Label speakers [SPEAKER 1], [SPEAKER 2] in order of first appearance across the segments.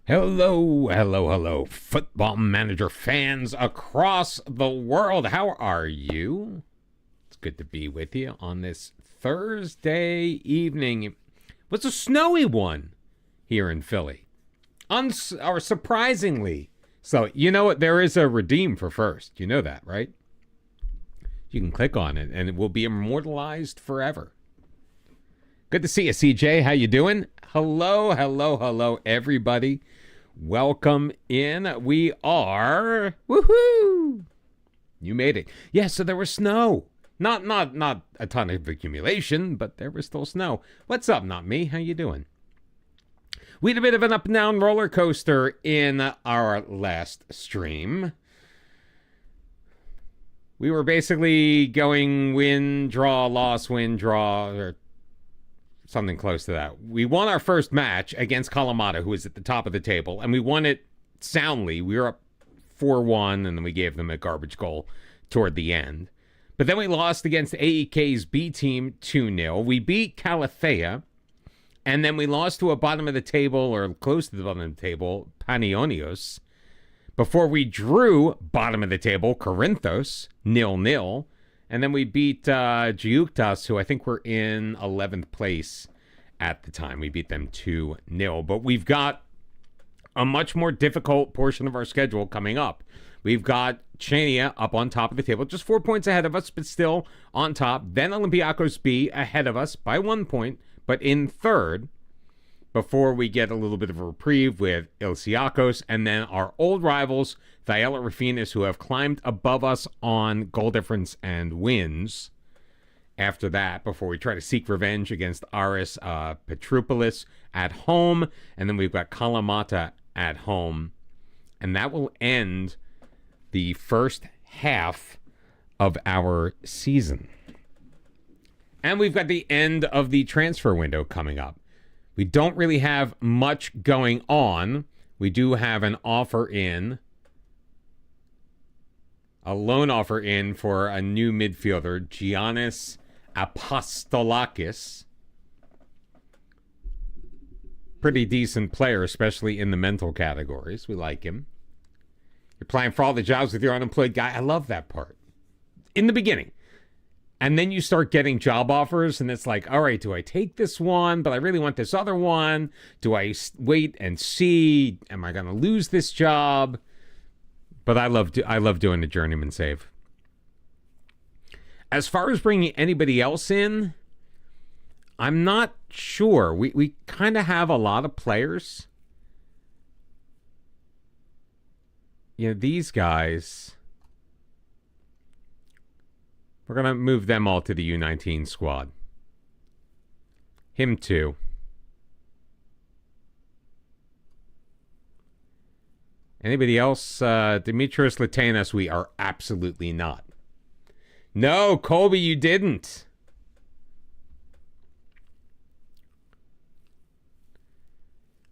[SPEAKER 1] Hello, hello, hello, football manager fans across the world. How are you? It's good to be with you on this Thursday evening. It was a snowy one here in Philly. Or surprisingly. So, you know what? There is a redeem for first. You know that, right? You can click on it and it will be immortalized forever. Good to see you, CJ. How you doing? Hello, hello, hello, everybody. Welcome in. We are, woohoo! You made it. Yeah, so there was snow. Not a ton of accumulation, but there was still snow. What's up, not me? How you doing? We had a bit of an up and down roller coaster in our last stream. We were basically going win, draw, loss, win, draw, or something close to that. We won our first match against Kalamata, who was at the top of the table, and we won it soundly. We were up 4-1, and then we gave them a garbage goal toward the end. But then we lost against AEK's B team 2-0. We beat Calathea, and then we lost to a bottom of the table, or close to the bottom of the table, Panionios, before we drew bottom of the table, Corinthos, 0-0. And then we beat Giuktas, who I think were in 11th place at the time. We beat them 2-0. But we've got a much more difficult portion of our schedule coming up. We've got Chania up on top of the table, just 4 points ahead of us, but still on top. Then Olympiacos B ahead of us by 1 point, but in third, before we get a little bit of a reprieve with Ilsiakos, and then our old rivals, Thyella Rafinas, who have climbed above us on goal difference and wins. After that, before we try to seek revenge against Aris Petroupolis at home, and then we've got Kalamata at home, and that will end the first half of our season. And we've got the end of the transfer window coming up. We don't really have much going on. We do have an offer in, a loan offer in for a new midfielder, Giannis Apostolakis. Pretty decent player, especially in the mental categories. We like him. You're applying for all the jobs with your unemployed guy. I love that part. In the beginning. And then you start getting job offers, and it's like, all right, do I take this one, but I really want this other one? Do I wait and see? Am I going to lose this job? But I love doing the Journeyman save. As far as bringing anybody else in, I'm not sure. We kind of have a lot of players. You know, these guys, we're going to move them all to the U19 squad. Him too. Anybody else? Dimitris Latanas, we are absolutely not. No, Colby, you didn't.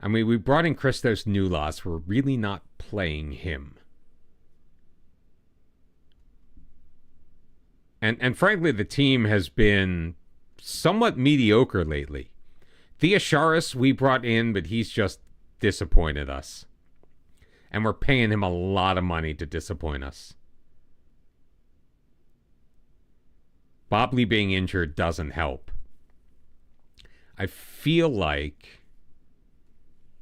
[SPEAKER 1] I mean, we brought in Christos Noulas. We're really not playing him. And frankly, the team has been somewhat mediocre lately. Theosharis we brought in, but he's just disappointed us. And we're paying him a lot of money to disappoint us. Bobley being injured doesn't help. I feel like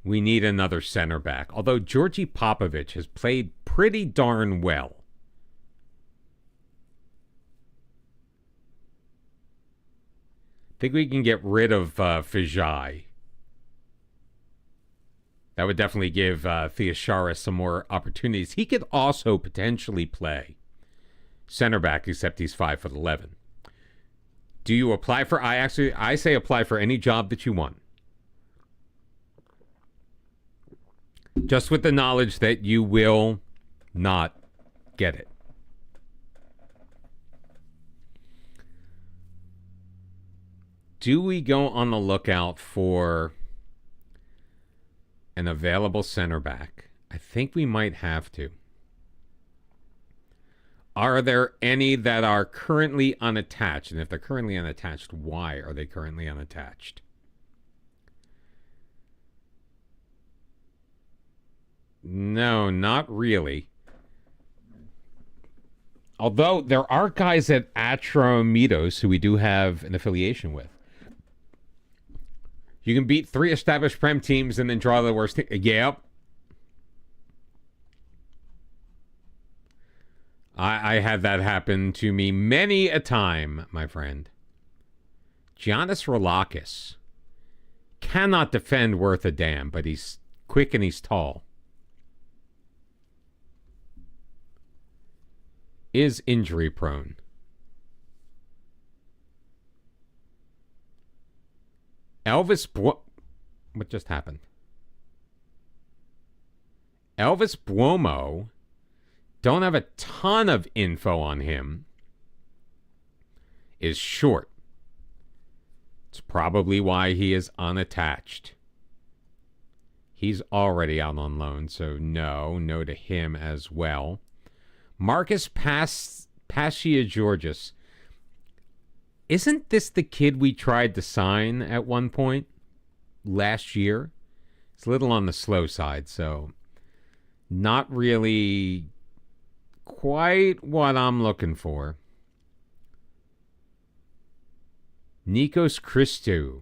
[SPEAKER 1] we need another center back. Although Georgi Popovic has played pretty darn well. I think we can get rid of Fijai. That would definitely give Theosharis some more opportunities. He could also potentially play center back, except he's 5'11". Do you apply for? I say apply for any job that you want. Just with the knowledge that you will not get it. Do we go on the lookout for an available center back? I think we might have to. Are there any that are currently unattached? And if they're currently unattached, why are they currently unattached? No, not really. Although there are guys at Atromitos who we do have an affiliation with. You can beat 3 established Prem teams and then draw the worst team. Yep. I had that happen to me many a time, my friend. Giannis Rolakis cannot defend worth a damn, but he's quick and he's tall. Is injury prone. What just happened? Elvis Buomo. Don't have a ton of info on him. Is short. It's probably why he is unattached. He's already out on loan, so no to him as well. Marcus Passia-Georgis. Isn't this the kid we tried to sign at one point last year? It's a little on the slow side, so not really quite what I'm looking for. Nikos Christou.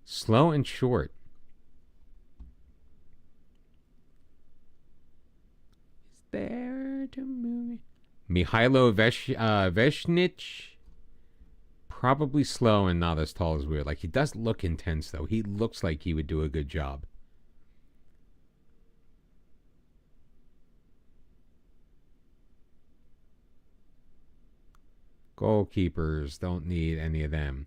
[SPEAKER 1] Slow and short. Is there to move? Mihailo Veshnich. Probably slow and not as tall as we would. Like, he does look intense, though. He looks like he would do a good job. Goalkeepers, don't need any of them.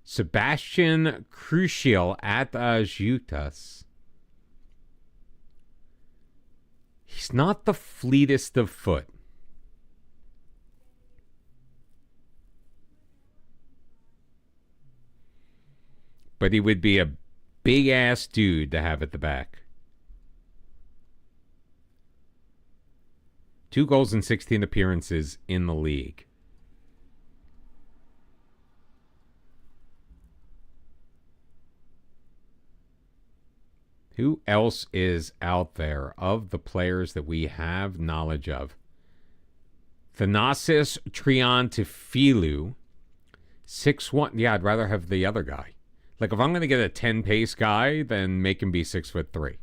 [SPEAKER 1] Sebastian Crucial at Jutas. He's not the fleetest of foot. But he would be a big-ass dude to have at the back. 2 goals in 16 appearances in the league. Who else is out there of the players that we have knowledge of? Thanasis Triantafilou. 6'1". Yeah, I'd rather have the other guy. Like, if I'm going to get a 10-pace guy, then make him be 6'3".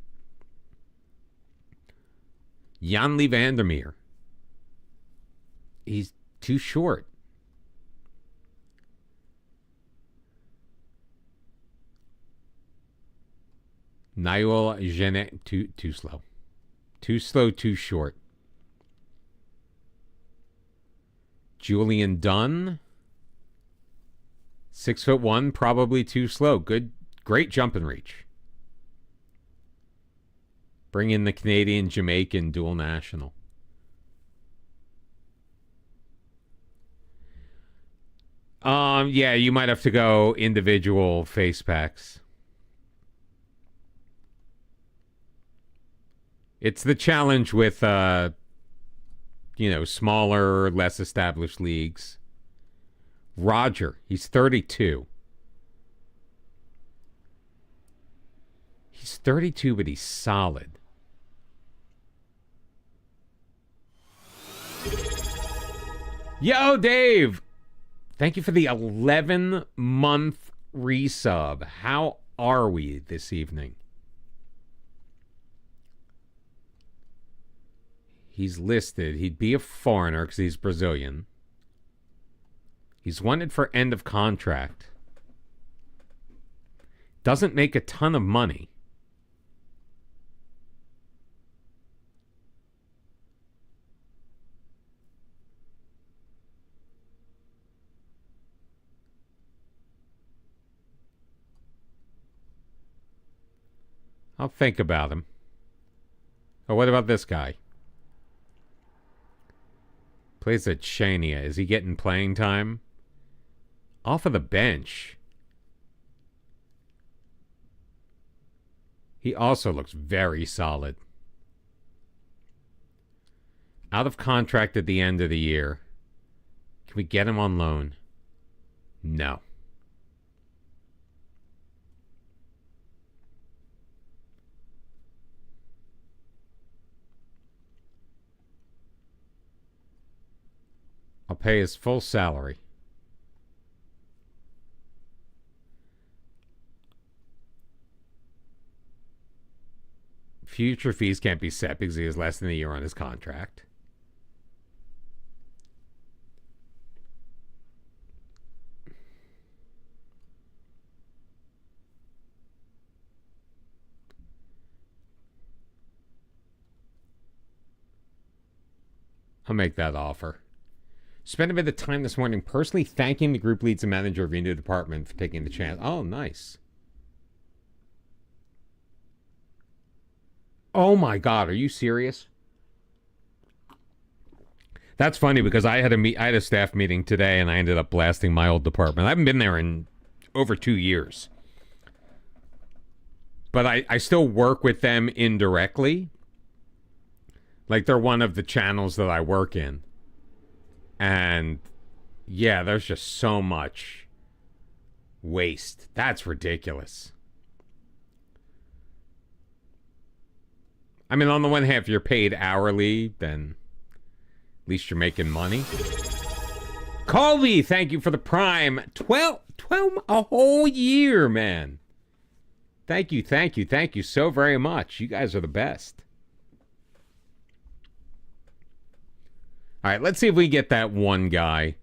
[SPEAKER 1] Janli Vandermeer. He's too short. Nahuel Genet, too slow. Too slow, too short. Julian Dunn. 6'1", probably too slow. Great jump and reach. Bring in the Canadian, Jamaican dual national. Yeah, you might have to go individual face packs. It's the challenge with, smaller, less established leagues. Roger, he's 32. He's 32, but he's solid. Yo, Dave! Thank you for the 11-month resub. How are we this evening? He's listed. He'd be a foreigner because he's Brazilian. He's wanted for end of contract. Doesn't make a ton of money. I'll think about him. Oh, what about this guy? Plays at Chania. Is he getting playing time? Off of the bench. He also looks very solid. Out of contract at the end of the year. Can we get him on loan? No. I'll pay his full salary. Future fees can't be set because he has less than a year on his contract. I'll make that offer. Spent a bit of time this morning personally thanking the group leads and manager of your new department for taking the chance. Oh, nice. Oh my God, are you serious? That's funny because I had a staff meeting today and I ended up blasting my old department. I haven't been there in over 2 years. But I still work with them indirectly. Like, they're one of the channels that I work in. And, yeah, there's just so much waste. That's ridiculous. I mean, on the one hand, if you're paid hourly, then at least you're making money. Colby, thank you for the prime. 12, a whole year, man. Thank you so very much. You guys are the best. All right, let's see if we get that one guy.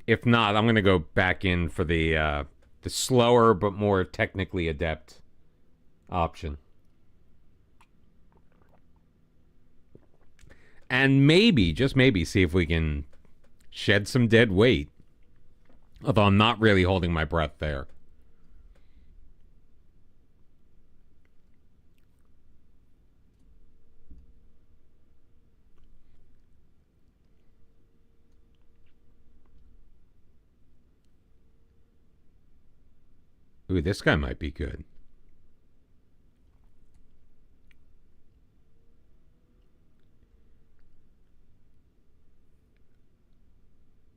[SPEAKER 1] If not, I'm going to go back in for the slower but more technically adept option. And maybe, just maybe, see if we can shed some dead weight. Although I'm not really holding my breath there. Ooh, this guy might be good.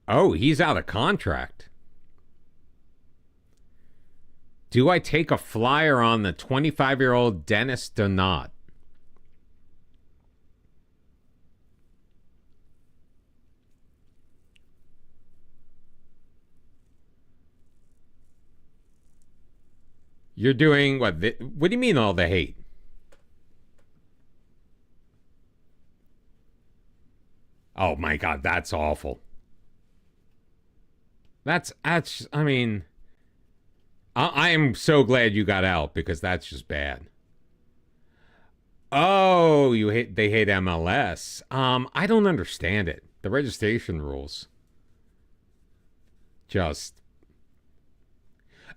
[SPEAKER 1] Oh, he's out of contract. Do I take a flyer on the 25-year-old Dennis Donat? You're doing what? What do you mean all the hate? Oh my God, that's awful. That's I mean, I am so glad you got out because that's just bad. Oh, they hate MLS. I don't understand it. The registration rules. Just.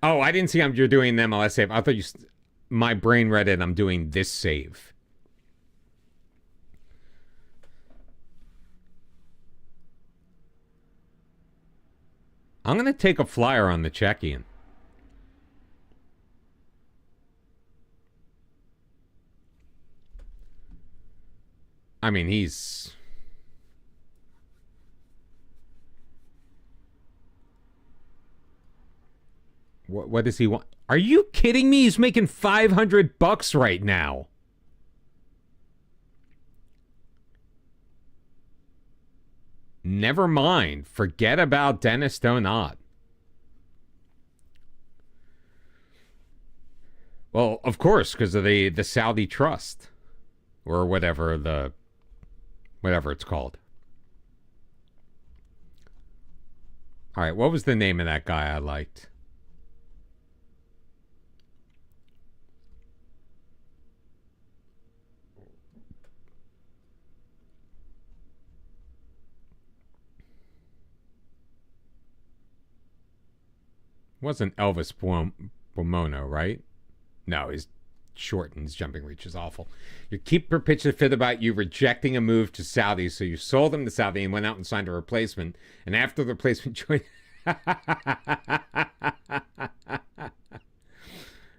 [SPEAKER 1] Oh, I didn't see you're doing the MLS save. I thought my brain read it. I'm doing this save. I'm going to take a flyer on the check-in. I mean, he's... What does he want? Are you kidding me? He's making $500 right now. Never mind. Forget about Dennis Donat. Well, of course, because of the Saudi trust. Or whatever it's called. All right, what was the name of that guy I liked? Wasn't Elvis Buomono, right? No, he's short and his jumping reach is awful. Your keeper pitched a fit about you rejecting a move to Saudi, so you sold him to Saudi and went out and signed a replacement. And after the replacement joined...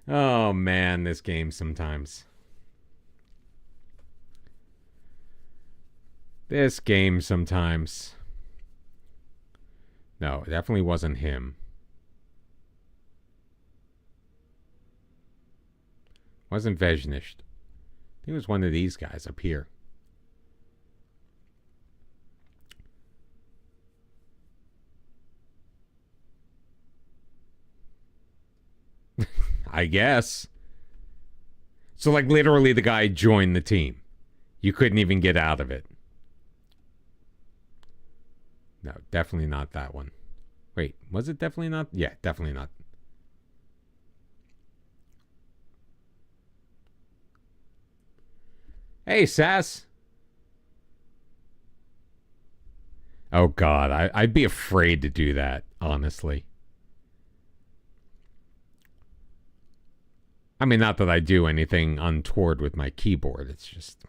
[SPEAKER 1] Oh, man, this game sometimes. This game sometimes. No, it definitely wasn't him. Wasn't Vejnisht. I think it was one of these guys up here. I guess. So, like, literally the guy joined the team. You couldn't even get out of it. No, definitely not that one. Wait, was it definitely not? Yeah, definitely not. Hey, Sass. Oh, God. I'd be afraid to do that, honestly. I mean, not that I do anything untoward with my keyboard. It's just...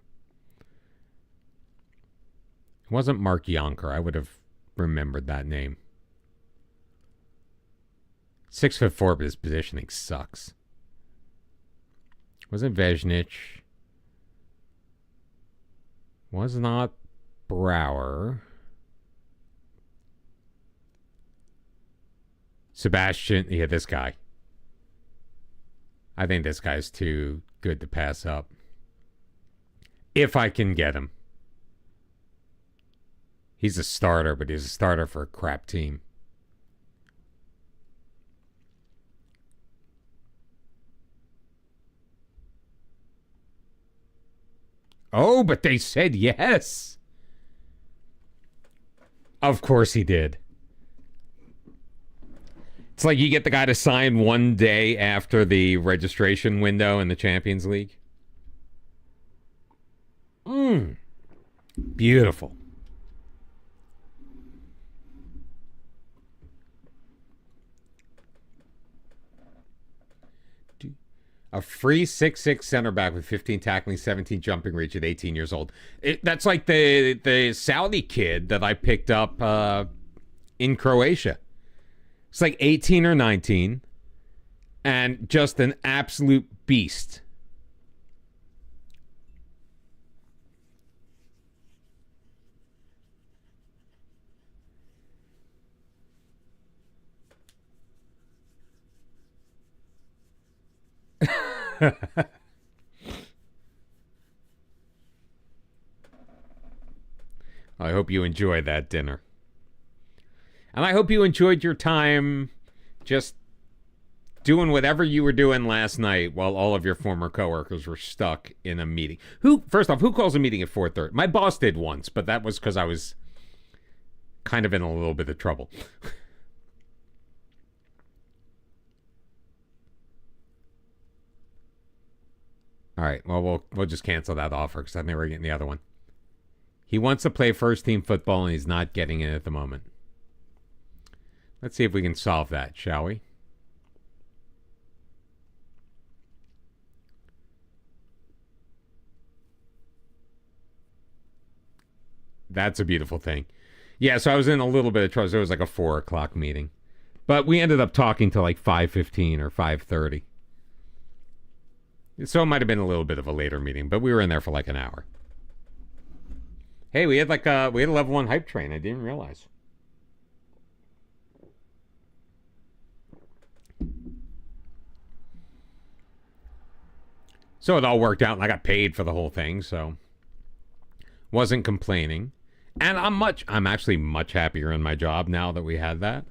[SPEAKER 1] It wasn't Mark Yonker. I would have remembered that name. 6'4", but his positioning sucks. Wasn't Vesnich. Was not Brower. Sebastian. Yeah, this guy. I think this guy's too good to pass up. If I can get him. He's a starter, but he's a starter for a crap team. Oh, but they said yes. Of course he did. It's like you get the guy to sign one day after the registration window in the Champions League. Beautiful. A free 6'6" center back with 15 tackling, 17 jumping reach at 18 years old. That's like the Saudi kid that I picked up in Croatia. It's like 18 or 19 and just an absolute beast. I hope you enjoyed that dinner. And I hope you enjoyed your time just doing whatever you were doing last night while all of your former coworkers were stuck in a meeting. First off, who calls a meeting at 4:30? My boss did once, but that was because I was kind of in a little bit of trouble. All right, well, we'll just cancel that offer because I think we're getting the other one. He wants to play first team football and he's not getting it at the moment. Let's see if we can solve that, shall we? That's a beautiful thing. Yeah, so I was in a little bit of trouble. It was like a 4 o'clock meeting. But we ended up talking till like 5:15 or 5:30. So it might have been a little bit of a later meeting, but we were in there for like an hour. Hey, we had a level 1 hype train. I didn't realize. So it all worked out, and I got paid for the whole thing, so wasn't complaining. And I'm actually much happier in my job now that we had that.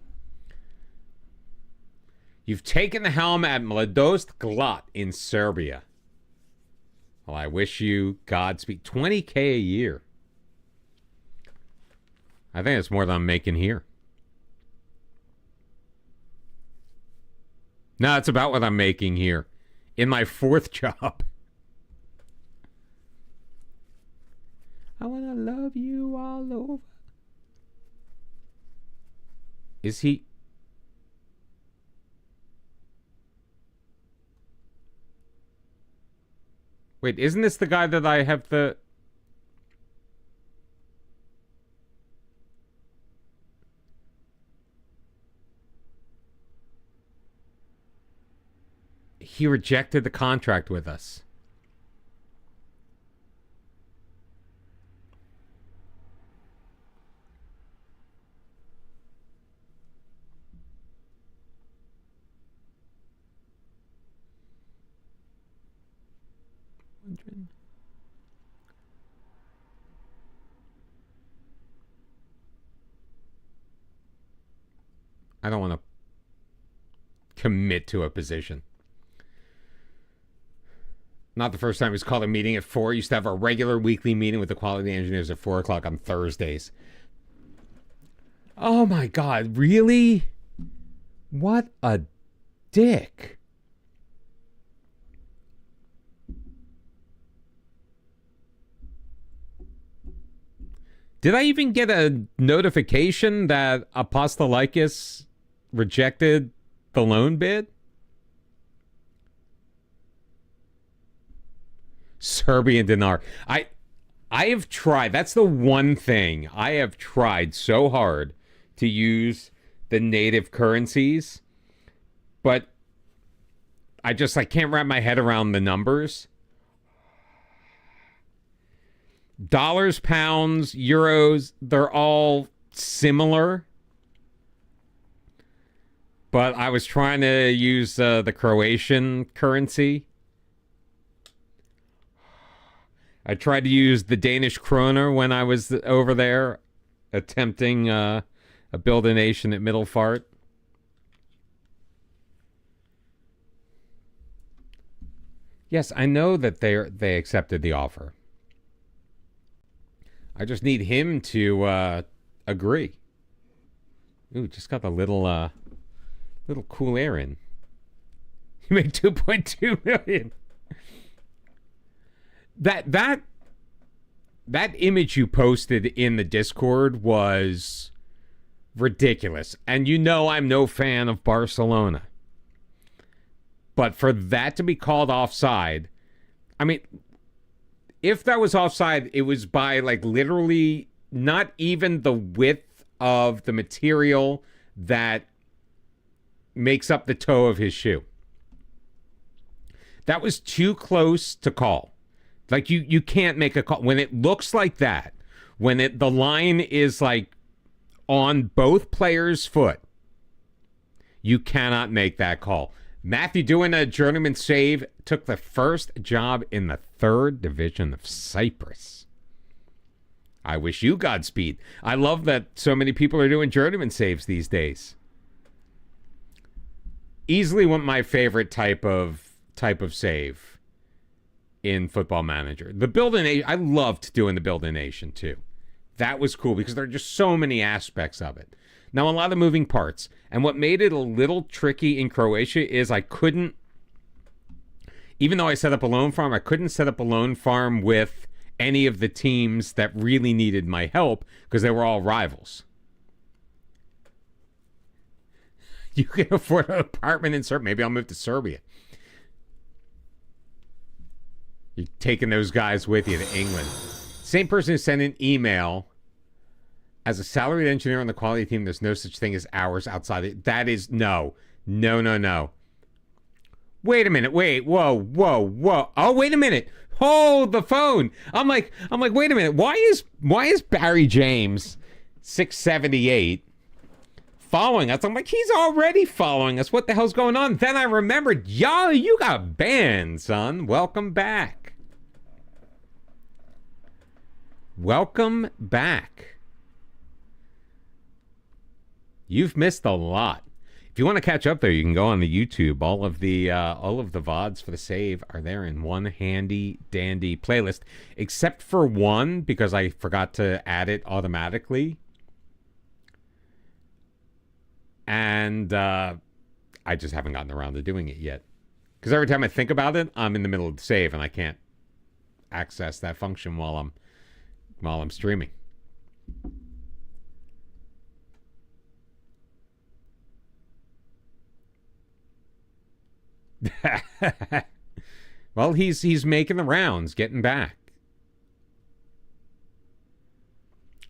[SPEAKER 1] You've taken the helm at Mladost Glat in Serbia. Well, I wish you Godspeed. 20K a year. I think it's more than I'm making here. No, it's about what I'm making here. In my 4th job. I want to love you all over. Is he... Wait, isn't this the guy that I have the... He rejected the contract with us. I don't want to commit to a position. Not the first time he's called a meeting at 4. Used to have a regular weekly meeting with the quality engineers at 4 o'clock on Thursdays. Oh my God, really? What a dick. Did I even get a notification that Apostolakis rejected the loan bid? Serbian dinar. I have tried. That's the one thing I have tried so hard to use the native currencies, but I can't wrap my head around the numbers. Dollars, pounds, euros, they're all similar. But I was trying to use the Croatian currency. I tried to use the Danish kroner when I was over there attempting a build a nation at Middelfart. Yes, I know that they accepted the offer. I just need him to agree. Ooh, just got the little cool air in. You made 2.2 million. That image you posted in the Discord was ridiculous. And you know I'm no fan of Barcelona. But for that to be called offside, I mean, if that was offside, it was by literally not even the width of the material that makes up the toe of his shoe. That was too close to call. You can't make a call when it looks like that. When the line is on both players' foot, you cannot make that call. Matthew doing a journeyman save, took the first job in the 3rd division of Cyprus. I wish you Godspeed. I love that so many people are doing journeyman saves these days. Easily one of my favorite type of save in Football Manager. The Build a Nation, I loved doing the Build a Nation too. That was cool because there are just so many aspects of it. Now, a lot of moving parts. And what made it a little tricky in Croatia is I couldn't, even though I set up a loan farm, I couldn't set up a loan farm with any of the teams that really needed my help because they were all rivals. You can afford an apartment in Serbia. Maybe I'll move to Serbia. You're taking those guys with you to England. Same person who sent an email. As a salaried engineer on the quality team, there's no such thing as hours outside it. That is no. Wait a minute. Whoa. Oh, wait a minute. Hold the phone. I'm like, wait a minute. Why is Barry James 678 following us? I'm like, he's already following us. What the hell's going on? Then I remembered, y'all, you got banned, son. Welcome back. Welcome back. You've missed a lot. If you want to catch up there, you can go on the YouTube. All of the VODs for the save are there in one handy dandy playlist, except for one because I forgot to add it automatically. And I just haven't gotten around to doing it yet. Because every time I think about it, I'm in the middle of the save and I can't access that function while I'm streaming. Well, he's making the rounds, getting back.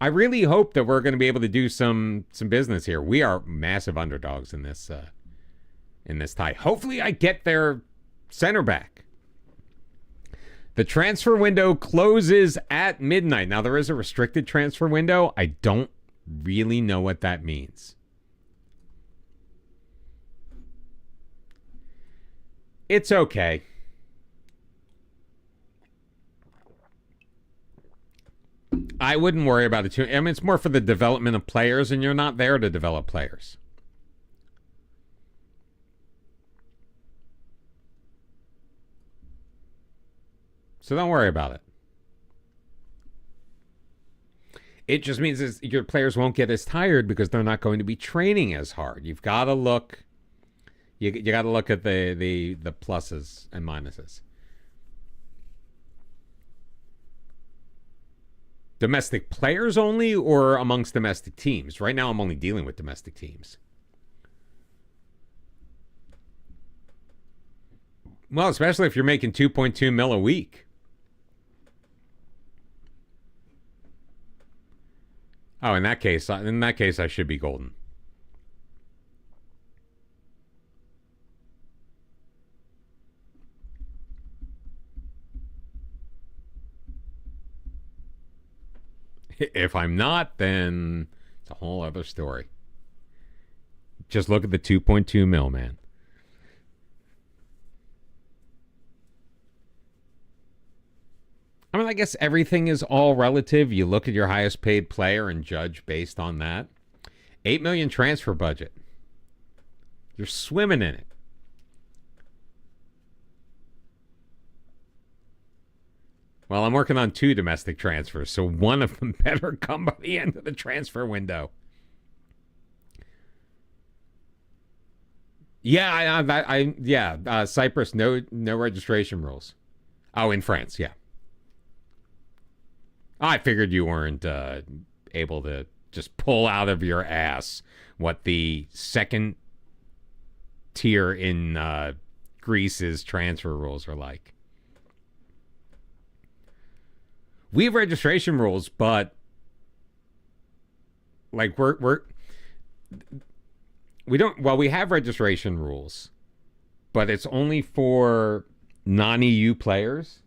[SPEAKER 1] I really hope that we're going to be able to do some business here. We are massive underdogs in this tie. Hopefully, I get their center back. The transfer window closes at midnight. Now, there is a restricted transfer window. I don't really know what that means. It's okay. I wouldn't worry about it too. I mean, it's more for the development of players, and you're not there to develop players. So don't worry about it. It just means your players won't get as tired because they're not going to be training as hard. You've got to look. You got to look at the pluses and minuses. Domestic players only, or amongst domestic teams? Right now, I'm only dealing with domestic teams. Well, especially if you're making 2.2 mil a week. Oh, in that case, I should be golden. If I'm not, then it's a whole other story. Just look at the 2.2 mil, man. I mean, I guess everything is all relative. You look at your highest paid player and judge based on that. 8 million transfer budget. You're swimming in it. Well, I'm working on 2 domestic transfers, so one of them better come by the end of the transfer window. Yeah, Cyprus, no registration rules. Oh, in France, yeah. I figured you weren't able to just pull out of your ass what the second tier in Greece's transfer rules are like. We have registration rules, but like we don't. Well, we have registration rules, but it's only for non-EU players.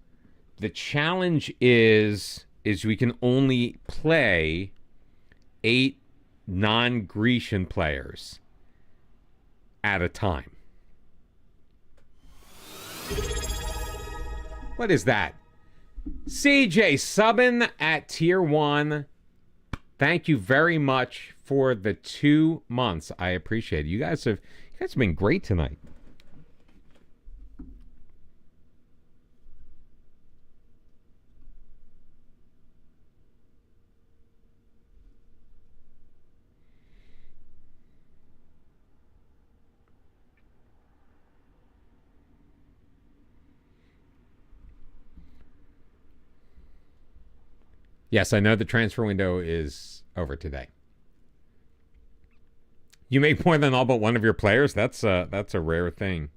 [SPEAKER 1] The challenge is we can only play 8 non-Grecian players at a time. What is that? CJ subbing at tier 1. Thank you very much for the 2 months. I appreciate it. You guys have been great tonight. Yes, I know the transfer window is over today. You make more than all but one of your players? That's a rare thing.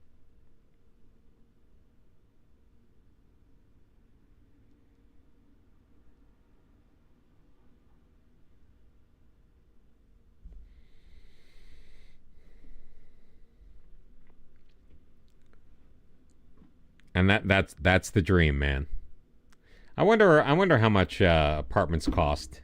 [SPEAKER 1] And that's the dream, man. I wonder how much apartments cost.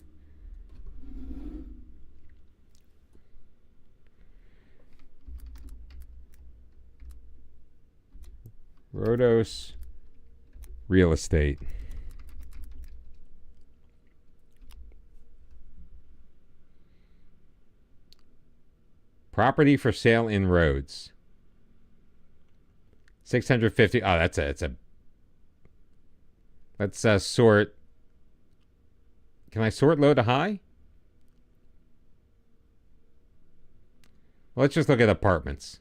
[SPEAKER 1] Rhodos real estate. Property for sale in Rhodes. 650. Oh, that's a. Let's sort. Can I sort low to high? Well, let's just look at apartments.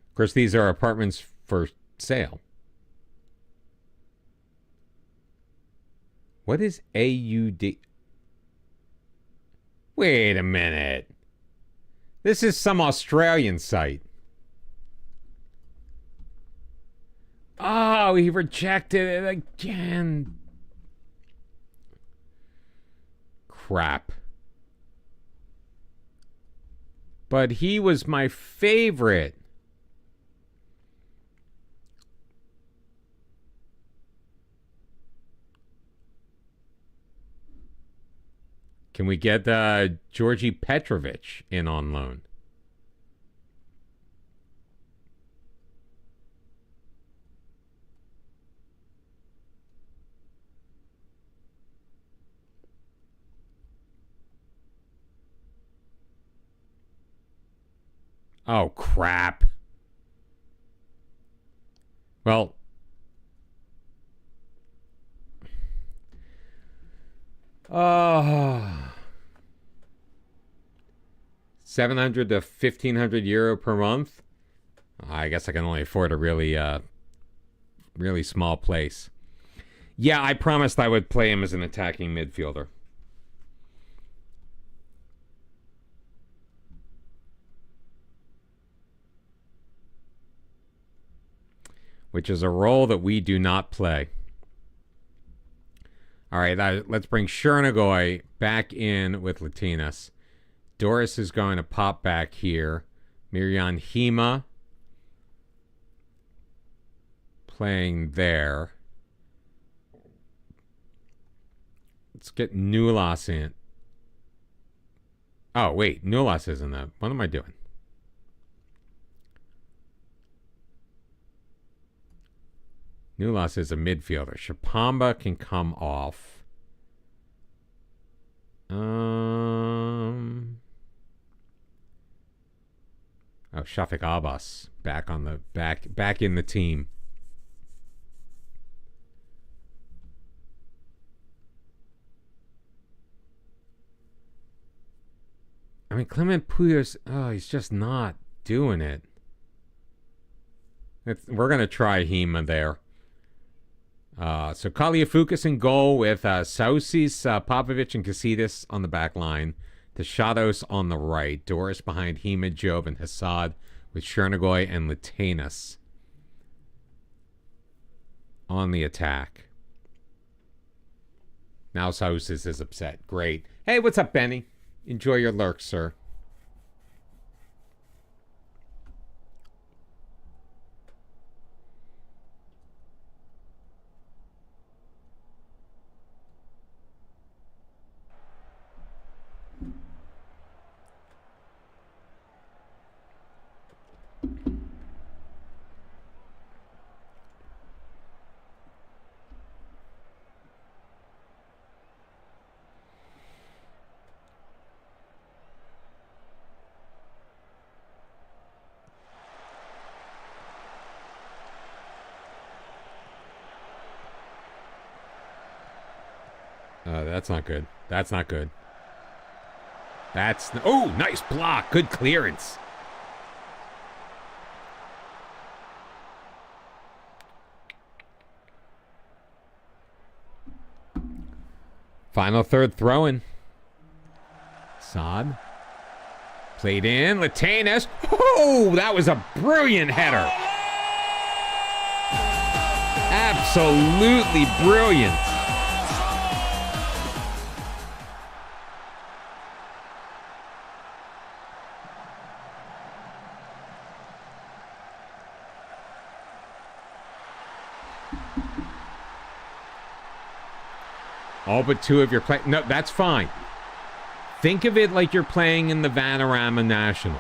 [SPEAKER 1] Of course, these are apartments for sale. What is AUD? Wait a minute. This is some Australian site. Oh, he rejected it again. Crap. But he was my favorite. Can we get Georgi Petrovic in on loan? Oh, crap. Well, oh, 700 to 1,500 euro per month. I guess I can only afford a really small place. Yeah, I promised I would play him as an attacking midfielder. Which is a role that we do not play. All right, let's bring Chernigoy back in with Latinas. Doris is going to pop back here. Mirjan Hima playing there. Let's get Nulas in. Oh, wait. Nulas isn't that. What am I doing? Nulas is a midfielder. Shapamba can come off. Oh, Shafik Abbas back on the back in the team. I mean, Clement Puyos, he's just not doing it. We're going to try Hima there. So Kaliafukas in goal with Sausis, Popovic, and Casitas on the back line. Teshados on the right. Doris behind Hima, Job, and Hassad with Chernigoy and Latanas on the attack. Now Sausis is upset. Great. Hey, what's up, Benny? Enjoy your lurk, sir. That's not good. That's not good. Oh, nice block. Good clearance. Final third throw-in. Saad. Played in. Latanas. Oh, that was a brilliant header. Absolutely brilliant. All but two of your play. No, that's fine. Think of it like you're playing in the Vanarama National.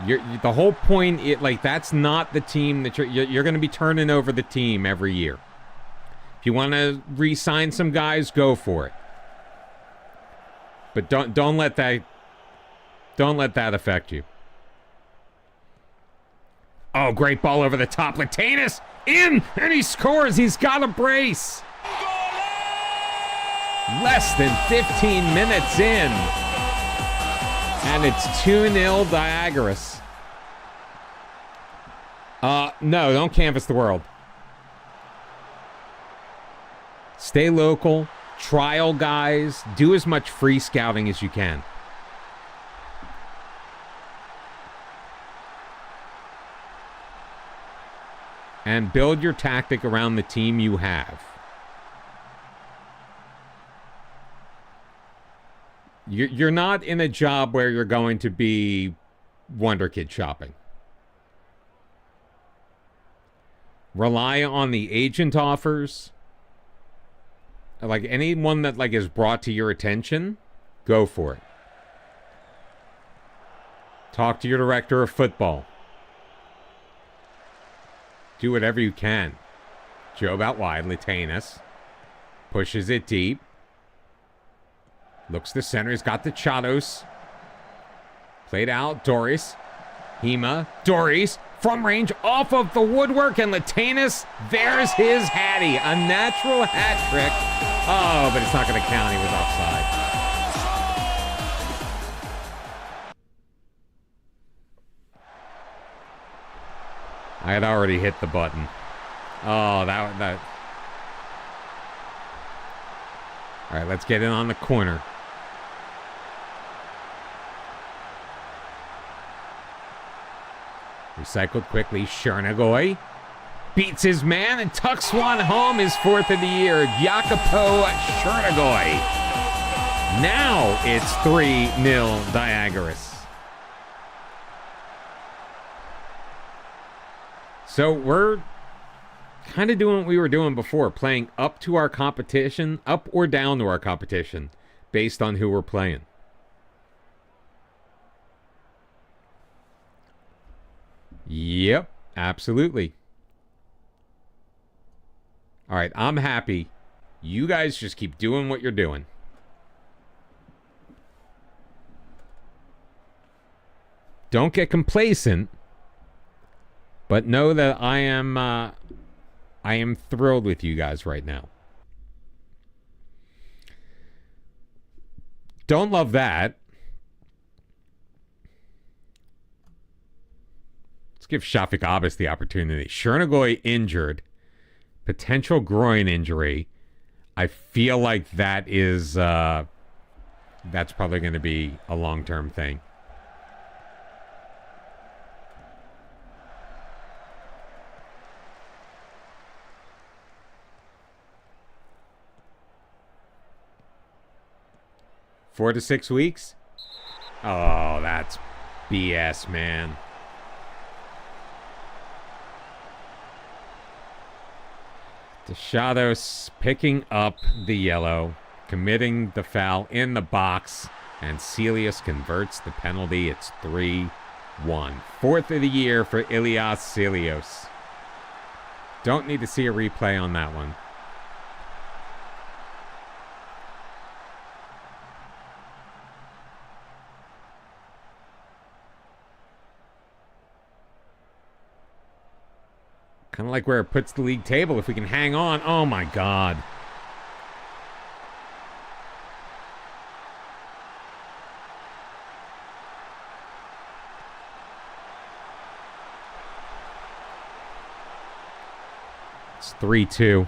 [SPEAKER 1] The whole point, that's not the team that you're going to be turning over the team every year. If you want to re-sign some guys, go for it. But don't let that affect you. Oh, great ball over the top. Latanas in, and he scores. He's got a brace. Less than 15 minutes in. And it's 2-0 Diagoras. No, don't canvass the world. Stay local. Trial guys. Do as much free scouting as you can. And build your tactic around the team you have. You're not in a job where you're going to be Wonder Kid shopping. Rely on the agent offers. Like anyone that is brought to your attention, go for it. Talk to your director of football. Do whatever you can. Job out wide. Latanas pushes it deep. Looks the center. He's got the Chados. Played out. Doris. Hema. Doris. From range. Off of the woodwork. And Latanus. There's his Hattie. A natural hat trick. Oh, but it's not going to count. He was offside. I had already hit the button. Oh, that. All right, let's get in on the corner. Recycled quickly. Chernigoy beats his man and tucks one home, his fourth of the year. Jacopo Chernigoy. Now it's 3-0 Diagoras. So we're kind of doing what we were doing before, playing up to our competition, up or down to our competition, based on who we're playing. Yep, absolutely. All right, I'm happy. You guys just keep doing what you're doing. Don't get complacent, but know that I am thrilled with you guys right now. Don't love that. Let's give Shafik Abbas the opportunity. Chernigoy injured. Potential groin injury. I feel like that is that's probably going to be a long-term thing. Four to 6 weeks? Oh, that's BS, man. Deshados picking up the yellow, committing the foul in the box, and Celius converts the penalty. It's 3-1. Fourth of the year for Ilias Celios. Don't need to see a replay on that one. Kind of like where it puts the league table. If we can hang on. Oh, my God. It's 3-2.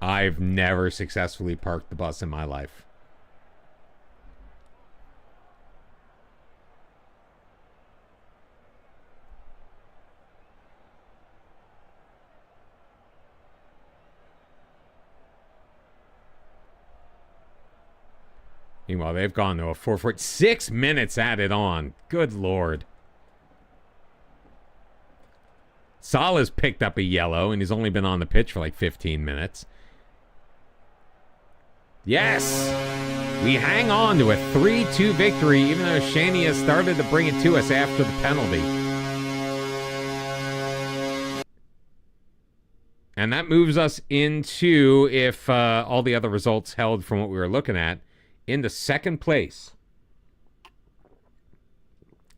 [SPEAKER 1] I've never successfully parked the bus in my life. Meanwhile, they've gone to a 4-4. 6 minutes added on. Good Lord. Salah's picked up a yellow, and he's only been on the pitch for like 15 minutes. Yes! We hang on to a 3-2 victory, even though Shani has started to bring it to us after the penalty. And that moves us into, if all the other results held from what we were looking at, into second place.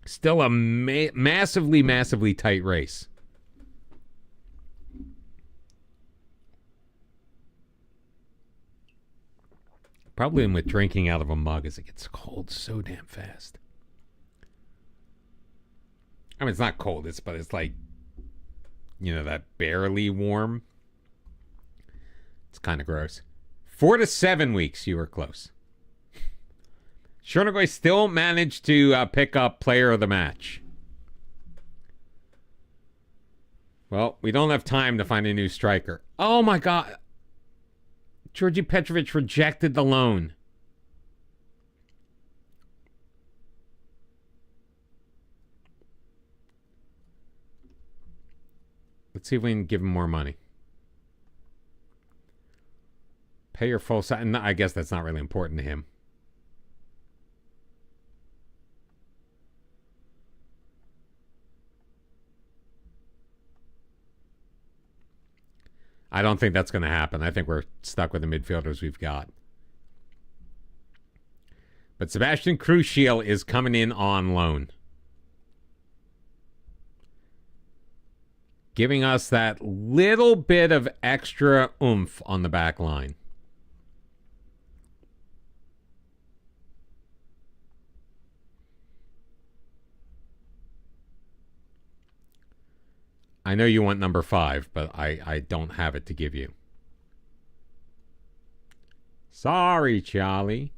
[SPEAKER 1] Still a massively, massively tight race. Probably with drinking out of a mug as it gets cold so damn fast. I mean, it's not cold, but it's like, you know, that barely warm. It's kind of gross. 4 to 7 weeks, you were close. Chernigoy still managed to pick up player of the match. Well, we don't have time to find a new striker. Oh my God. Georgi Petrovic rejected the loan. Let's see if we can give him more money. Pay your full salary. I guess that's not really important to him. I don't think that's going to happen. I think we're stuck with the midfielders we've got. But Sebastian Crucial is coming in on loan, giving us that little bit of extra oomph on the back line. I know you want number 5, but I don't have it to give you. Sorry, Charlie.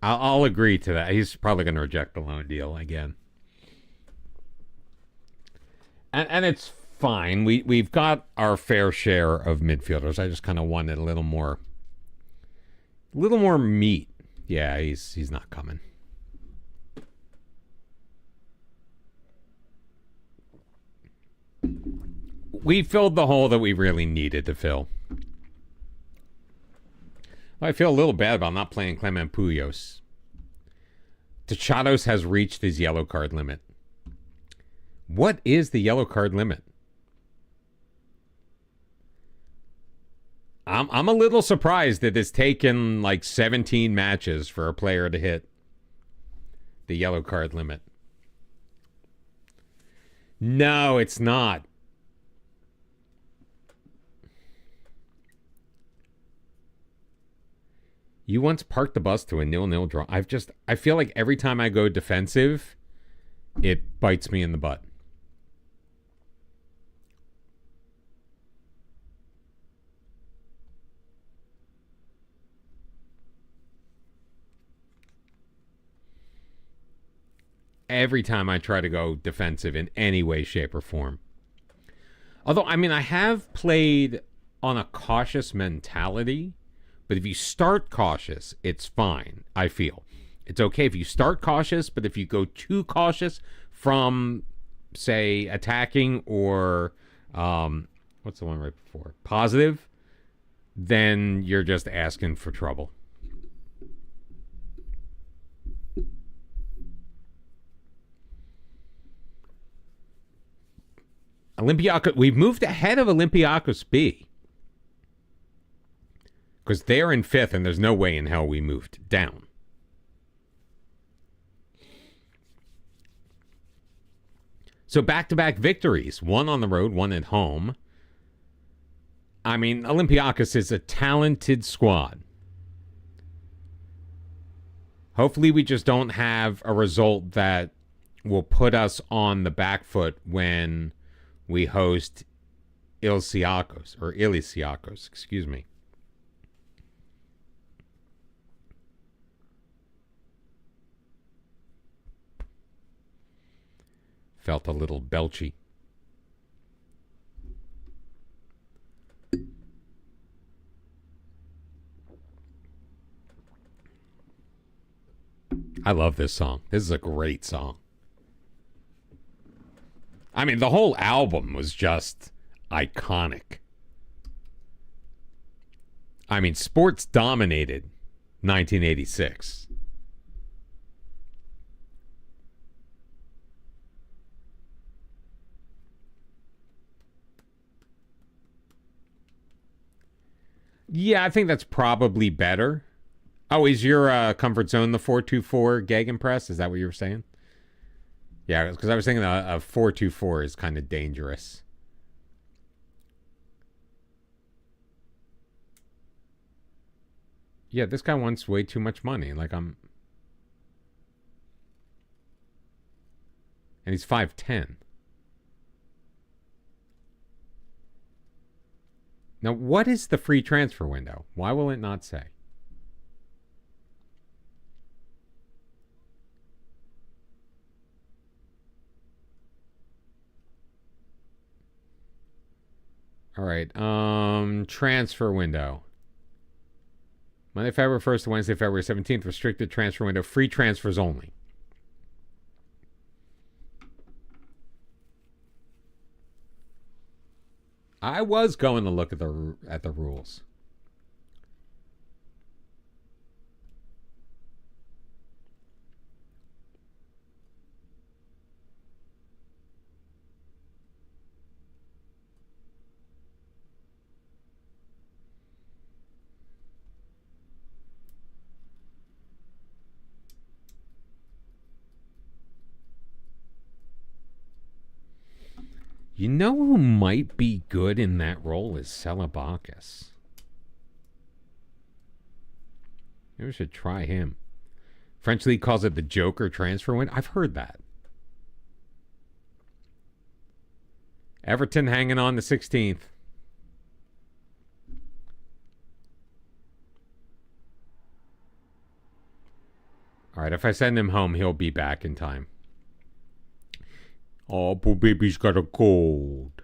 [SPEAKER 1] I'll agree to that. He's probably going to reject the loan deal again. And it's fine. We've got our fair share of midfielders. I just kind of wanted a little more meat. Yeah, he's not coming. We filled the hole that we really needed to fill. I feel a little bad about not playing Clement Puyos. Tachados has reached his yellow card limit. What is the yellow card limit? I'm a little surprised that it's taken like 17 matches for a player to hit the yellow card limit. No, it's not. You once parked the bus to a 0-0 draw. I feel like every time I go defensive, it bites me in the butt. Every time I try to go defensive in any way, shape, or form. Although, I mean, I have played on a cautious mentality. But if you start cautious, it's fine, I feel. It's okay if you start cautious, but if you go too cautious from, say, attacking or, what's the one right before? Positive, then you're just asking for trouble. Olympiacos, we've moved ahead of Olympiacos B. Because they're in 5th, and there's no way in hell we moved down. So back-to-back victories. One on the road, one at home. I mean, Olympiacos is a talented squad. Hopefully we just don't have a result that will put us on the back foot when we host Ilisiakos, excuse me. Felt a little belchy. I love this song. This is a great song. I mean, the whole album was just iconic. I mean, sports dominated 1986. Yeah, I think that's probably better. Oh, is your comfort zone the 424 Gegenpress? Is that what you were saying? Yeah, because I was thinking a 424 is kind of dangerous. Yeah, this guy wants way too much money. Like, and he's 5'10". Now, what is the free transfer window? Why will it not say? All right. Transfer window. Monday, February 1st to Wednesday, February 17th. Restricted transfer window. Free transfers only. I was going to look at the rules. You know who might be good in that role is Celebakis. Maybe we should try him. French League calls it the Joker transfer window. I've heard that. Everton hanging on the 16th. All right, if I send him home, he'll be back in time. Oh, poor baby's got a cold.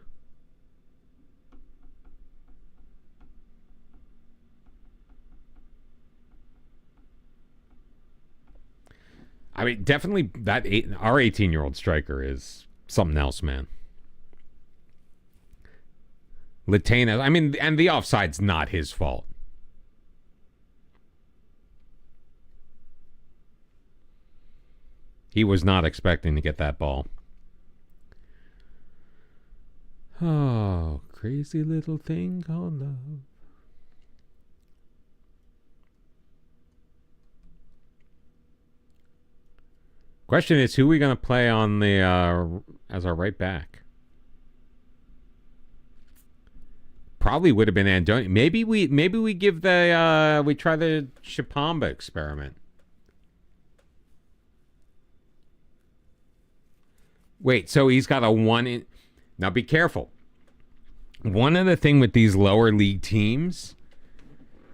[SPEAKER 1] I mean, definitely our 18-year-old striker is something else, man. Latena, I mean, and the offside's not his fault. He was not expecting to get that ball. Oh, crazy little thing called love. Question is, who are we going to play on the as our right back? Probably would have been Andoni. Maybe we give the we try the Shipamba experiment. Wait, so he's got a 1 in. Now be careful. One other thing with these lower league teams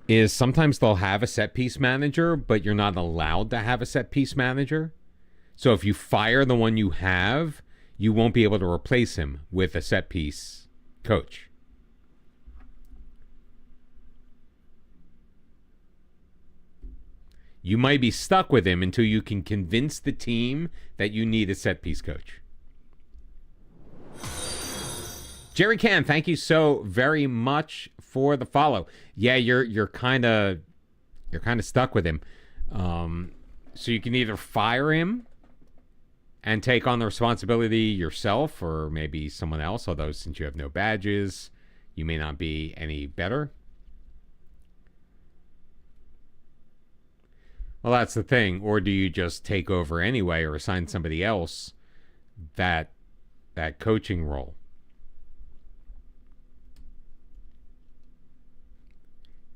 [SPEAKER 1] is sometimes they'll have a set piece manager, but you're not allowed to have a set piece manager. So if you fire the one you have, you won't be able to replace him with a set piece coach. You might be stuck with him until you can convince the team that you need a set piece coach. Jerry Can, thank you so very much for the follow. Yeah, you're kind of stuck with him. So you can either fire him and take on the responsibility yourself, or maybe someone else. Although since you have no badges, you may not be any better. Well, that's the thing. Or do you just take over anyway, or assign somebody else that coaching role?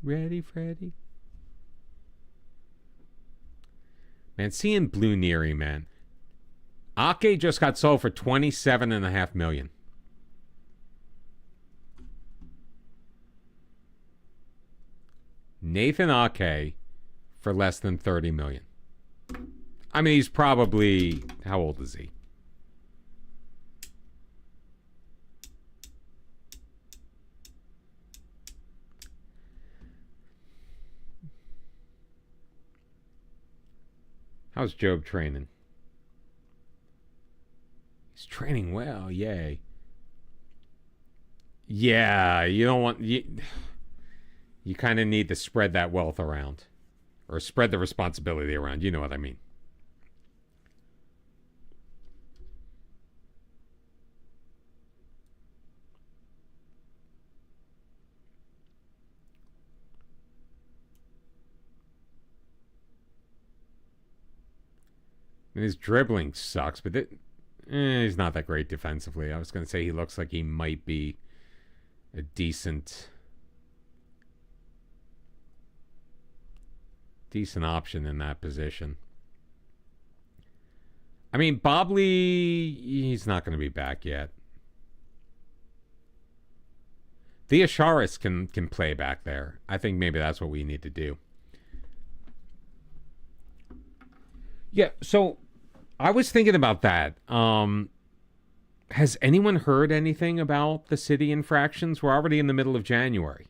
[SPEAKER 1] Ready, Freddy? Man, seeing Blue Neary, man. Ake just got sold for $27.5 million. Nathan Ake for less than $30 million. I mean, he's probably, how old is he? How's Job training? He's training well, yay. Yeah, you don't want... You kind of need to spread that wealth around. Or spread the responsibility around. You know what I mean. I mean, his dribbling sucks, but he's not that great defensively. I was going to say he looks like he might be a decent option in that position. I mean, Bobley, he's not going to be back yet. Theosharis can play back there. I think maybe that's what we need to do. Yeah, so I was thinking about that. Has anyone heard anything about the city infractions? We're already in the middle of January.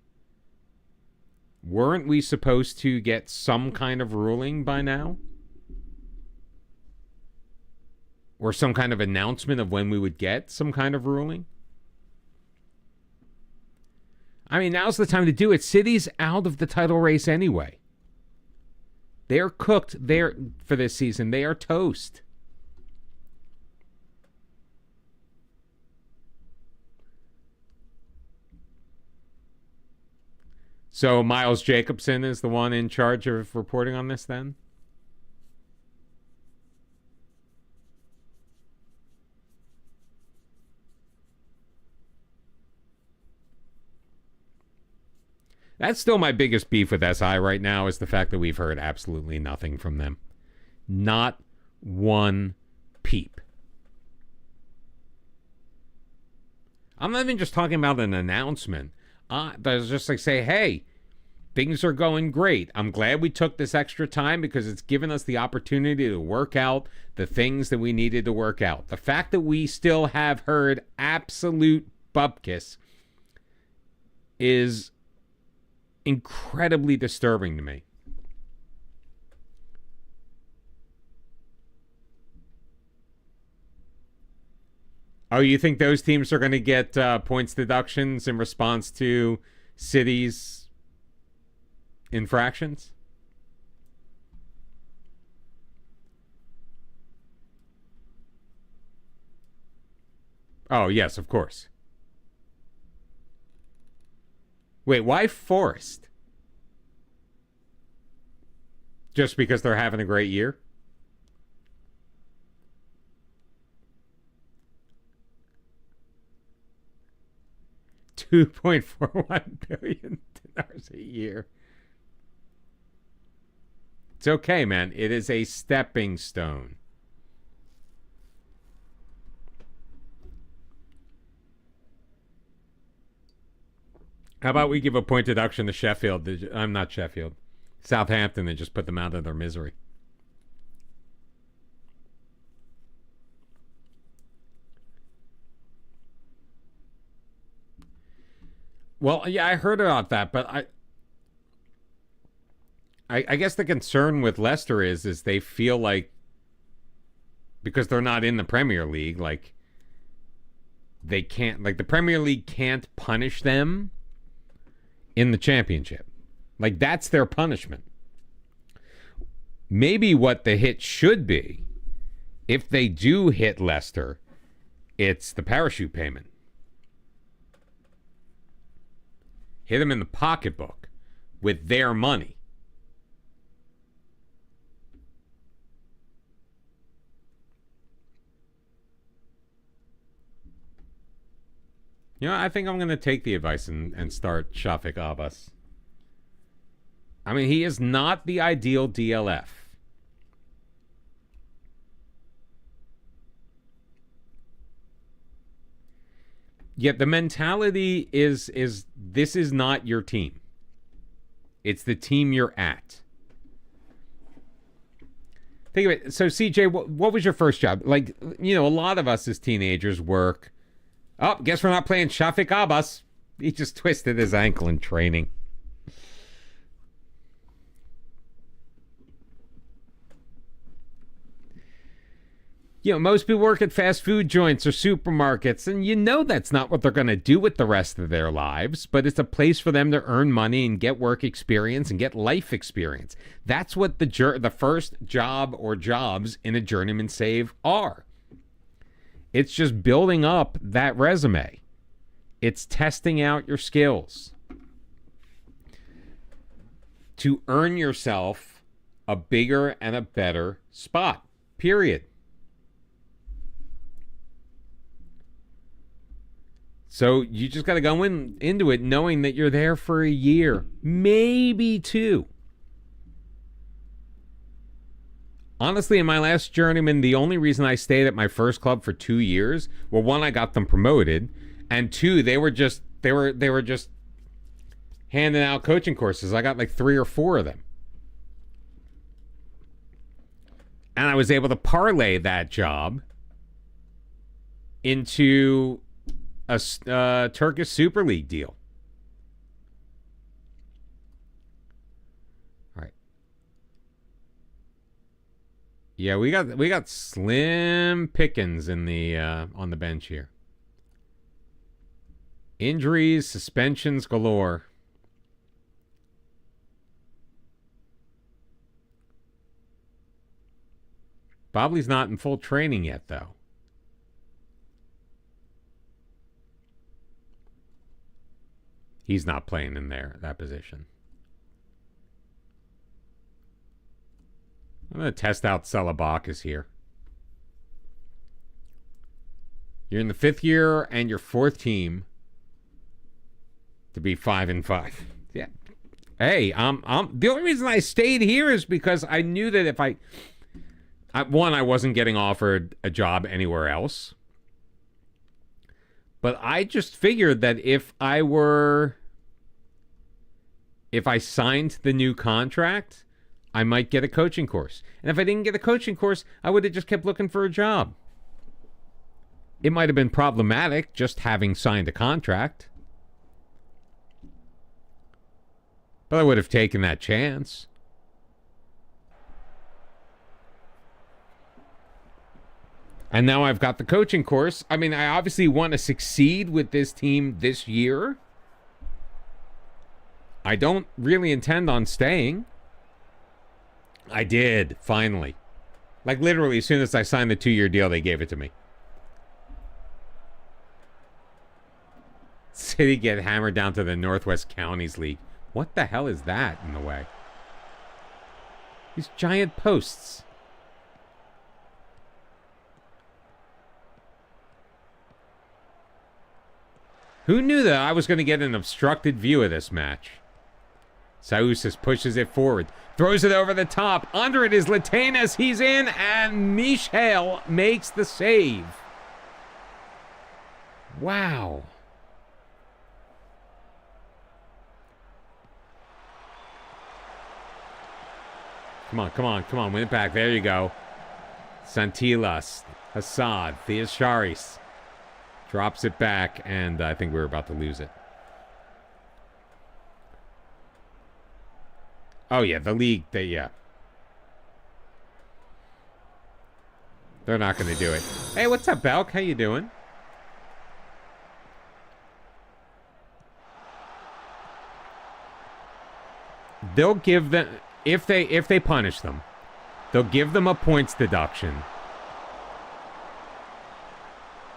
[SPEAKER 1] Weren't we supposed to get some kind of ruling by now? Or some kind of announcement of when we would get some kind of ruling? I mean, now's the time to do it. City's out of the title race anyway. They're cooked for this season. They are toast. So Miles Jacobson is the one in charge of reporting on this then? That's still my biggest beef with SI right now, is the fact that we've heard absolutely nothing from them. Not one peep. I'm not even just talking about an announcement. There's just like, say, hey, things are going great. I'm glad we took this extra time because it's given us the opportunity to work out the things that we needed to work out. The fact that we still have heard absolute bupkis is incredibly disturbing to me. Oh, you think those teams are going to get points deductions in response to City's infractions? Oh, yes, of course. Wait, why Forest? Just because they're having a great year? $2.41 billion a year. It's okay, man. It is a stepping stone. How about we give a point deduction to Sheffield? I'm not Sheffield. Southampton, and just put them out of their misery. Well, yeah, I heard about that, but I guess the concern with Leicester is they feel like, because they're not in the Premier League, like they can't, like the Premier League can't punish them in the Championship. Like, that's their punishment. Maybe what the hit should be, if they do hit Leicester, it's the parachute payment. Hit them in the pocketbook with their money. You know, I think I'm going to take the advice and start Shafik Abbas. I mean, he is not the ideal DLF. Yet the mentality is this is not your team. It's the team you're at. Think of it. So, CJ, what was your first job? Like, you know, a lot of us as teenagers work. Oh, guess we're not playing Shafik Abbas. He just twisted his ankle in training. You know, most people work at fast food joints or supermarkets, and you know that's not what they're going to do with the rest of their lives, but it's a place for them to earn money and get work experience and get life experience. That's what the first job or jobs in a journeyman save are. It's just building up that resume. It's testing out your skills to earn yourself a bigger and a better spot, period. So you just got to go into it knowing that you're there for a year, maybe two. Honestly, in my last journeyman, the only reason I stayed at my first club for 2 years, well, one, I got them promoted, and two, they were just handing out coaching courses. I got like 3 or 4 of them. And I was able to parlay that job into a Turkish Super League deal. Yeah, we got slim pickings in the on the bench here. Injuries, suspensions galore. Bobley's not in full training yet, though. He's not playing in that position. I'm going to test out Celebakis here. You're in the 5th year and your 4th team to be 5-5. Yeah. Hey, the only reason I stayed here is because I knew that if I wasn't getting offered a job anywhere else. But I just figured that if I signed the new contract, I might get a coaching course. And if I didn't get a coaching course, I would have just kept looking for a job. It might have been problematic just having signed a contract. But I would have taken that chance. And now I've got the coaching course. I mean, I obviously want to succeed with this team this year. I don't really intend on staying. I did, finally. Like, literally, as soon as I signed the 2-year deal, they gave it to me. City get hammered down to the Northwest Counties League. What the hell is that in the way? These giant posts. Who knew that I was going to get an obstructed view of this match? Sausas pushes it forward. Throws it over the top. Under it is Latenas. He's in, and Michel makes the save. Wow. Come on, come on, come on. Win it back. There you go. Santilas. Hassad. Theosharis. Drops it back, and I think we're about to lose it. Oh, yeah, the league, yeah. They're not going to do it. Hey, what's up, Belk? How you doing? They'll give them, if they punish them, they'll give them a points deduction.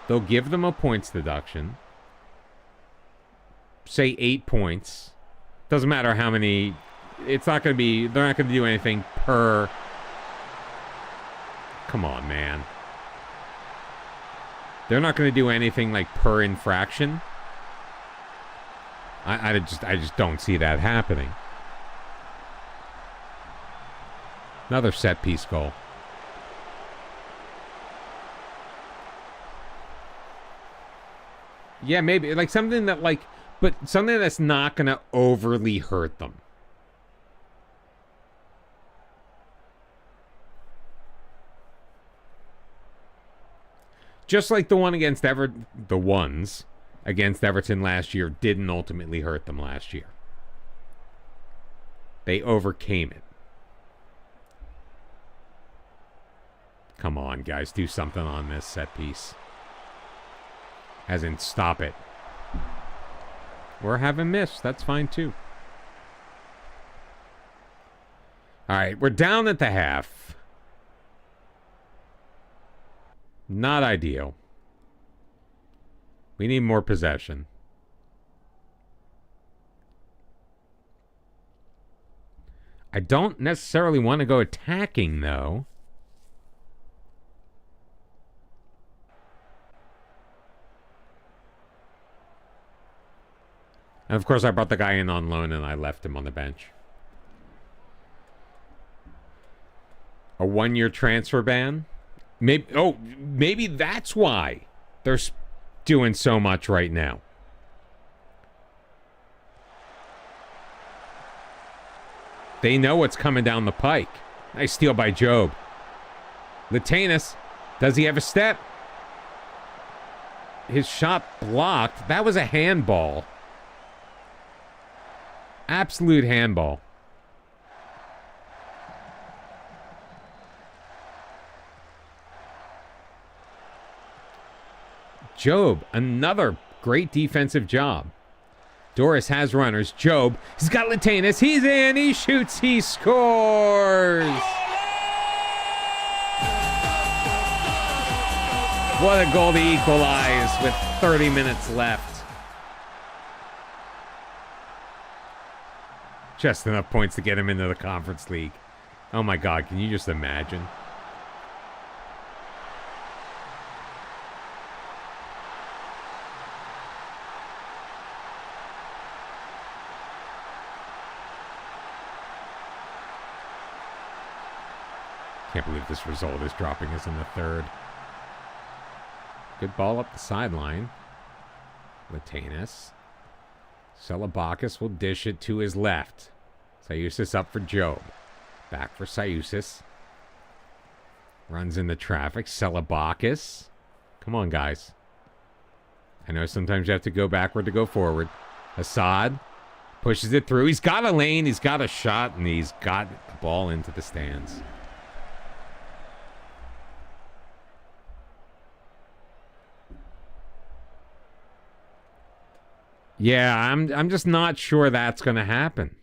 [SPEAKER 1] They'll give them a points deduction. Say 8 points. Doesn't matter how many. It's not going to be. They're not going to do anything per. Come on, man. They're not going to do anything like per infraction. I just don't see that happening. Another set piece goal. Yeah, maybe like something that but something that's not going to overly hurt them. Just like the ones against Everton last year didn't ultimately hurt them last year. They overcame it. Come on, guys, do something on this set piece. As in, stop it. Or have him miss. That's fine, too. All right, we're down at the half. Not ideal. We need more possession. I don't necessarily want to go attacking, though. And of course, I brought the guy in on loan and I left him on the bench. A 1-year transfer ban? Maybe that's why they're doing so much right now. They know what's coming down the pike. Nice steal by Job. Latenas, does he have a step? His shot blocked. That was a handball. Absolute handball. Job, another great defensive job. Doris has runners. Job, he's got Latanis. He's in. He shoots. He scores. What a goal to equalize with 30 minutes left. Just enough points to get him into the Conference League. Oh my God, can you just imagine? Can't believe this result is dropping us in the third. Good ball up the sideline. Latanis. Selabakis will dish it to his left. Sayusis up for Job. Back for Sayusis. Runs into traffic. Selabakis. Come on, guys. I know sometimes you have to go backward to go forward. Assad pushes it through. He's got a lane. He's got a shot. And he's got the ball into the stands. Yeah, I'm just not sure that's going to happen.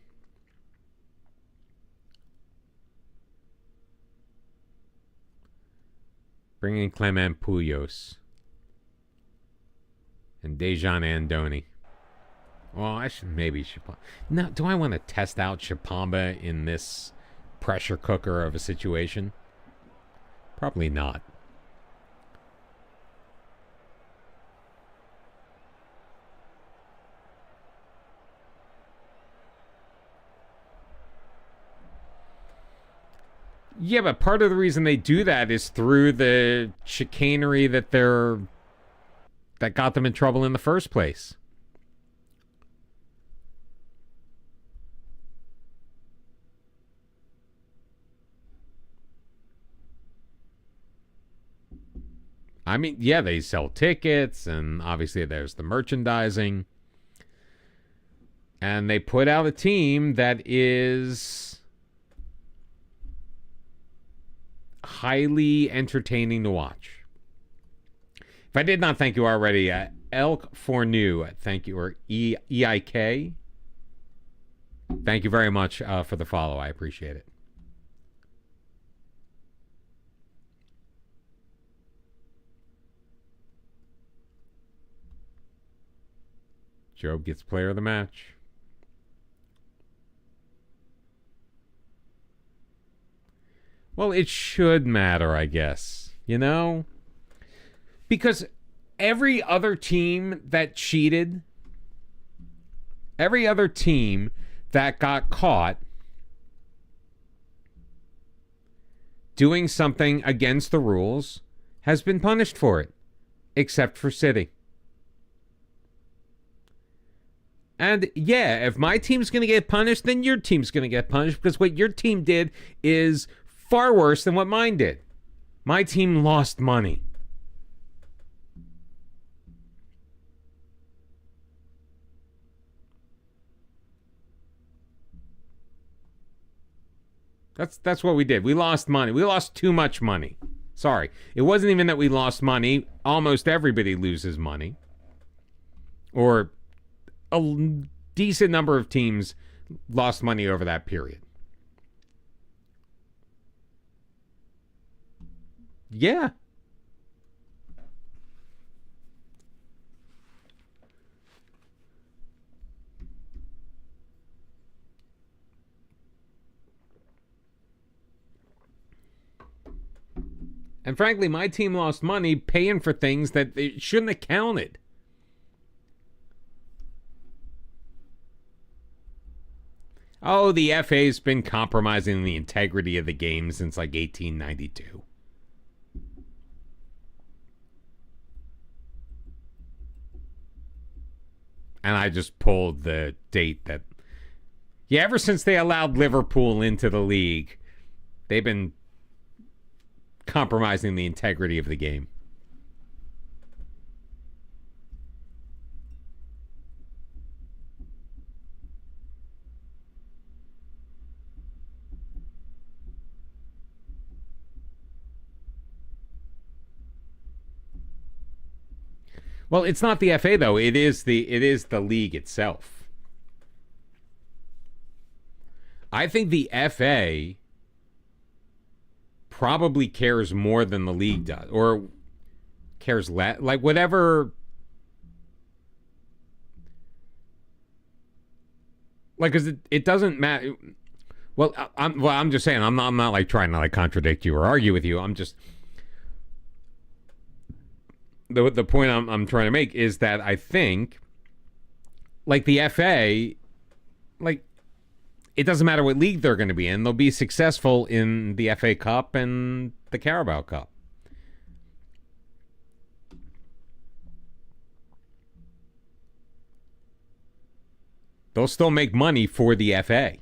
[SPEAKER 1] Bring in Clement Puyos. And Dejan Andoni. Well, I should maybe Chipamba. Now, do I want to test out Chipamba in this pressure cooker of a situation? Probably not. Yeah, but part of the reason they do that is through the chicanery that got them in trouble in the first place. I mean, yeah, they sell tickets, and obviously there's the merchandising. And they put out a team that is highly entertaining to watch. If I did not thank you already, Elk Fornew, thank you, or EIK. Thank you very much for the follow. I appreciate it. Job gets player of the match. Well, it should matter, I guess. You know? Because every other team that cheated, every other team that got caught doing something against the rules has been punished for it, except for City. And yeah, if my team's going to get punished, then your team's going to get punished, because what your team did is far worse than what mine did. My team lost money. That's what we did. We lost money. We lost too much money. Sorry. It wasn't even that we lost money. Almost everybody loses money. Or a decent number of teams lost money over that period. Yeah. And frankly, my team lost money paying for things that they shouldn't have counted. Oh, the FA's been compromising the integrity of the game since like 1892. And I just pulled the date that... Yeah, ever since they allowed Liverpool into the league, they've been compromising the integrity of the game. Well, it's not the FA though. It is the league itself. I think the FA probably cares more than the league does, or cares less. Like whatever. Like, cause it doesn't matter. Well, I'm just saying. I'm not like trying to like contradict you or argue with you. I'm just. The point I'm trying to make is that I think, like the FA, like it doesn't matter what league they're going to be in, they'll be successful in the FA Cup and the Carabao Cup. They'll still make money for the FA.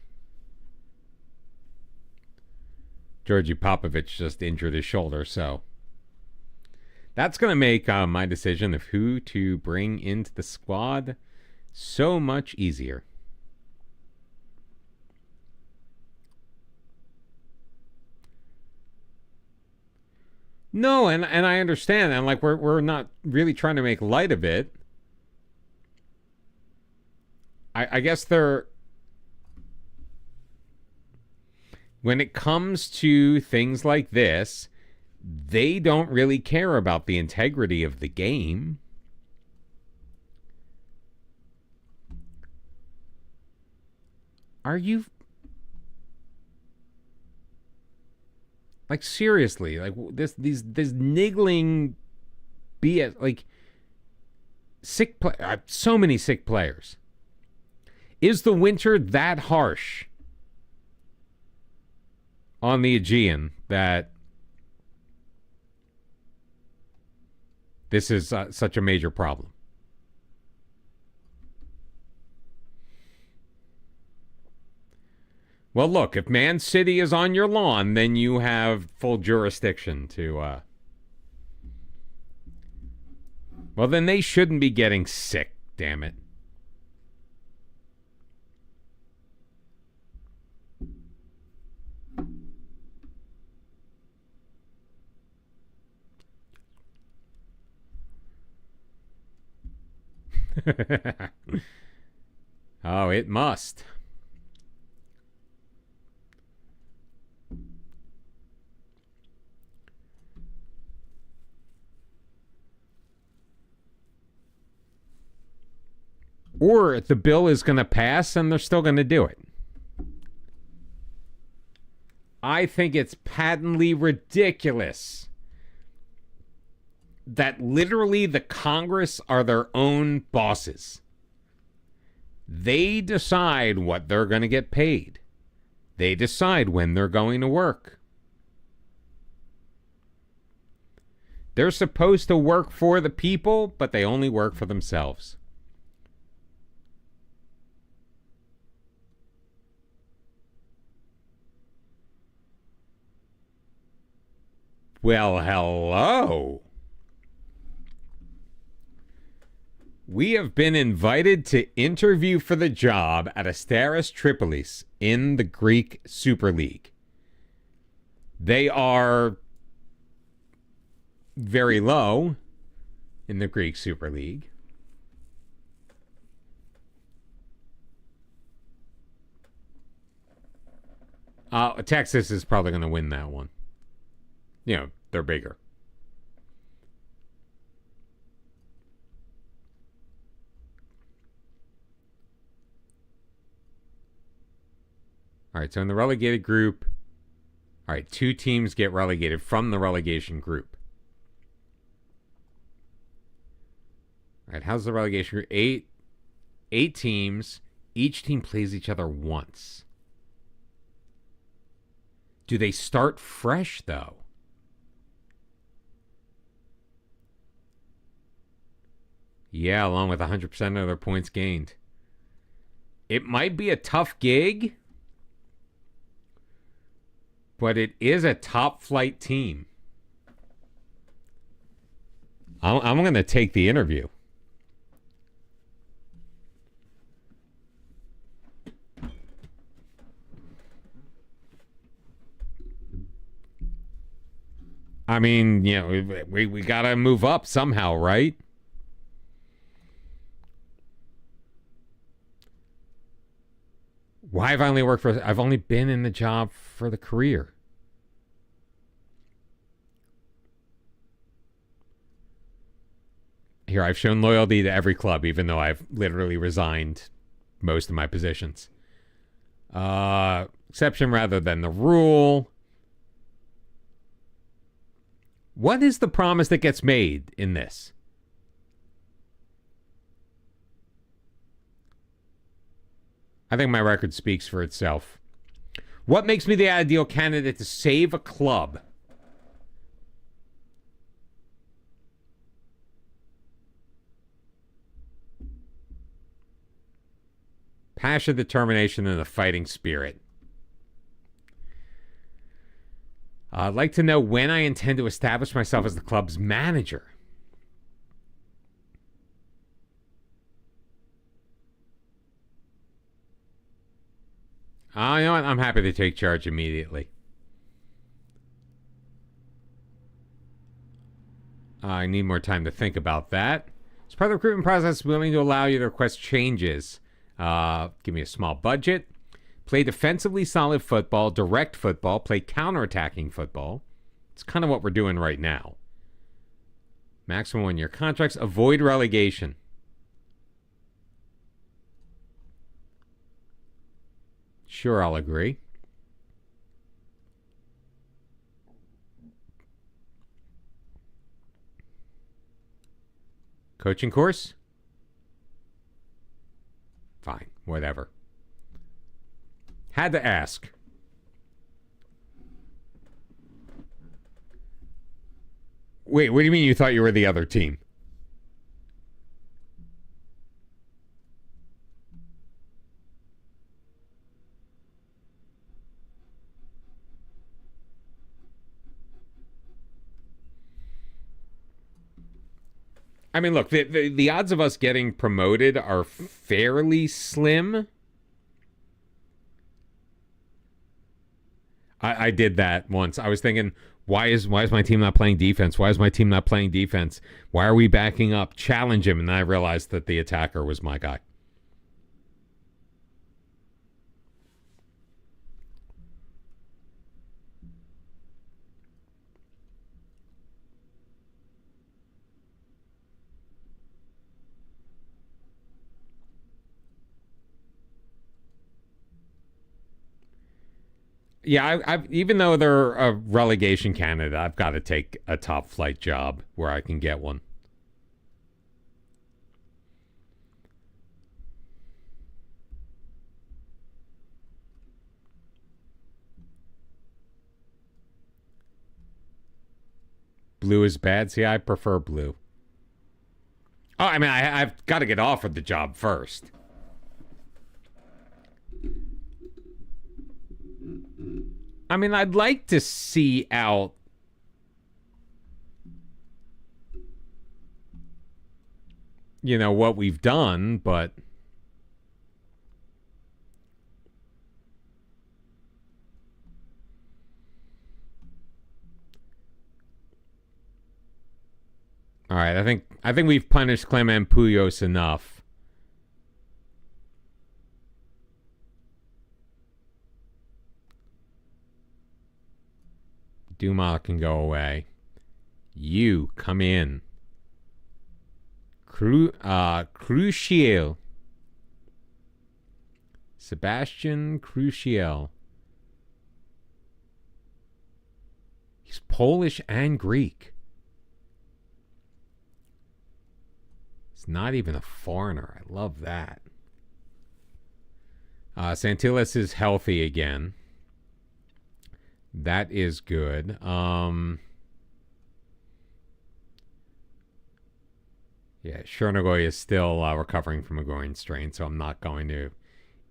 [SPEAKER 1] Georgi Popovich just injured his shoulder, so that's going to make my decision of who to bring into the squad so much easier. No, and I understand, and like we're not really trying to make light of it. I guess they're, when it comes to things like this, they don't really care about the integrity of the game. Are you, like, seriously, like this niggling BS, like so many sick players. Is the winter that harsh on the Aegean that this is such a major problem? Well, look, if Man City is on your lawn, then you have full jurisdiction to... Well, then they shouldn't be getting sick, damn it. Oh, it must. Or the bill is going to pass and they're still going to do it. I think it's patently ridiculous that literally the Congress are their own bosses. They decide what they're going to get paid. They decide when they're going to work. They're supposed to work for the people, but they only work for themselves. Well, hello. We have been invited to interview for the job at Asteras Tripolis in the Greek Super League. They are very low in the Greek Super League. Texas is probably going to win that one. You know, they're bigger. All right, so in the relegated group, all right, 2 teams get relegated from the relegation group. All right, how's the relegation group? 8 teams. Each team plays each other once. Do they start fresh, though? Yeah, along with 100% of their points gained. It might be a tough gig, but it is a top flight team. I'm going to take the interview. I mean, you know, we got to move up somehow, right? Why have I only worked for... I've only been in the job for the career. Here, I've shown loyalty to every club, even though I've literally resigned most of my positions. Exception rather than the rule. What is the promise that gets made in this? I think my record speaks for itself. What makes me the ideal candidate to save a club? Passion, determination, and a fighting spirit. I'd like to know when I intend to establish myself as the club's manager. You know what? I'm happy to take charge immediately. I need more time to think about that. As part of the recruitment process, willing to allow you to request changes. Give me a small budget. Play defensively solid football, direct football, play counterattacking football. It's kind of what we're doing right now. Maximum 1-year contracts. Avoid relegation. Sure, I'll agree. Coaching course? Fine, whatever. Had to ask. Wait, what do you mean you thought you were the other team? I mean, look, the odds of us getting promoted are fairly slim. I did that once. I was thinking, why is my team not playing defense? Why is my team not playing defense? Why are we backing up? Challenge him. And then I realized that the attacker was my guy. Yeah, I've even though they're a relegation candidate, I've got to take a top flight job where I can get one. Blue is bad. See, I prefer blue. Oh, I mean, I've got to get offered the job first. I mean, I'd like to see out what we've done, but all right, I think we've punished Clement Puyos enough. Duma can go away. You come in. Crucial. Sebastian Crucial. He's Polish and Greek. He's not even a foreigner. I love that. Santillas is healthy again. That is good. Yeah, Chernogoy is still recovering from a groin strain, so I'm not going to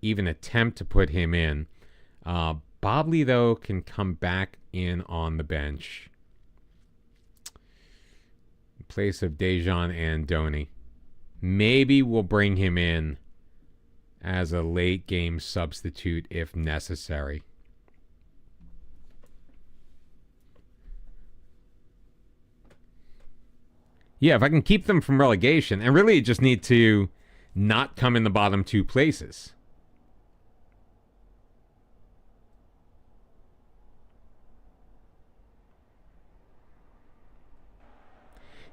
[SPEAKER 1] even attempt to put him in. Bobley, though, can come back in on the bench in place of Dejan and Donny. Maybe we'll bring him in as a late game substitute if necessary. Yeah, if I can keep them from relegation, and really just need to not come in the bottom two places.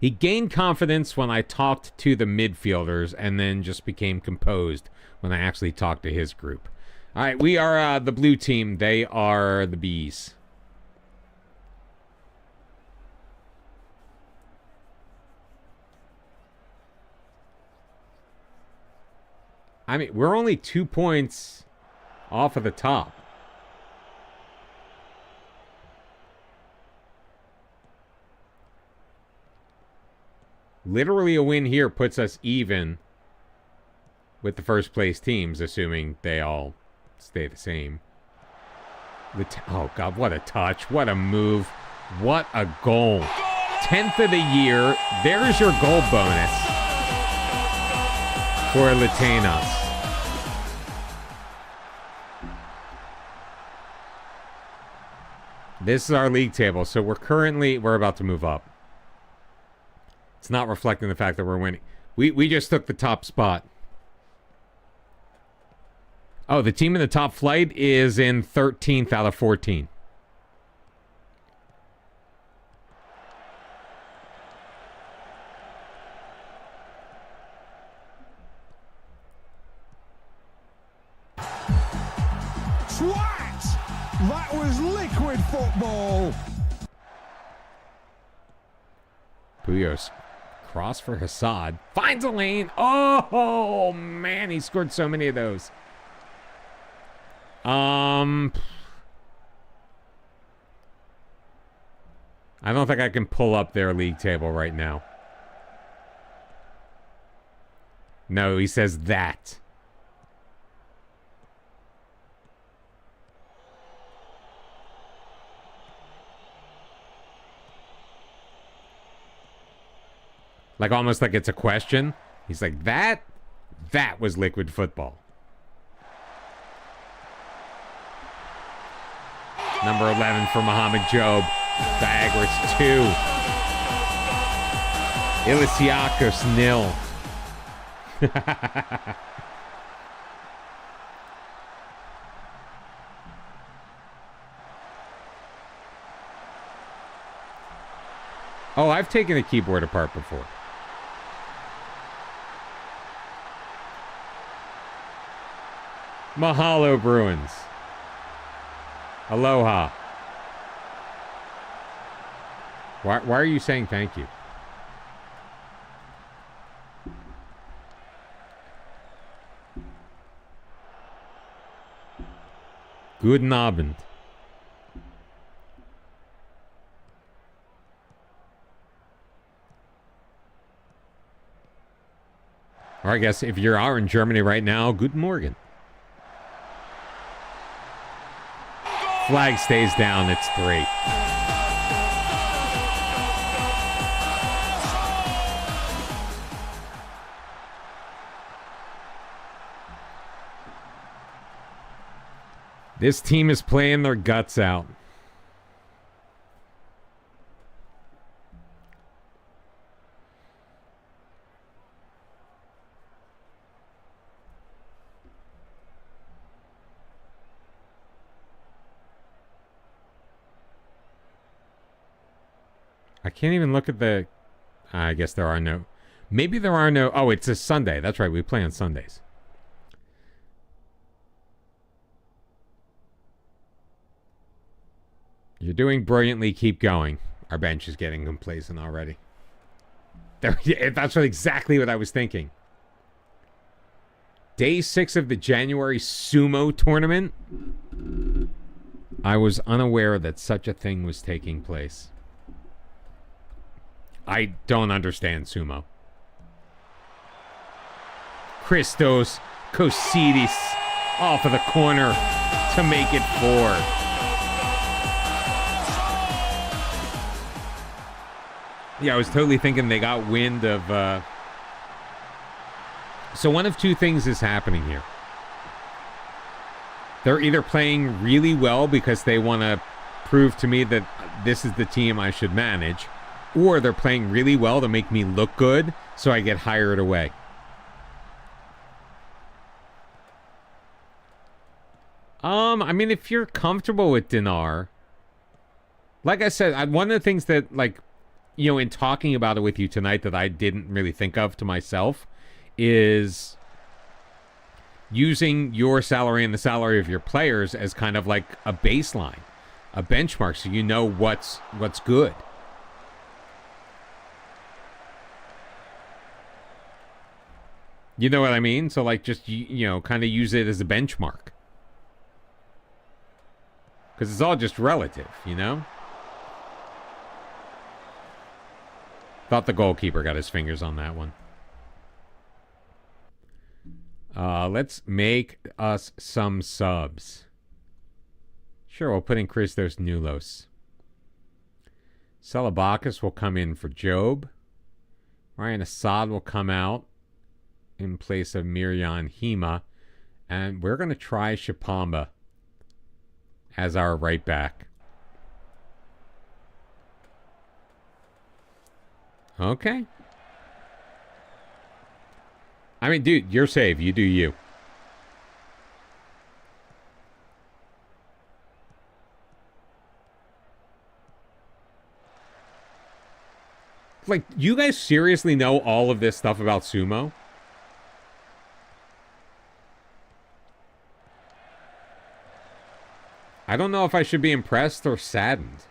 [SPEAKER 1] He gained confidence when I talked to the midfielders and then just became composed when I actually talked to his group. All right, we are the blue team. They are the bees. I mean, we're only 2 points off of the top. Literally a win here puts us even with the first place teams, assuming they all stay the same. Oh, God, what a touch. What a move. What a goal. 10th of the year. There's your goal bonus for Latinas. This is our league table, so we're about to move up. It's not reflecting the fact that we're winning. We just took the top spot. Oh, the team in the top flight is in 13th out of 14.
[SPEAKER 2] That was liquid football.
[SPEAKER 1] Puyos. Cross for Hassad. Finds a lane. Oh, man. He scored so many of those. I don't think I can pull up their league table right now. No, he says that. Like, almost like it's a question. He's like, that was liquid football. Number 11 for Mohamed Job. DIAGORAS 2. Ilisiakos 0. Oh, I've taken a keyboard apart before. Mahalo, Bruins. Aloha. Why are you saying thank you? Guten Abend. Or I guess if you're out in Germany right now, Guten Morgen. Flag stays down. It's 3. This team is playing their guts out. I can't even look at the... I guess there are no... Maybe there are no... Oh, it's a Sunday. That's right. We play on Sundays. You're doing brilliantly. Keep going. Our bench is getting complacent already. That's exactly what I was thinking. Day 6 of the January sumo tournament. I was unaware that such a thing was taking place. I don't understand sumo. Christos Kosidis off of the corner to make it 4. Yeah, I was totally thinking they got wind of... So one of two things is happening here. They're either playing really well because they want to prove to me that this is the team I should manage, or they're playing really well to make me look good so I get hired away. I mean, if you're comfortable with Dinar, like I said, one of the things that, like, in talking about it with you tonight that I didn't really think of to myself is using your salary and the salary of your players as kind of like a baseline, a benchmark, so you know what's good. You know what I mean? So like just, kind of use it as a benchmark. Because it's all just relative, Thought the goalkeeper got his fingers on that one. Let's make us some subs. Sure, we'll put in Christos Noulos. Salabakis will come in for Job. Ryan Assad will come out in place of Mirjan Hema. And we're going to try Shapamba as our right back. Okay. I mean, dude, your save. You do you. Like, you guys seriously know all of this stuff about sumo? I don't know if I should be impressed or saddened.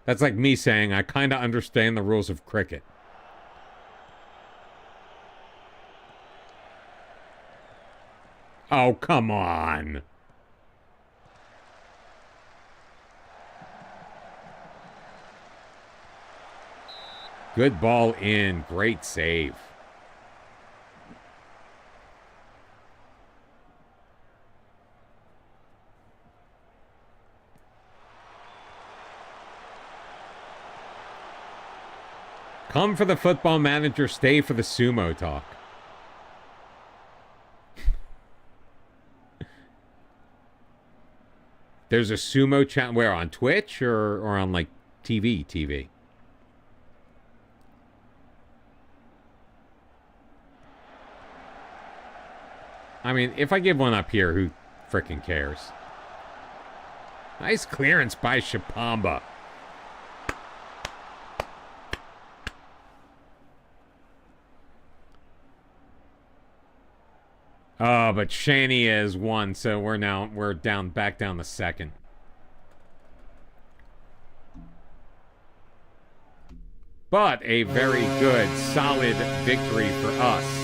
[SPEAKER 1] That's like me saying I kind of understand the rules of cricket. Oh, come on. Good ball in. Great save. Come for the football manager, stay for the sumo talk. There's a sumo channel, where, on Twitch or on like TV? I mean, if I give one up here, who frickin' cares? Nice clearance by Shapamba. Oh, but Shani has won, so we're back down to second. But a very good, solid victory for us.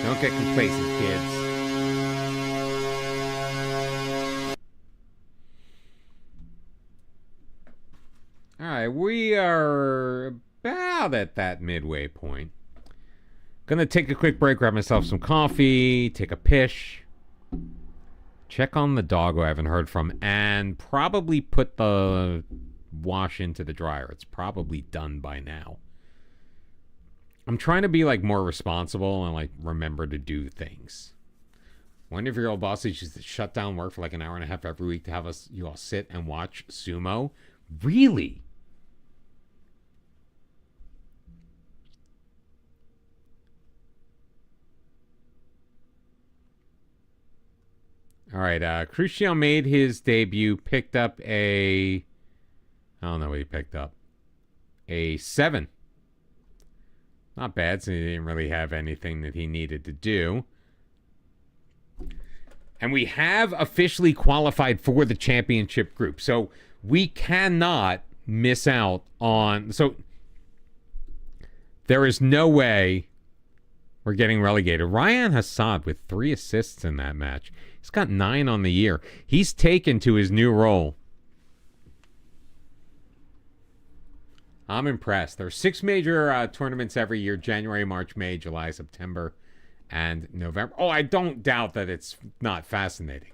[SPEAKER 1] Don't get complacent, kids. All right, we are about at that midway point. Gonna take a quick break, grab myself some coffee, take a pish, check on the dog who I haven't heard from, and probably put the wash into the dryer. It's probably done by now. I'm trying to be like more responsible and like remember to do things. One of your old bosses used to shut down work for like an hour and a half every week to have you all sit and watch sumo. Really? All right, Crucio made his debut, picked up I don't know what he picked up. A 7. Not bad, since he didn't really have anything that he needed to do. And we have officially qualified for the championship group. So we cannot miss out on... So there is no way we're getting relegated. Ryan Hassad with 3 assists in that match. He's got 9 on the year. He's taken to his new role. I'm impressed. There are 6 major tournaments every year: January, March, May, July, September, and November. Oh, I don't doubt that it's not fascinating.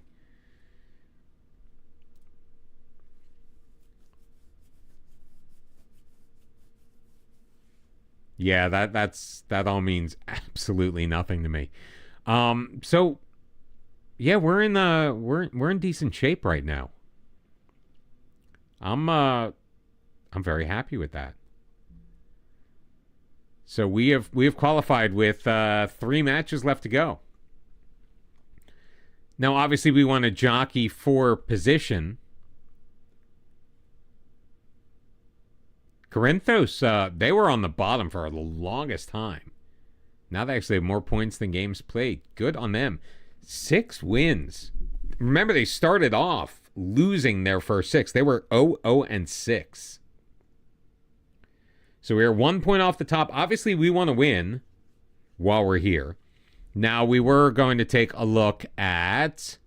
[SPEAKER 1] Yeah, that all means absolutely nothing to me. So yeah, we're in decent shape right now. I'm very happy with that. So we have qualified with 3 matches left to go. Now, obviously, we want to jockey for position. Corinthos, they were on the bottom for the longest time. Now they actually have more points than games played. Good on them. 6 wins. Remember, they started off losing their first 6. They were 0-6. So we're 1 point off the top. Obviously, we want to win while we're here. Now, we were going to take a look at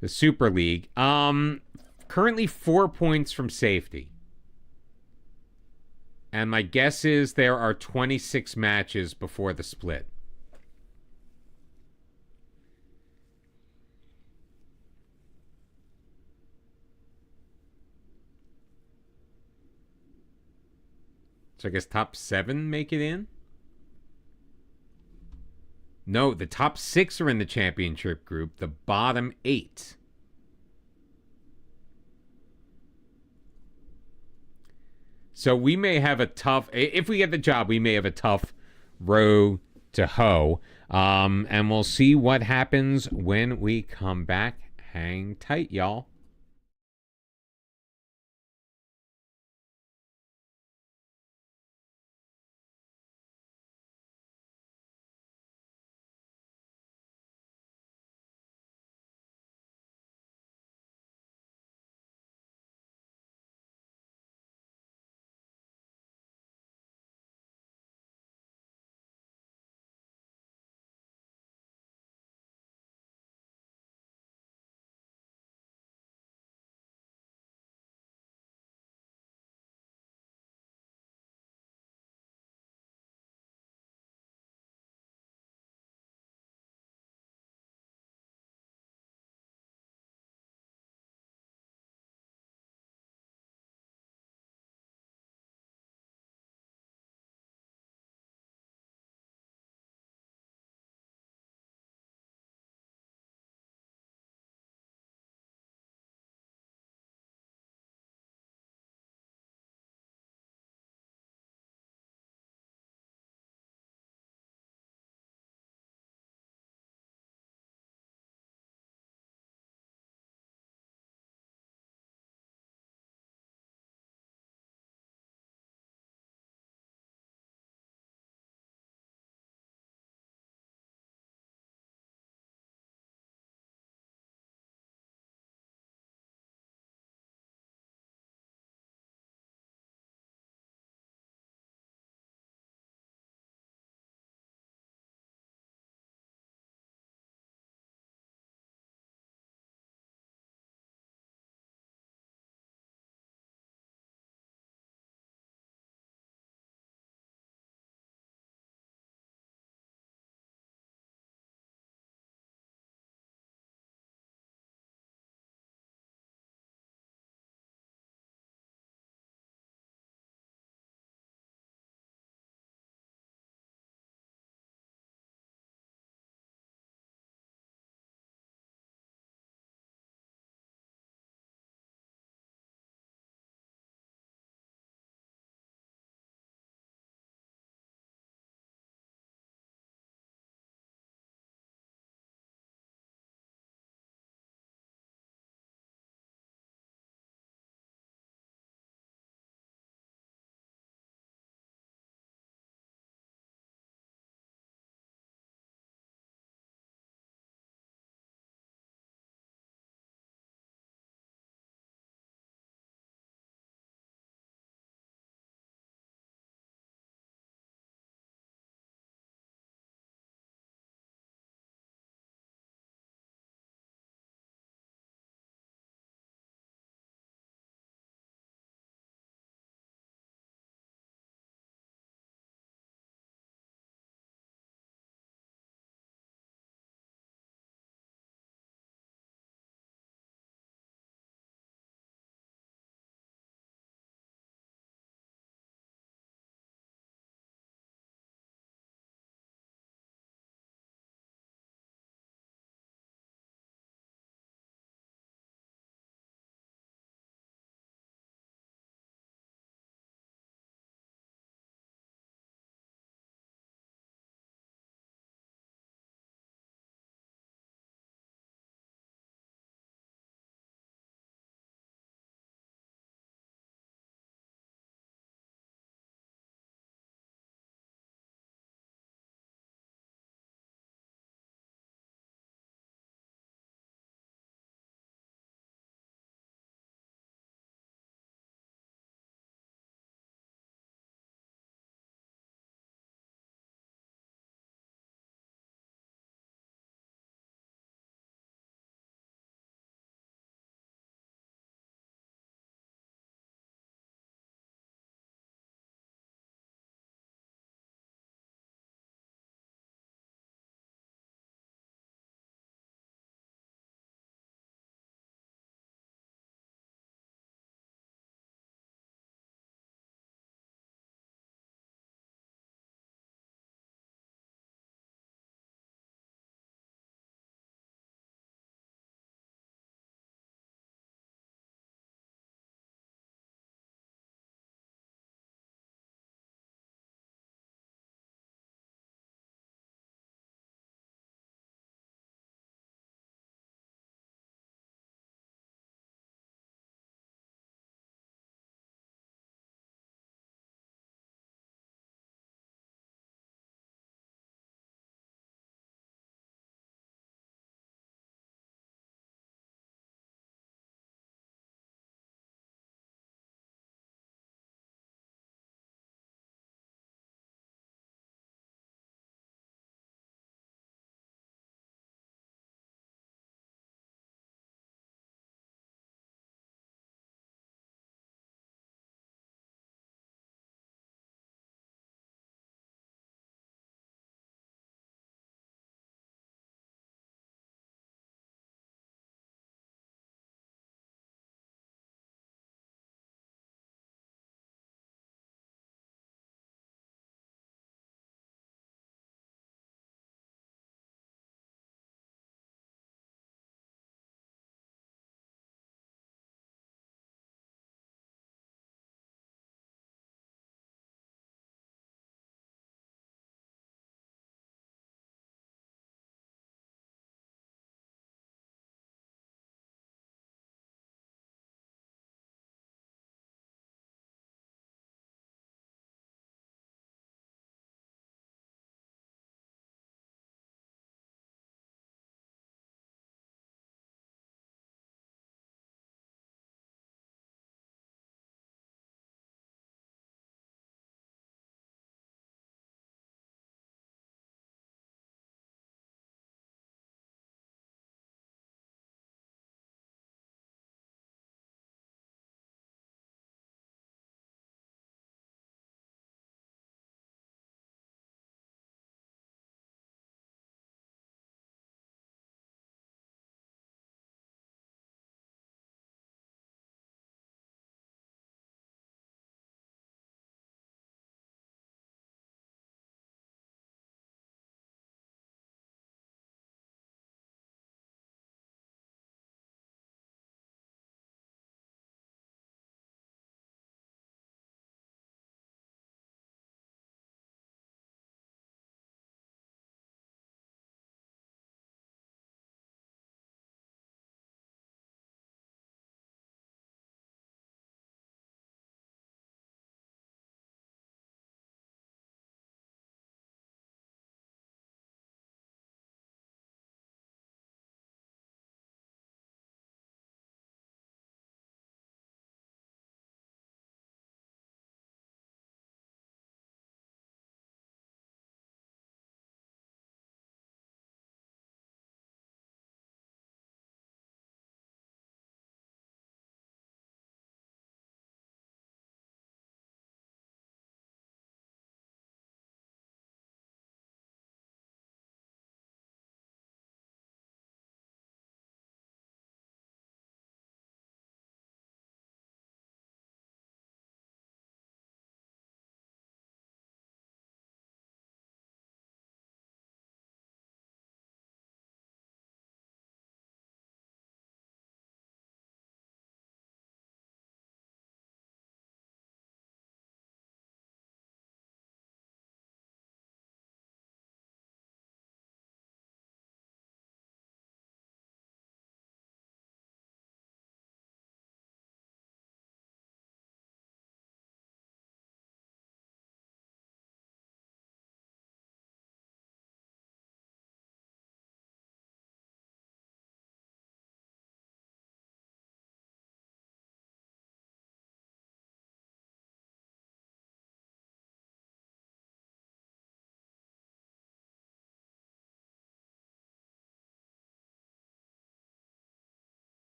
[SPEAKER 1] the Super League. Currently 4 points from safety. And my guess is there are 26 matches before the split. So I guess top 7 make it in? No, the top 6 are in the championship group. The bottom 8. So we may have a tough, if we get the job, we may have a tough row to hoe. And we'll see what happens when we come back. Hang tight, y'all.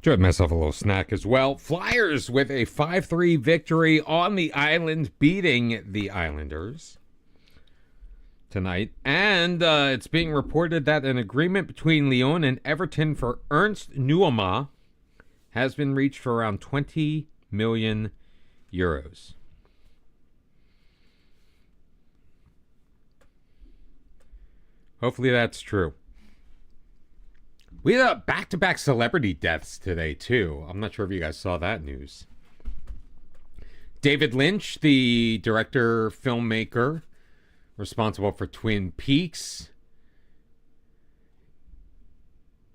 [SPEAKER 1] Enjoyed myself a little snack as well. Flyers with a 5-3 victory on the island, beating the Islanders tonight. And it's being reported that an agreement between Lyon and Everton for Ernst Nuama has been reached for around 20 million euros. Hopefully that's true. We had back-to-back celebrity deaths today, too. I'm not sure if you guys saw that news. David Lynch, the director, filmmaker, responsible for Twin Peaks,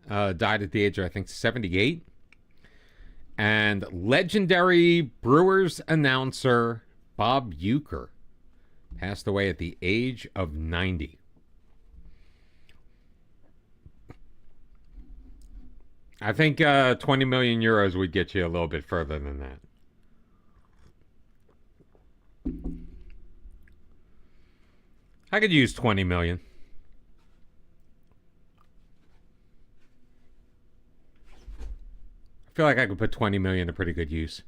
[SPEAKER 1] died at the age of, I think, 78. And legendary Brewers announcer Bob Uecker passed away at the age of 90. I think 20 million euros would get you a little bit further than that. I could use 20 million. I feel like I could put 20 million to pretty good use.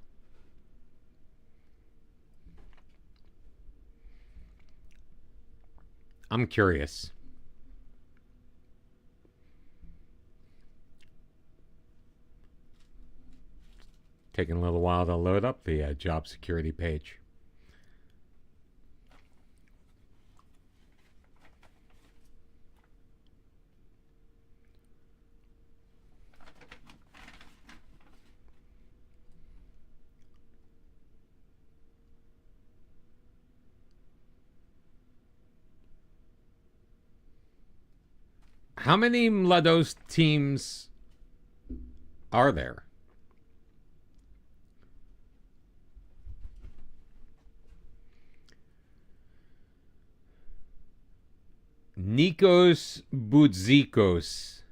[SPEAKER 1] I'm curious. Taking a little while to load up the job security page. How many Mladost teams are there? Nikos Boudzikos,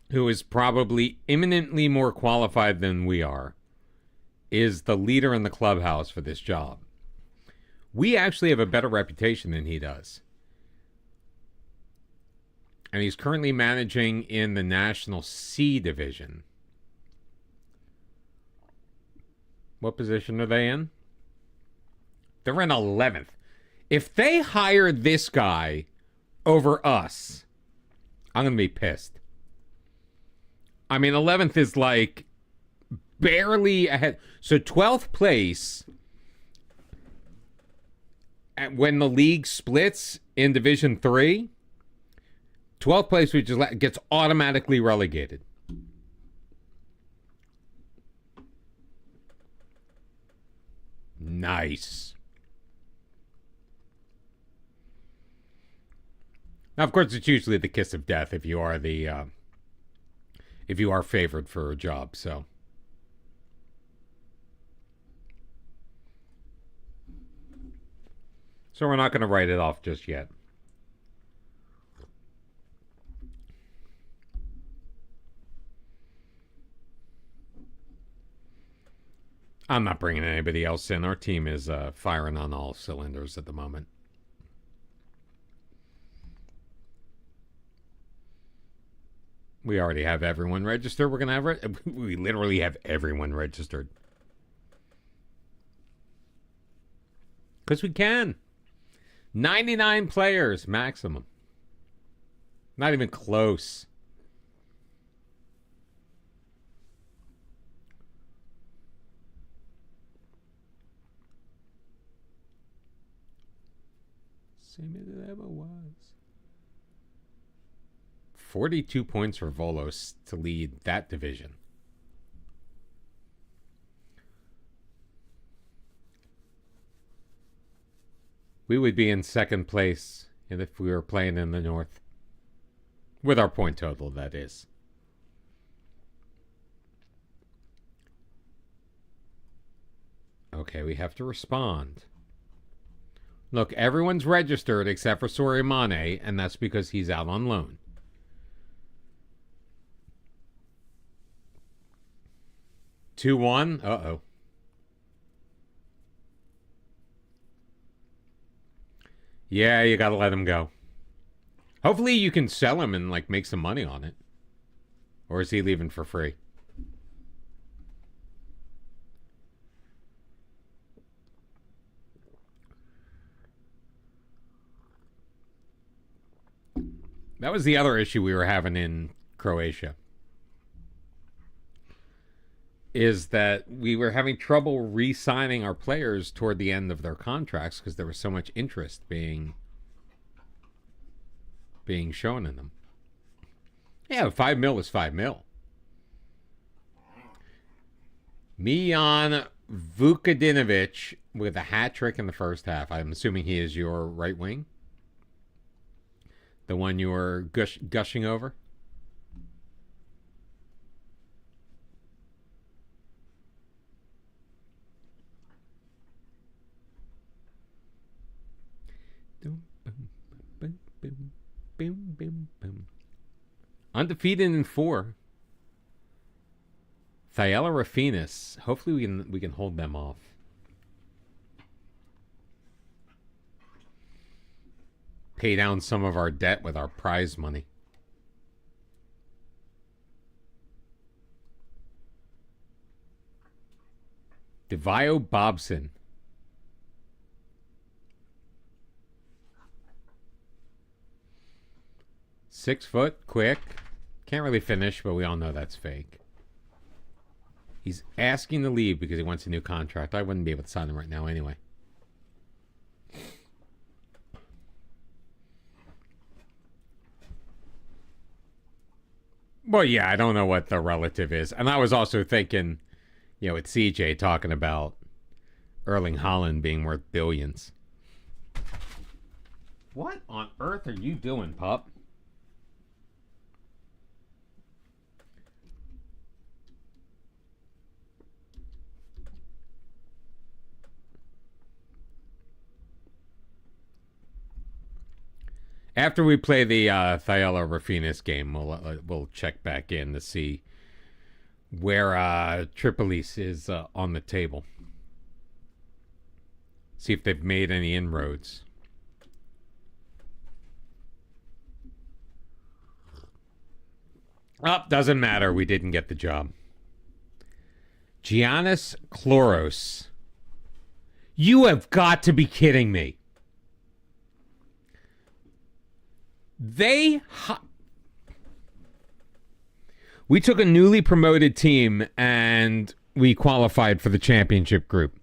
[SPEAKER 1] who is probably imminently more qualified than we are, is the leader in the clubhouse for this job. We actually have a better reputation than he does. And he's currently managing in the National C Division. What position are they in? They're in 11th. If they hire this guy over us, I'm going to be pissed. I mean, 11th is like barely ahead. So 12th place, when the league splits in Division 3, 12th place which gets automatically relegated. Nice. Now, of course, it's usually the kiss of death if you are favored for a job. So we're not going to write it off just yet. I'm not bringing anybody else in. Our team is firing on all cylinders at the moment. We already have everyone registered. We're going to have... we literally have everyone registered. Because we can. 99 players maximum. Not even close. Same as it ever was. 42 points for Volos to lead that division. We would be in second place if we were playing in the North. With our point total, that is. Okay, we have to respond. Look, everyone's registered except for Sorimane, and that's because he's out on loan. Two one. Uh-oh. Yeah, you gotta let him go. Hopefully you can sell him and, like, make some money on it. Or is he leaving for free? That was the other issue we were having in Croatia. Is that we were having trouble re-signing our players toward the end of their contracts because there was so much interest being shown in them. Yeah, $5 million is $5 million. Mijan Vukadinovic with a hat trick in the first half. I'm assuming he is your right wing, the one you were gushing over. Undefeated in 4. Thyella Rafinas. Hopefully we can hold them off. Pay down some of our debt with our prize money. Devio Bobson. Six foot, quick. Can't really finish, but we all know that's fake. He's asking to leave because he wants a new contract. I wouldn't be able to sign him right now anyway. Well, yeah, I don't know what the relative is. And I was also thinking, you know, with CJ talking about Erling Haaland being worth billions. What on earth are you doing, pup? After we play the Thyella Rafinas game, we'll check back in to see where Tripolis is on the table. See if they've made any inroads. Oh, doesn't matter. We didn't get the job. Giannis Chloros. You have got to be kidding me. We took a newly promoted team and we qualified for the championship group.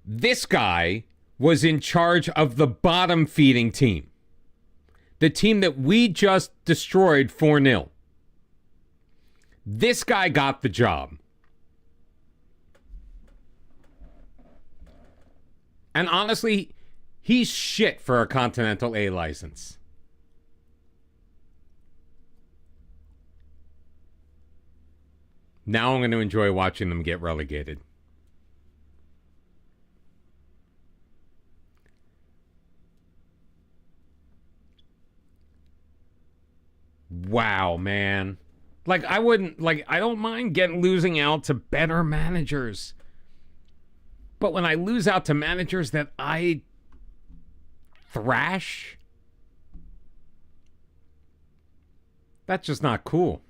[SPEAKER 1] This guy was in charge of the bottom feeding team. The team that we just destroyed 4-0. This guy got the job. And honestly, he's shit for a Continental A license. Now I'm going to enjoy watching them get relegated. Wow, man. Like, I don't mind losing out to better managers. But when I lose out to managers that I thrash, that's just not cool.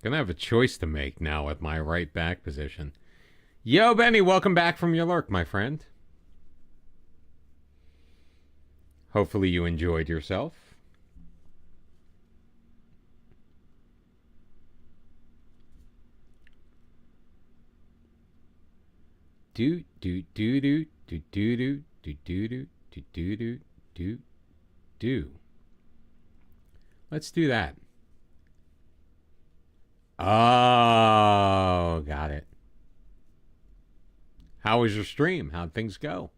[SPEAKER 1] Gonna have a choice to make now with my right back position. Yo, Benny, welcome back from your lurk, my friend. Hopefully you enjoyed yourself. Do do do do do do do do do do do do do. Let's do that. Oh, got it. How was your stream? How'd things go?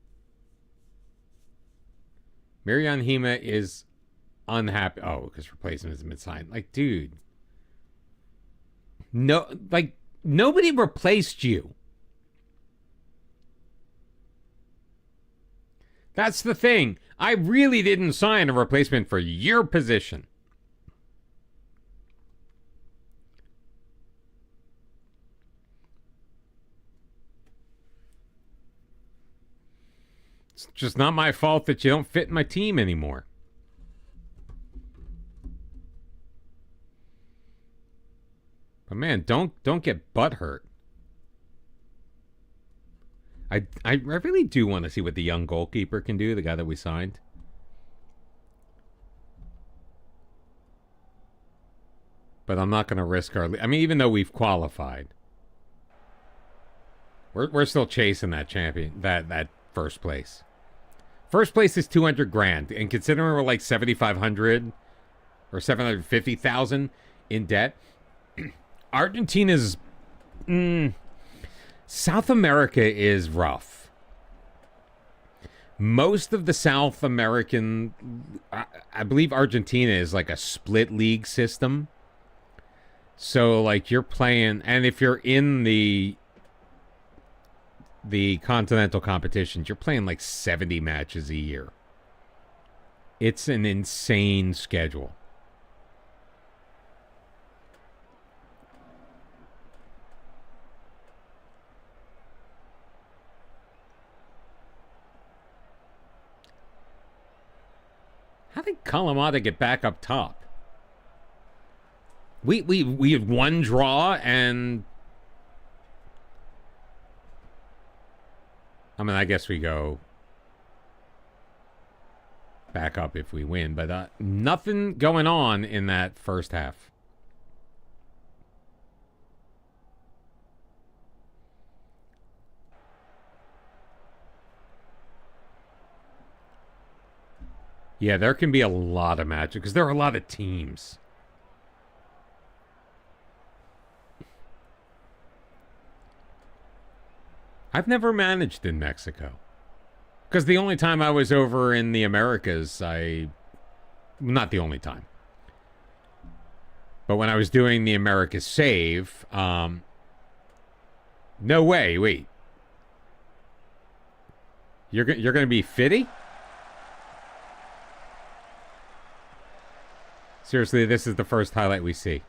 [SPEAKER 1] Marianne Hema is unhappy. Oh, because replacement hasn't been signed. Like, dude. No, like, nobody replaced you. That's the thing. I really didn't sign a replacement for your position. It's just not my fault that you don't fit in my team anymore. But man, don't get butthurt. I really do want to see what the young goalkeeper can do, the guy that we signed. But I'm not going to risk our... I mean, even though we've qualified, we're still chasing that champion, that first place. First place is 200 grand, and considering we're like 7,500 or 750,000 in debt, Argentina's... South America is rough. Most of the South American... I believe Argentina is like a split league system. So, like, you're playing... And if you're in the continental competitions, you're playing like 70 matches a year. It's an insane schedule. How did Kalamata get back up top? We had one draw, and I mean, I guess we go back up if we win, but nothing going on in that first half. Yeah, there can be a lot of matches because there are a lot of teams. I've never managed in Mexico. Because the only time I was over in the Americas, not the only time. But when I was doing the Americas save, no way, wait. You're going to be fitty? Seriously, this is the first highlight we see.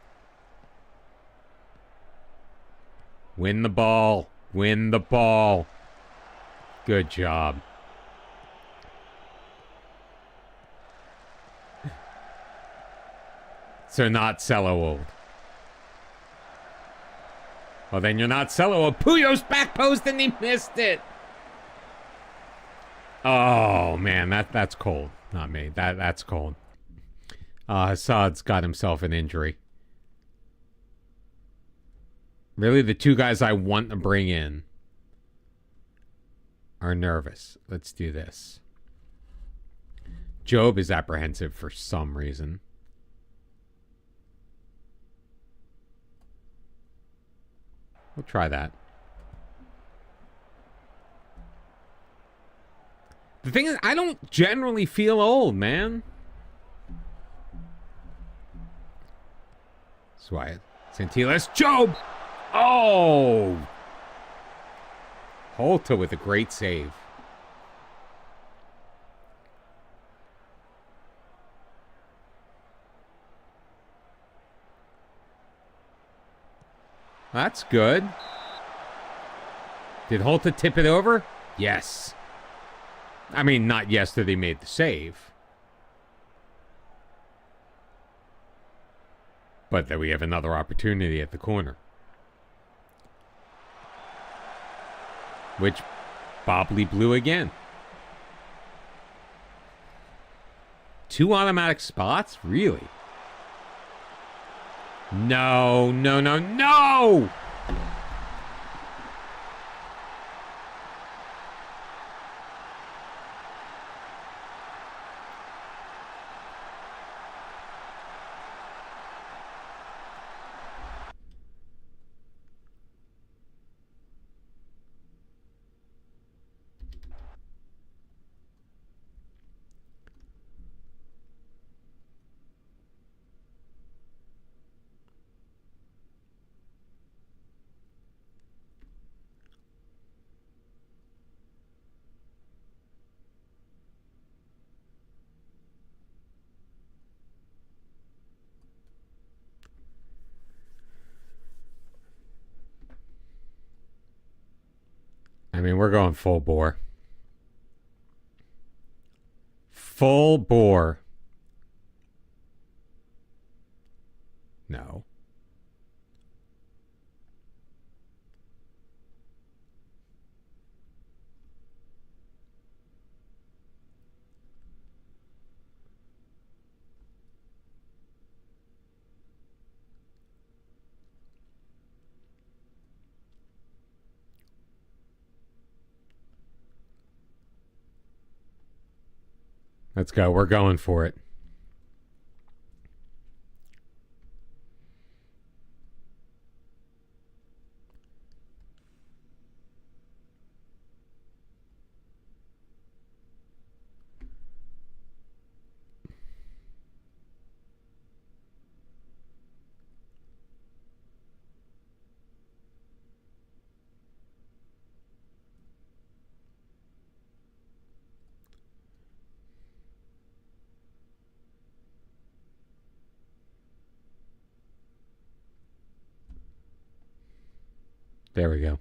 [SPEAKER 1] Win the ball. Win the ball. Good job. So not Cello old. Well, then you're not Cello old. Puyos back post and he missed it. Oh, man, that's cold. Not me. That's cold. Hassad's got himself an injury. Really, the two guys I want to bring in are nervous. Let's do this. Job is apprehensive for some reason. We'll try that. The thing is, I don't generally feel old, man. Swyatt. Santilas. Job! Oh! Holta with a great save. That's good. Did Holta tip it over? Yes. I mean, not yesterday he made the save. But then we have another opportunity at the corner. Which Bobley blew again. 2 automatic spots? Really? No, no, no, no! I mean, we're going full bore. Full bore. No. Let's go. We're going for it. There we go.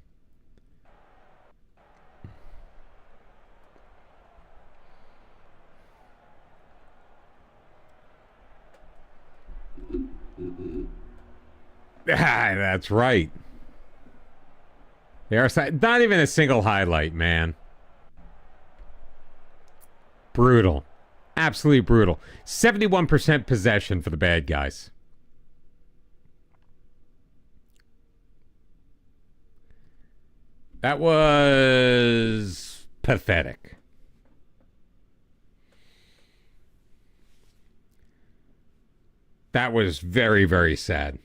[SPEAKER 1] Ah, that's right. They are not even a single highlight, man. Brutal. Absolutely brutal. 71% possession for the bad guys. That was pathetic. That was very, very sad.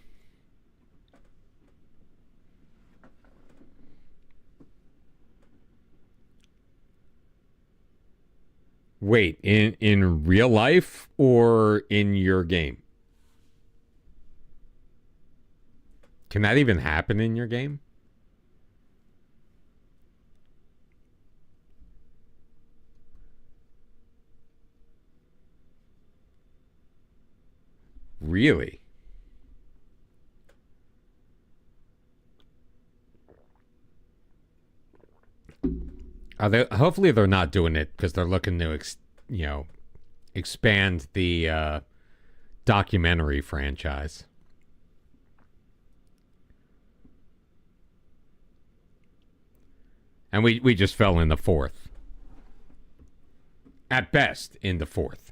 [SPEAKER 1] Wait, in real life or in your game? Can that even happen in your game? Really? Hopefully they're not doing it because they're looking to, expand the documentary franchise. And we just fell in the fourth. At best, in the fourth.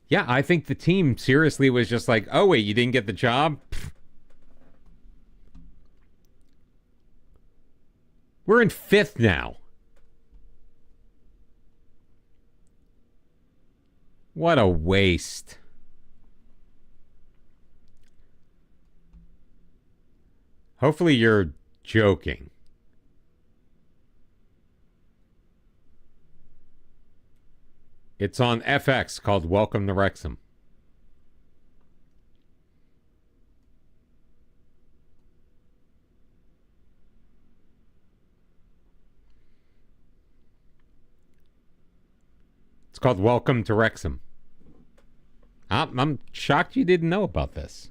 [SPEAKER 1] Yeah, I think the team seriously was just like, oh, wait, you didn't get the job? Pfft. We're in fifth now. What a waste. Hopefully you're joking. It's on FX called Welcome to Wrexham. It's called Welcome to Wrexham. I'm shocked you didn't know about this.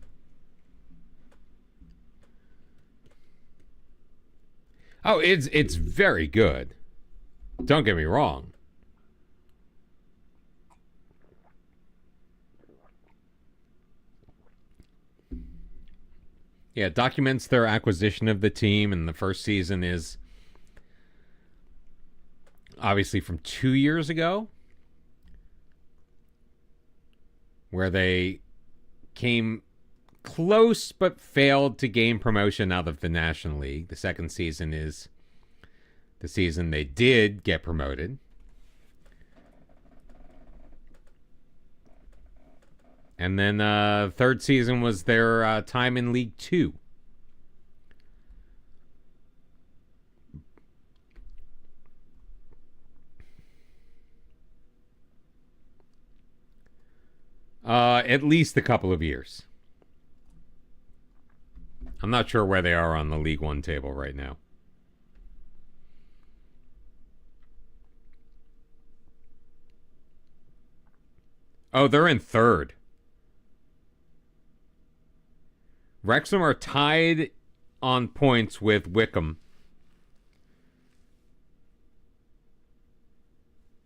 [SPEAKER 1] Oh, it's very good. Don't get me wrong. Yeah, it documents their acquisition of the team, and the first season is obviously from 2 years ago, where they came close but failed to gain promotion out of the National League. The second season is the season they did get promoted. And then third season was their time in League Two. At least a couple of years. I'm not sure where they are on the League One table right now. Oh, they're in third. Wrexham are tied on points with Wickham.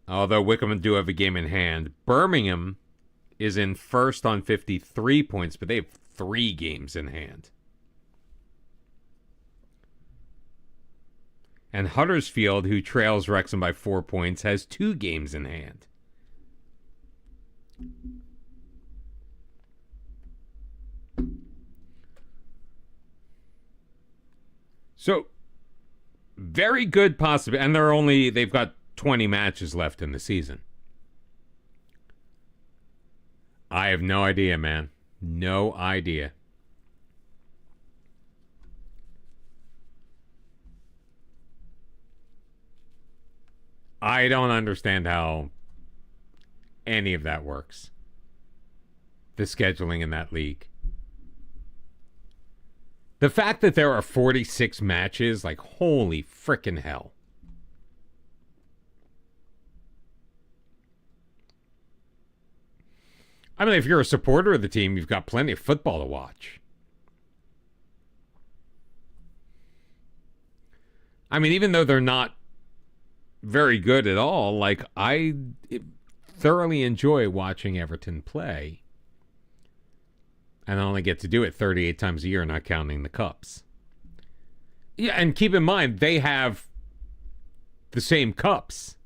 [SPEAKER 1] Although Wickham do have a game in hand. Birmingham is in first on 53 points, but they have 3 games in hand. And Huddersfield, who trails Wrexham by 4 points, has 2 games in hand. So, very good possibility. And they've got 20 matches left in the season. I have no idea, man. No idea. I don't understand how any of that works. The scheduling in that league. The fact that there are 46 matches, like, holy frickin' hell. I mean, if you're a supporter of the team, you've got plenty of football to watch. I mean, even though they're not very good at all, like, I thoroughly enjoy watching Everton play. And I only get to do it 38 times a year, not counting the cups. Yeah, and keep in mind, they have the same cups.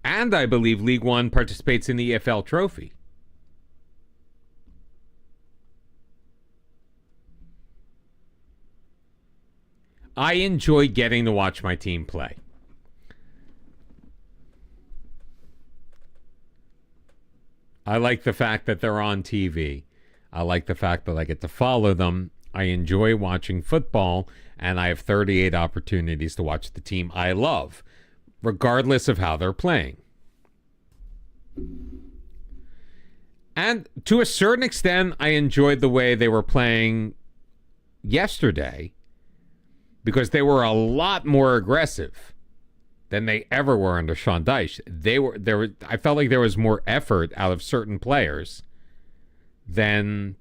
[SPEAKER 1] And I believe League One participates in the EFL Trophy. I enjoy getting to watch my team play. I like the fact that they're on TV. I like the fact that I get to follow them. I enjoy watching football, and I have 38 opportunities to watch the team I love, regardless of how they're playing. And to a certain extent, I enjoyed the way they were playing yesterday, because they were a lot more aggressive than they ever were under Sean Dyche. I felt like there was more effort out of certain players than,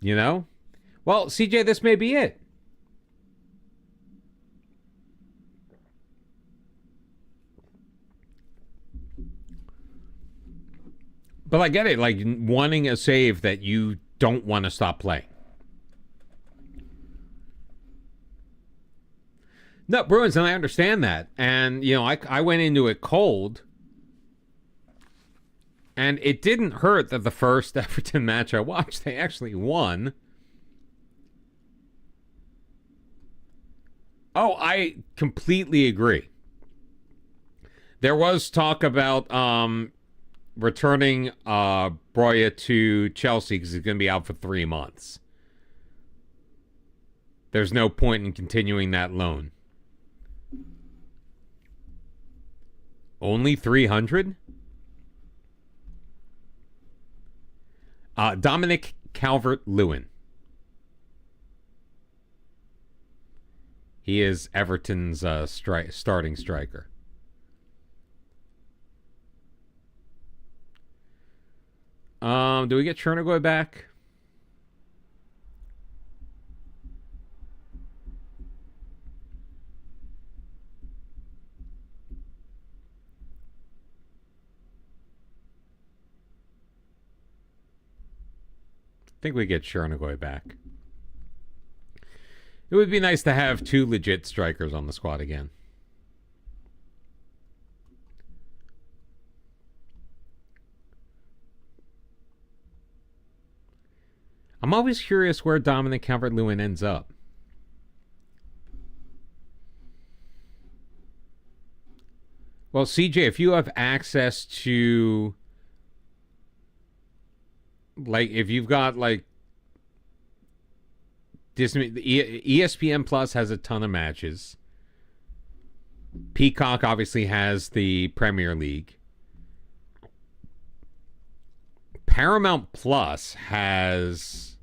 [SPEAKER 1] you know? Well, CJ, this may be it. But I get it, like wanting a save that you don't want to stop playing. No, Bruins, and I understand that. And, you know, I went into it cold. And it didn't hurt that the first Everton match I watched, they actually won. Oh, I completely agree. There was talk about returning Broya to Chelsea because he's going to be out for 3 months. There's no point in continuing that loan. Only 300? Dominic Calvert-Lewin. He is Everton's starting striker. Do we get Chernigoy back? I think we get Chernigoy back. It would be nice to have 2 legit strikers on the squad again. I'm always curious where Dominic Calvert-Lewin ends up. Well, CJ, if you have access to, like, if you've got, like, Disney, ESPN Plus has a ton of matches. Peacock obviously has the Premier League. Paramount Plus has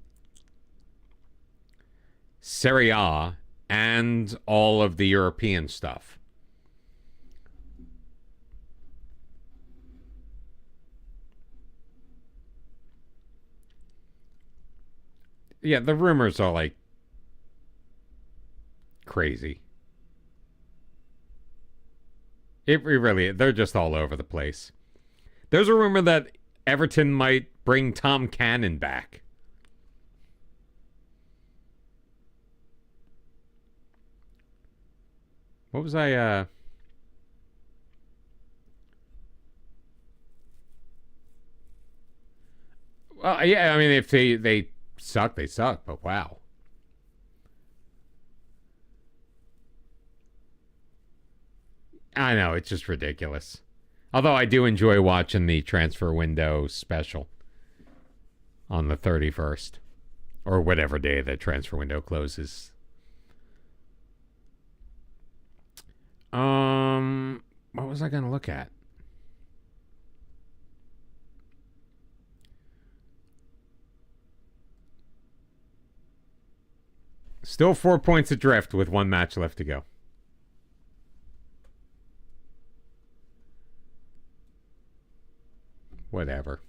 [SPEAKER 1] Serie A and all of the European stuff. Yeah, the rumors are like crazy. It really, they're just all over the place. There's a rumor that Everton might bring Tom Cannon back. What was I, Well, yeah, I mean, if they suck, they suck, but wow. I know, it's just ridiculous. Although I do enjoy watching the transfer window special on the 31st. Or whatever day the transfer window closes. What was I going to look at? Still 4 points adrift with one match left to go. Whatever.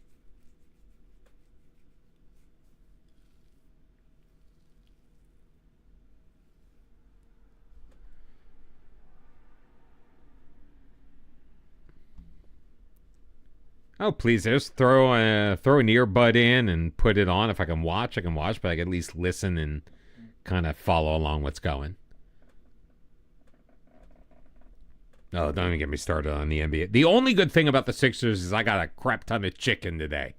[SPEAKER 1] Oh, please, just throw an earbud in and put it on. If I can watch, but I can at least listen and kind of follow along what's going. Oh, don't even get me started on the NBA. The only good thing about the Sixers is I got a crap ton of chicken today.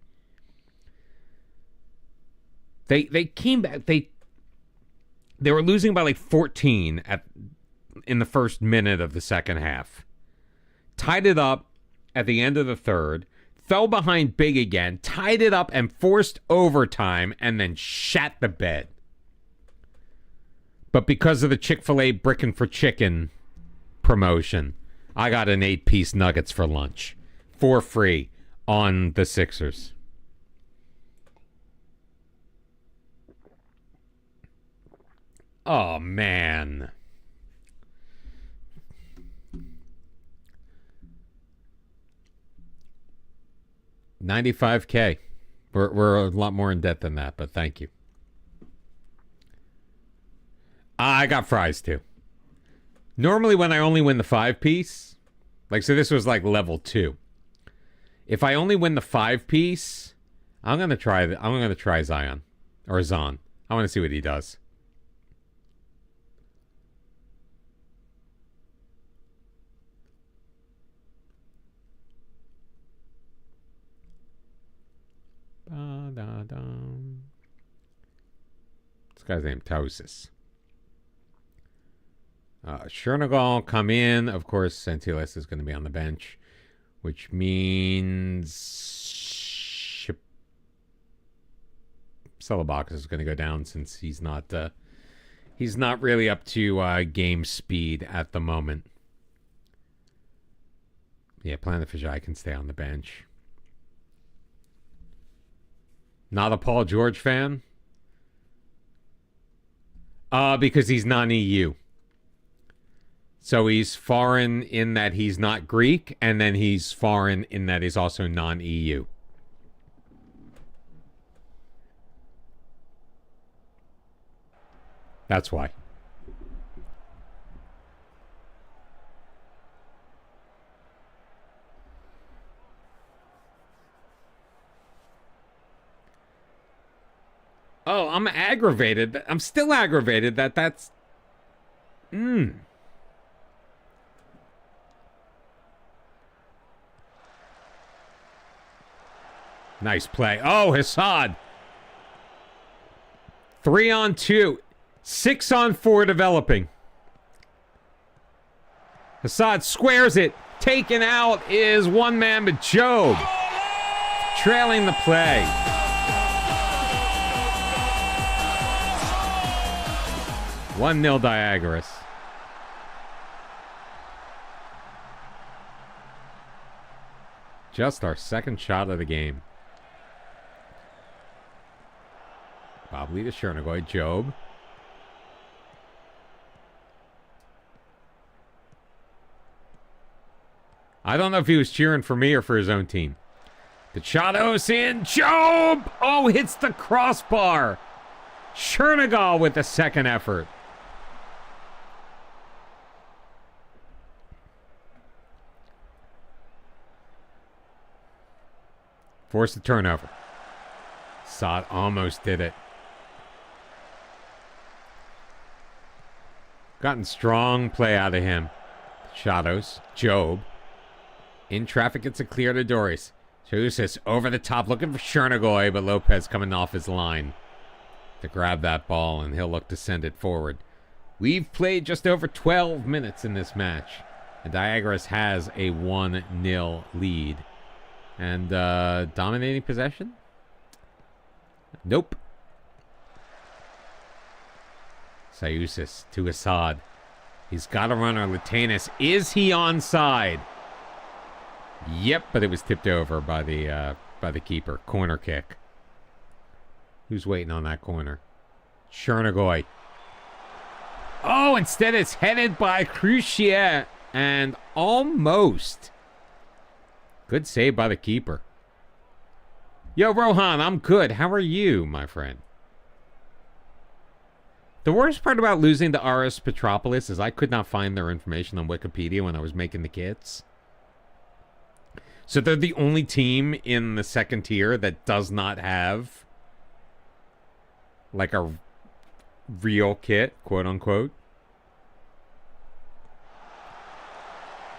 [SPEAKER 1] They came back. They were losing by like 14 in the first minute of the second half. Tied it up at the end of the third. Fell behind big again. Tied it up and forced overtime and then shat the bed. But because of the Chick-fil-A Brickin' for Chicken promotion, I got an 8-piece nuggets for lunch for free on the Sixers. Oh, man. $95K. We're a lot more in debt than that, but thank you. I got fries too. Normally when I only win the 5-piece, like, so this was like level 2. If I only win the 5-piece, I'm gonna try Zion or Zon. I want to see what he does. This guy's named Tosis. Chernagal come in. Of course, Santilas is going to be on the bench, which means Celebakis is going to go down since he's not really up to game speed at the moment. Yeah, Planet Fajai can stay on the bench. Not a Paul George fan? Because he's non-EU. So he's foreign in that he's not Greek, and then he's foreign in that he's also non-EU. That's why. Oh, I'm aggravated. I'm still aggravated that's... Nice play. Oh, Hassad. 3-on-2. 6-on-4 developing. Hassad squares it. Taken out is one man, but Job trailing the play. One 0 Diagoras. Just our second shot of the game. Bob Lee to Chernagoy. Job. I don't know if he was cheering for me or for his own team. The Chados in. Job! Oh, hits the crossbar. Chernigal with the second effort. Force the turnover. Saad almost did it. Gotten strong play out of him. Shadows. Job. In traffic, gets a clear to Doris. Chousis over the top looking for Chernigoy, but Lopez coming off his line to grab that ball, and he'll look to send it forward. We've played just over 12 minutes in this match, and DIAGORAS has a 1-0 lead. And dominating possession? Nope. Sayusis to Assad. He's got a runner. Latanis. Is he onside? Yep, but it was tipped over by the keeper. Corner kick. Who's waiting on that corner? Chernigoy. Oh, instead it's headed by Croatia, and almost. Good save by the keeper. Yo, Rohan, I'm good. How are you, my friend? The worst part about losing to RS Petropolis is I could not find their information on Wikipedia when I was making the kits. So they're the only team in the second tier that does not have like a real kit, quote unquote.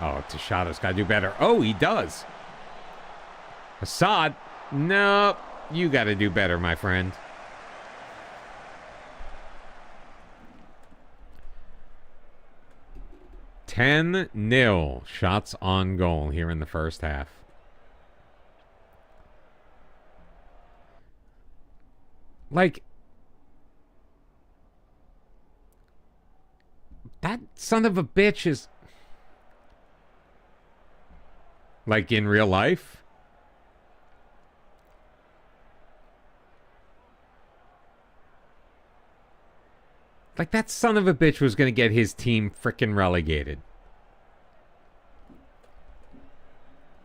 [SPEAKER 1] Oh, Tashada's got to do better. Oh, he does. Assad, no, you got to do better, my friend. $10-0 shots on goal here in the first half. Like, that son of a bitch is like in real life. Like, that son of a bitch was going to get his team frickin' relegated.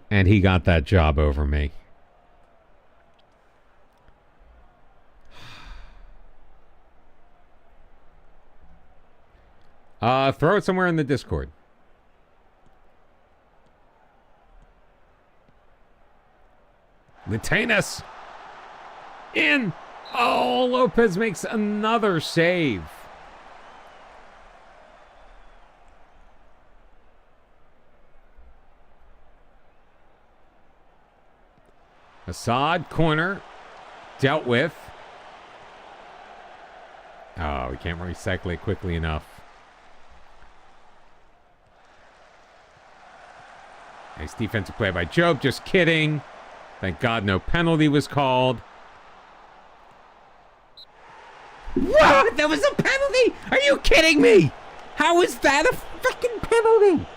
[SPEAKER 1] And he got that job over me. Throw it somewhere in the Discord. Latanis. In. Oh, Lopez makes another save. Assad, corner, dealt with. Oh, we can't recycle it quickly enough. Nice defensive play by Job, just kidding. Thank God no penalty was called. What? There was a penalty? Are you kidding me? How is that a freaking penalty?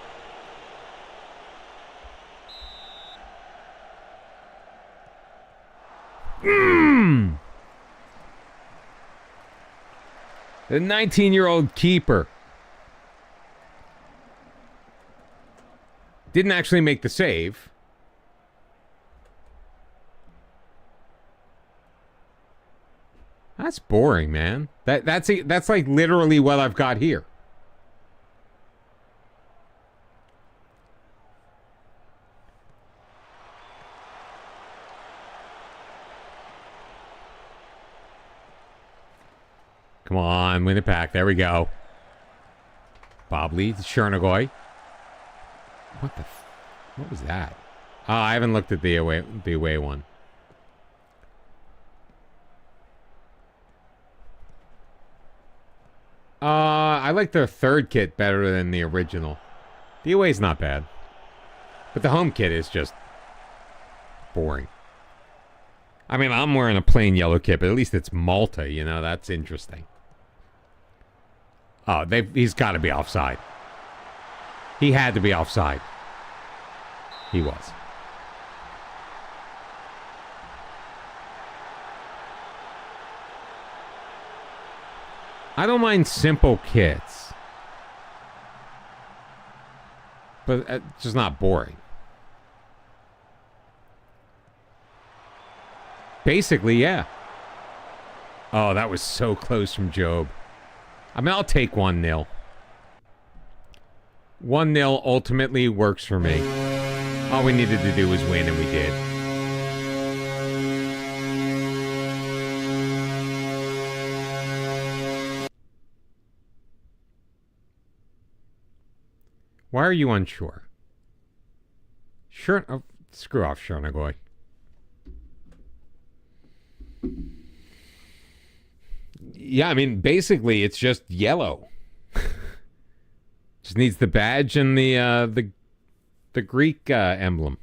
[SPEAKER 1] The 19-year-old keeper didn't actually make the save. That's boring, man. That's like literally what I've got here. Come on, win it back. There we go. Bob leads Chernigoy. What was that? Oh, I haven't looked at the away one. I like their third kit better than the original. The away's not bad. But the home kit is just boring. I mean, I'm wearing a plain yellow kit, but at least it's Malta, you know, that's interesting. Oh, he's got to be offside. He had to be offside. He was. I don't mind simple kits. But it's just not boring. Basically, yeah. Oh, that was so close from Job. I mean, I'll take 1-0. 1-0 ultimately works for me. All we needed to do was win, and we did. Why are you unsure? Sure. Oh, screw off, Chernagoy. Yeah, I mean, basically, it's just yellow. Just needs the badge and the Greek emblem.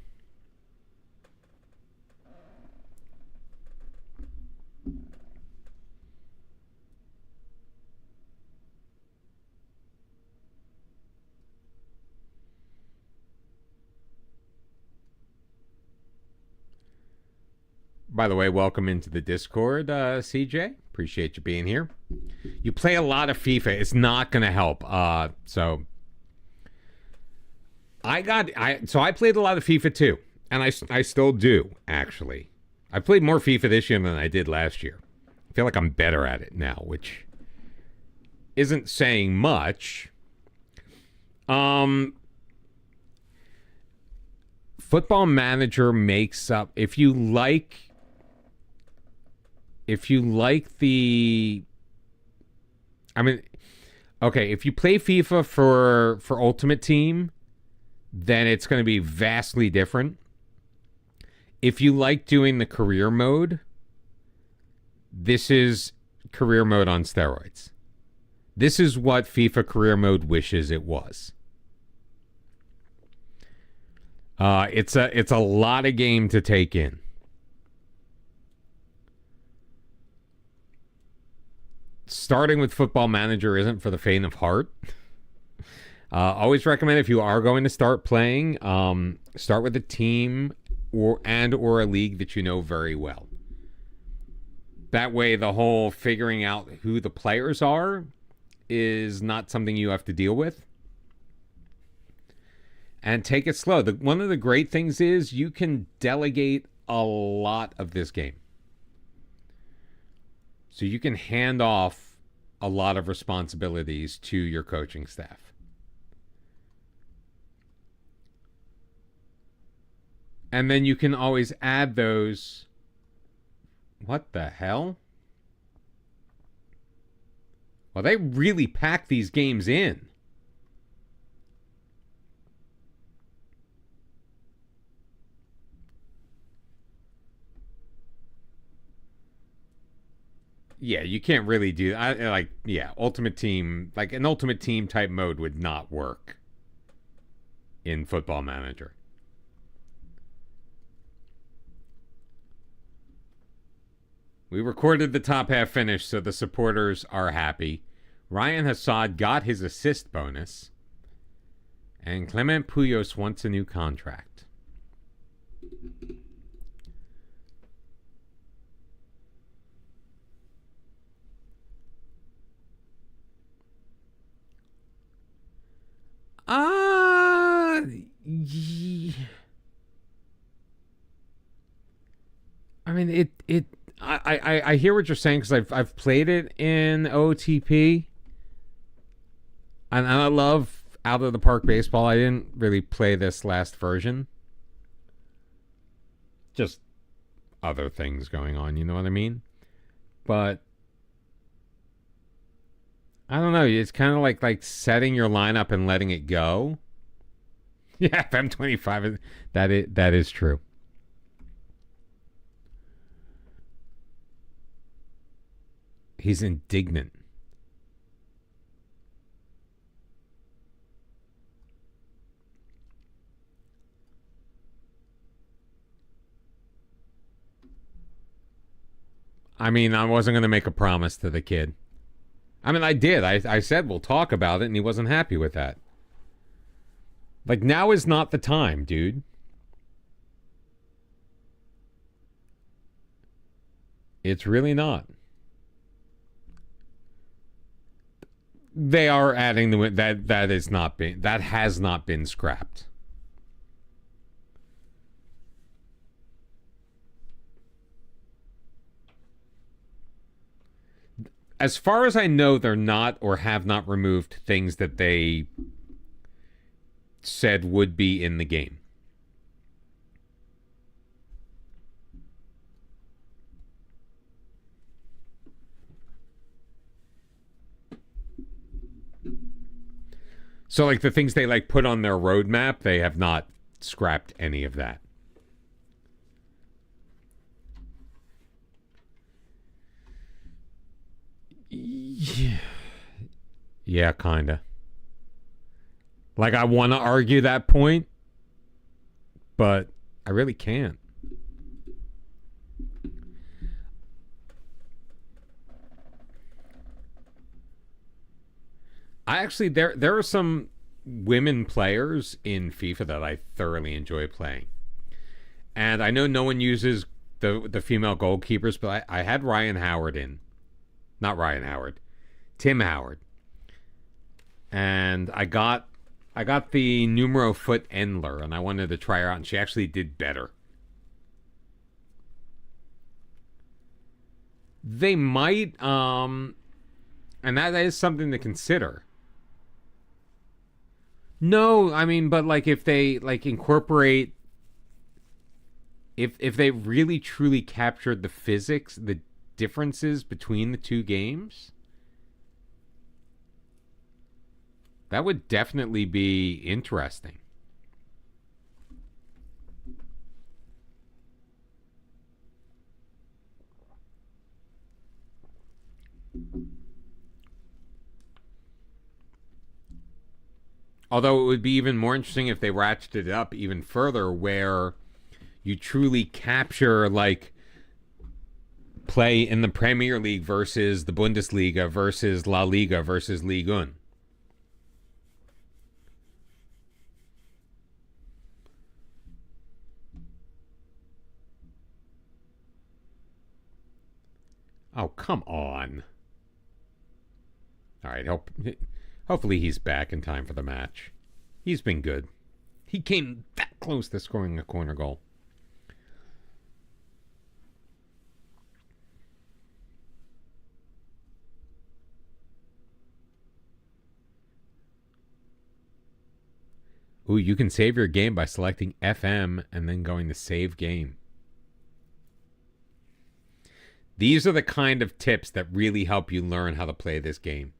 [SPEAKER 1] By the way, welcome into the Discord, CJ. Appreciate you being here. You play a lot of FIFA. It's not going to help. So I played a lot of FIFA too, and I still do, actually. I played more FIFA this year than I did last year. I feel like I'm better at it now, which isn't saying much. Football Manager makes up, if you like the, I mean, okay, if you play FIFA for Ultimate Team, then it's going to be vastly different. If you like doing the career mode, this is career mode on steroids. This is what FIFA career mode wishes it was. It's a lot of game to take in. Starting with Football Manager isn't for the faint of heart. Always recommend, if you are going to start playing, start with a team or a league that you know very well. That way, the whole figuring out who the players are is not something you have to deal with. And take it slow. One of the great things is you can delegate a lot of this game. So you can hand off a lot of responsibilities to your coaching staff. And then you can always add those. What the hell? Well, they really pack these games in. Yeah, you can't really do Ultimate Team, like an Ultimate Team type mode would not work in Football Manager. We recorded the top half finish, so the supporters are happy. Ryan Hassad got his assist bonus, and Clement Puyos wants a new contract. I mean, I hear what you're saying, because I've played it in OTP, and I love Out of the Park Baseball. I didn't really play this last version. Just other things going on, you know what I mean? But I don't know. It's kind of like setting your lineup and letting it go. Yeah, FM25. That is true. He's indignant. I mean, I wasn't going to make a promise to the kid. I mean, I did. I said we'll talk about it, and he wasn't happy with that. Like, now is not the time, dude. It's really not. They are adding that has not been scrapped. as far as I know, they're not or have not removed things that they said would be in the game. So, like, the things they, like, put on their roadmap, they have not scrapped any of that. Yeah, kinda. Like, I want to argue that point, but I really can't. There are some women players in FIFA that I thoroughly enjoy playing. And I know no one uses the female goalkeepers, but I had Ryan Howard in. Not Ryan Howard. Tim Howard. And I got the numero foot Endler, and I wanted to try her out, and she actually did better. They might, and that is something to consider. No, I mean, but like if they like incorporate, if they really truly captured the physics, the differences between the two games, that would definitely be interesting. Although it would be even more interesting if they ratcheted it up even further, where you truly capture like play in the Premier League versus the Bundesliga versus La Liga versus Ligue 1. Oh, come on. All right, hopefully he's back in time for the match. He's been good. He came that close to scoring a corner goal. Ooh, you can save your game by selecting FM and then going to save game. These are the kind of tips that really help you learn how to play this game.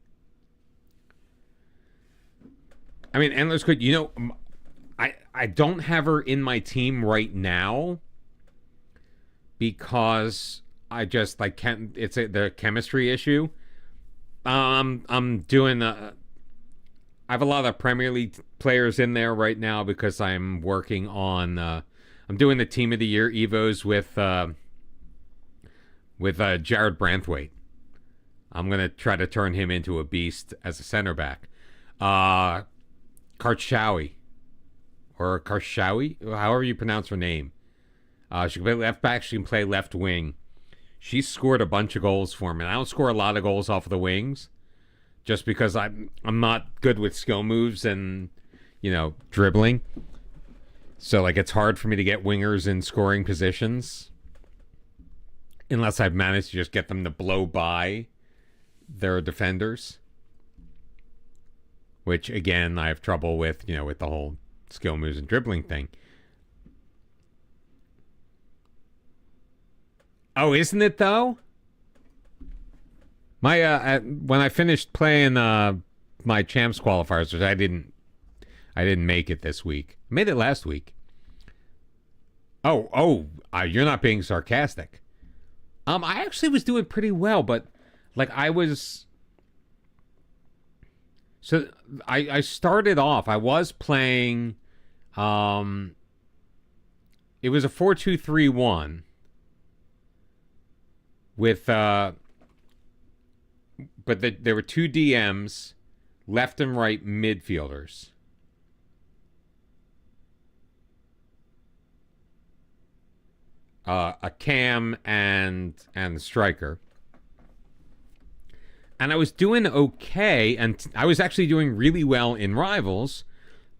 [SPEAKER 1] I mean, Endler's good. You know, I don't have her in my team right now because I just like can't. It's the chemistry issue. I'm doing. I have a lot of Premier League players in there right now because I'm working on. I'm doing the Team of the Year Evos with Jared Branthwaite. I'm gonna try to turn him into a beast as a center back. Karchawi, or Karshawi, however you pronounce her name. She can play left back. She can play left wing. She scored a bunch of goals for me. And I don't score a lot of goals off of the wings, just because I'm not good with skill moves and dribbling. So like it's hard for me to get wingers in scoring positions unless I've managed to just get them to blow by their defenders. Which, again, I have trouble with, with the whole skill moves and dribbling thing. Oh, isn't it, though? My when I finished playing my Champs qualifiers, which I didn't make it this week. I made it last week. You're not being sarcastic. I actually was doing pretty well, but, like, I was... So I started off, I was playing, it was a 4-2-3-1 with, but there were two DMs, left and right midfielders. A cam and the striker. And I was doing okay, and I was actually doing really well in Rivals,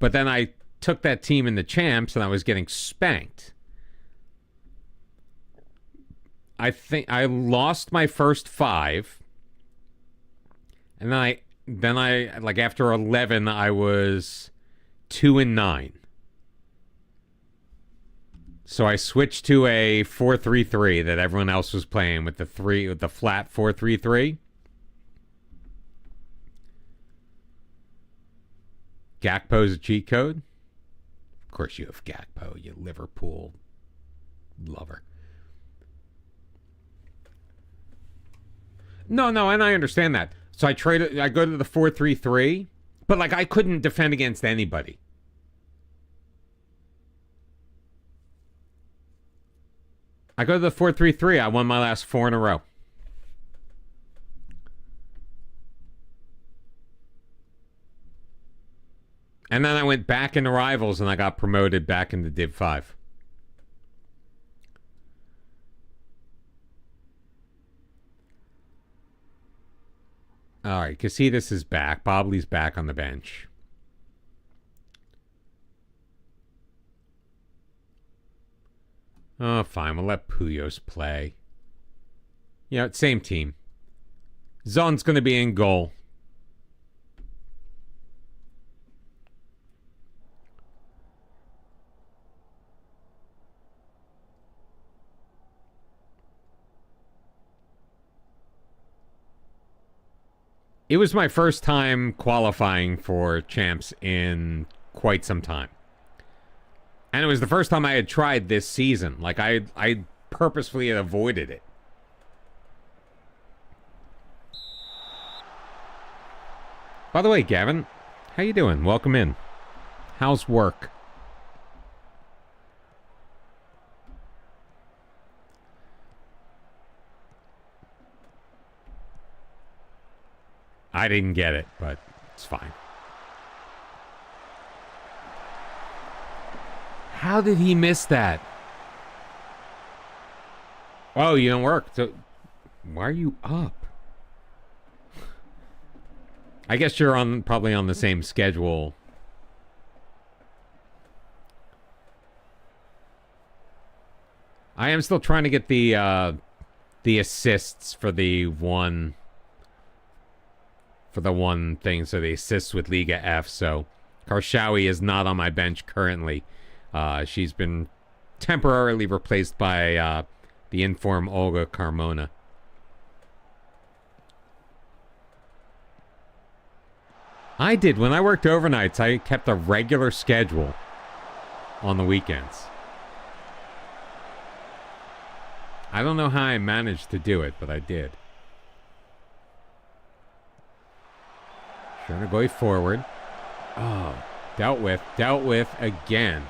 [SPEAKER 1] but then I took that team in the Champs, and I was getting spanked. I think I lost my first 5, And then I like after 11, I was 2-9. So I switched to a 4-3-3 that everyone else was playing with the flat 4-3-3. Gakpo's a cheat code. Of course you have Gakpo, you Liverpool lover. No, and I understand that. So I go to the 4-3-3, but like I couldn't defend against anybody. I go to the 4-3-3. I won my last 4 in a row. And then I went back into Rivals and I got promoted back into Div 5. All right, Casitas is back. Bobley's back on the bench. Oh, fine. We'll let Puyos play. Yeah, same team. Zon's going to be in goal. It was my first time qualifying for champs in quite some time. And it was the first time I had tried this season. Like, I purposefully had avoided it. By the way, Gavin, how you doing? Welcome in. How's work? I didn't get it, but it's fine. How did he miss that? Oh, you don't work. So why are you up? I guess you're probably on the same schedule. I am still trying to get the assists for the one thing, so the assists with Liga F. So Karshawi is not on my bench currently. She's been temporarily replaced by the inform Olga Carmona. I did. When I worked overnights, I kept a regular schedule on the weekends. I don't know how I managed to do it, but I did. Trying to go forward. Oh, dealt with again.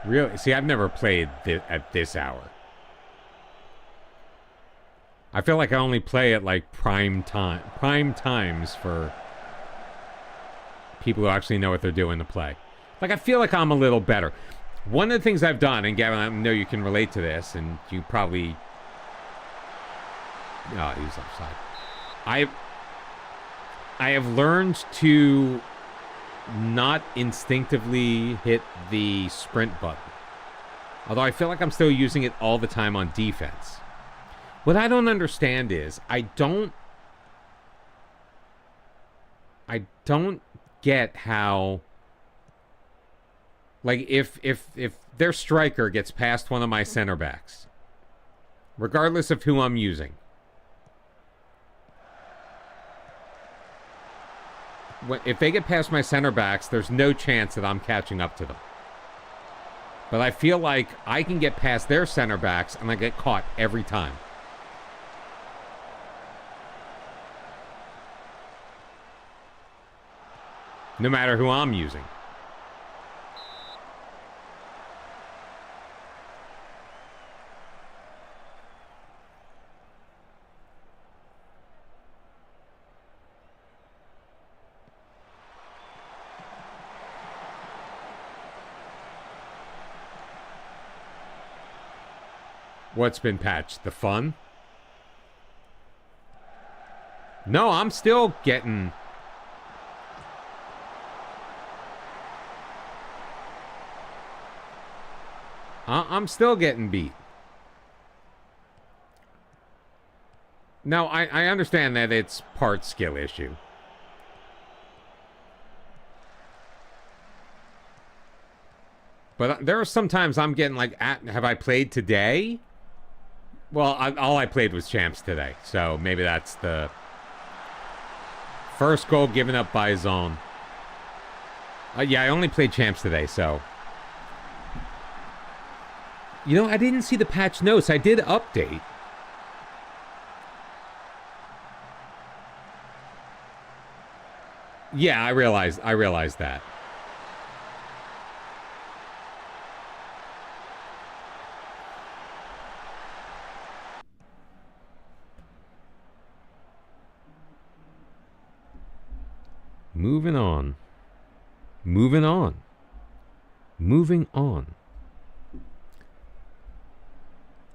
[SPEAKER 1] Really? See, I've never played at this hour. I feel like I only play at like prime times for people who actually know what they're doing to play. Like, I feel like I'm a little better. One of the things I've done, and Gavin, I know you can relate to this, and you probably... Oh, he's offside. I have learned to not instinctively hit the sprint button. Although I feel like I'm still using it all the time on defense. What I don't understand is I don't get how, like, if their striker gets past one of my center backs, regardless of who I'm using, if they get past my center backs, there's no chance that I'm catching up to them. But I feel like I can get past their center backs and I get caught every time. No matter who I'm using. What's been patched? The fun? No, I'm still getting... I'm still getting beat. No, I understand that it's part skill issue. But there are some times I'm getting like, have I played today? Well, all I played was champs today. So maybe that's the first goal given up by Zone. Yeah, I only played champs today, so. You know, I didn't see the patch notes. I did update. Yeah, I realized that. Moving on. Moving on. Moving on.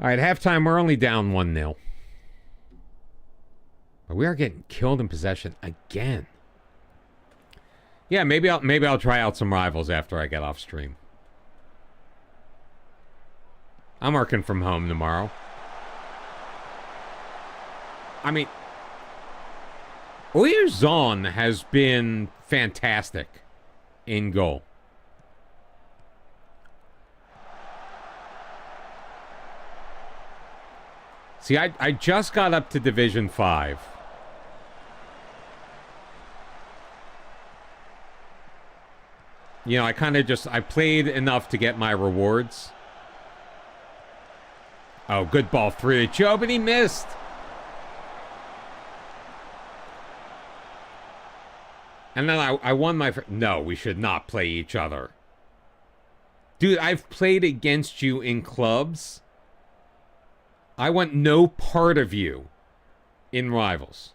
[SPEAKER 1] All right, halftime, we're only down 1-0. But we are getting killed in possession again. Yeah, maybe I'll try out some rivals after I get off stream. I'm working from home tomorrow. I mean, Oyarzon has been fantastic in goal. See, I just got up to Division 5. You know, I played enough to get my rewards. Oh, good ball through to Joe, but he missed. And then I won my... No, we should not play each other. Dude, I've played against you in clubs. I want no part of you in rivals.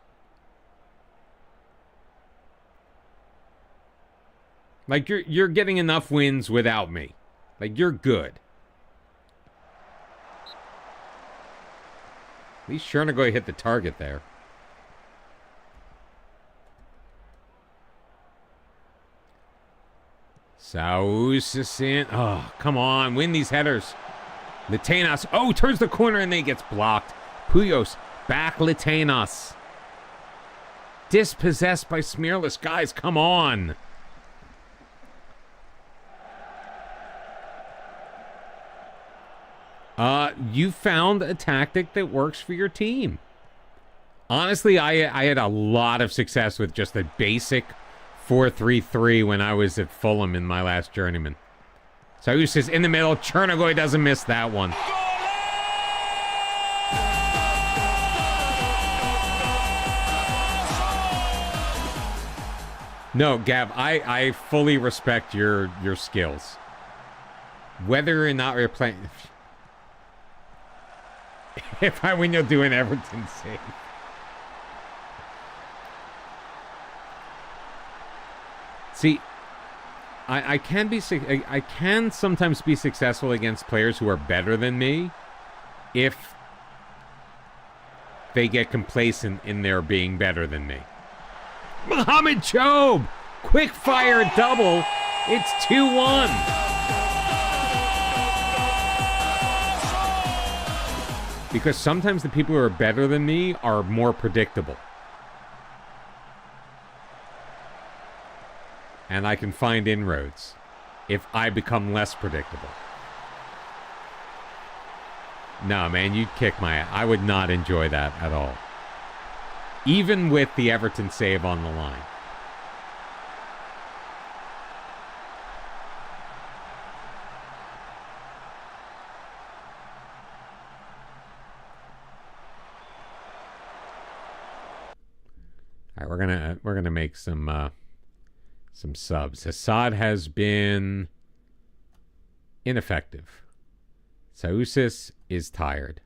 [SPEAKER 1] Like, you're getting enough wins without me. Like, you're good. At least Chernigoy hit the target there. Sausasin. Oh, come on. Win these headers. Litenas. Oh, turns the corner and then gets blocked. Puyos. Back Litenas. Dispossessed by Smearless. Guys, come on. You found a tactic that works for your team. Honestly, I had a lot of success with just a basic 4-3-3 when I was at Fulham in my last Journeyman. So he says in the middle, Chernigoy doesn't miss that one. No, Gav, I fully respect your skills. Whether or not you're playing... If I win, you'll do an Everton save. See, I can sometimes be successful against players who are better than me if they get complacent in their being better than me. Mohamed Job! Quick fire double. It's 2-1. Because sometimes the people who are better than me are more predictable. And I can find inroads if I become less predictable. No, man, you'd kick my ass. I would not enjoy that at all. Even with the Everton save on the line. All right, we're gonna make some subs. Assad has been ineffective. Sausis is tired.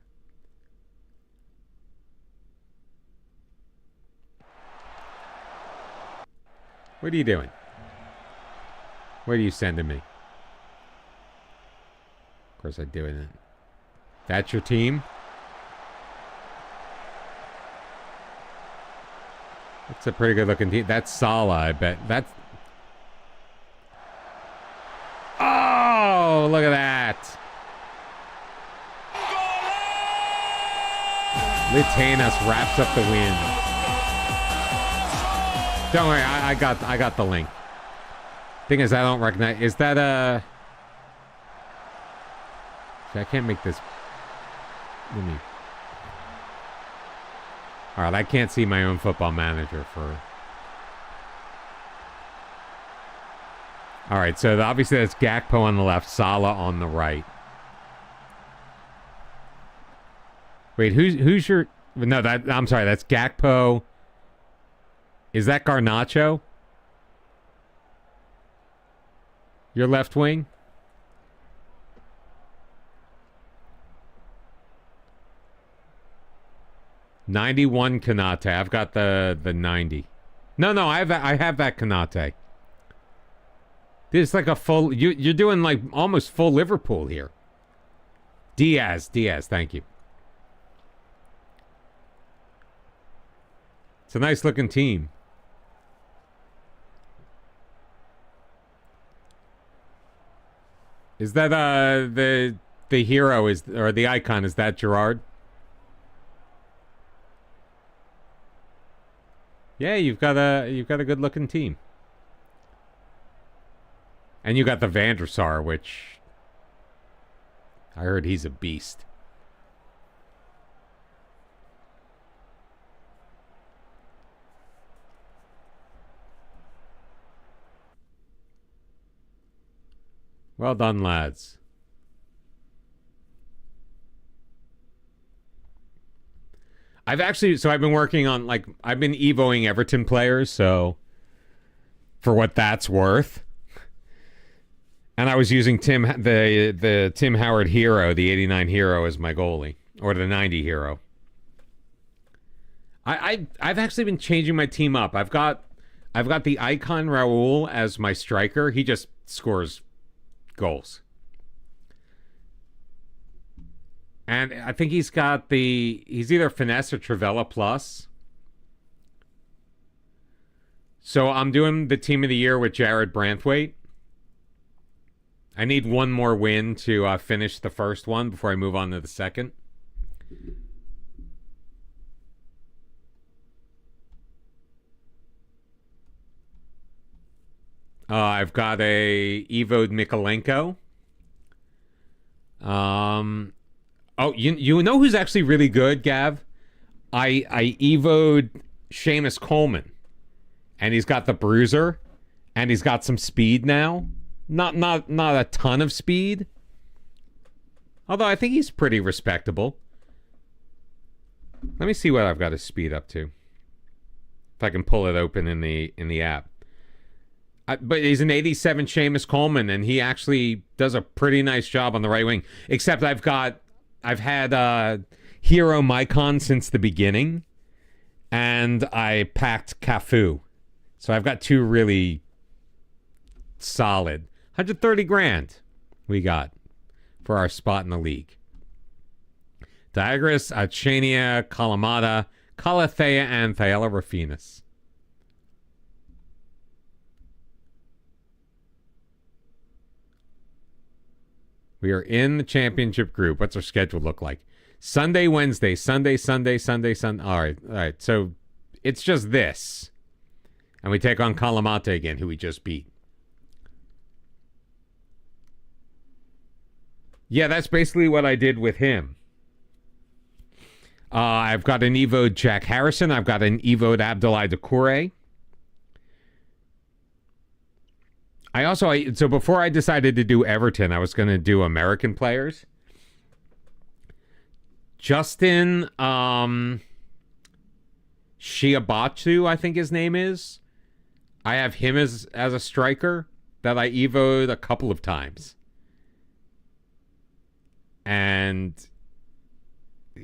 [SPEAKER 1] What are you doing? What are you sending me? Of course I'm doing it. That's your team? That's a pretty good looking team. That's Salah, I bet. That's... Oh, look at that. Litanas wraps up the win. Don't worry, I got the link. Thing is, I don't recognize. Is that a? See, I can't make this. Let me. All right, I can't see my own Football Manager for. All right, so obviously that's Gakpo on the left, Salah on the right. Wait, who's your? No, I'm sorry, that's Gakpo. Is that Garnacho? Your left wing? '91 Kanate. I've got the 90. No, I have that Kanate. This is like a full. You're doing like almost full Liverpool here. Diaz. Thank you. It's a nice looking team. Is that the hero or the icon? Is that Gerard? Yeah, you've got a good looking team. And you got the Van der Sar, which I heard he's a beast. Well done, lads. I've been working on, like, I've been evoing Everton players, so for what that's worth. And I was using the Tim Howard hero, the 89 hero, as my goalie, or the 90 hero. I've actually been changing my team up. I've got the icon Raul as my striker. He just scores goals. And I think he's either finesse or Trivella plus. So I'm doing the team of the year with Jared Branthwaite. I need one more win to finish the first one before I move on to the second. I've got a Evo'd Mikalenko. Oh, you know who's actually really good, Gav? I Evo'd Seamus Coleman. And he's got the bruiser. And he's got some speed now. Not a ton of speed. Although I think he's pretty respectable. Let me see what I've got his speed up to. If I can pull it open in the app. But he's an 87 Seamus Coleman, and he actually does a pretty nice job on the right wing. Except I've had Hero Maicon since the beginning, and I packed Cafu. So I've got two really solid 130 grand we got for our spot in the league. Diagoras, Achenia, Kalamata, Calathea, and Thaela Rafinas. We are in the championship group. What's our schedule look like? Sunday, Wednesday, Sunday. All right. So it's just this. And we take on Kalamata again, who we just beat. Yeah, that's basically what I did with him. I've got an Evo'd Jack Harrison. I've got an Evo'd Abdoulaye Doucouré. So before I decided to do Everton, I was going to do American players. Justin Shiabatu, I think his name is. I have him as a striker that I evoed a couple of times. And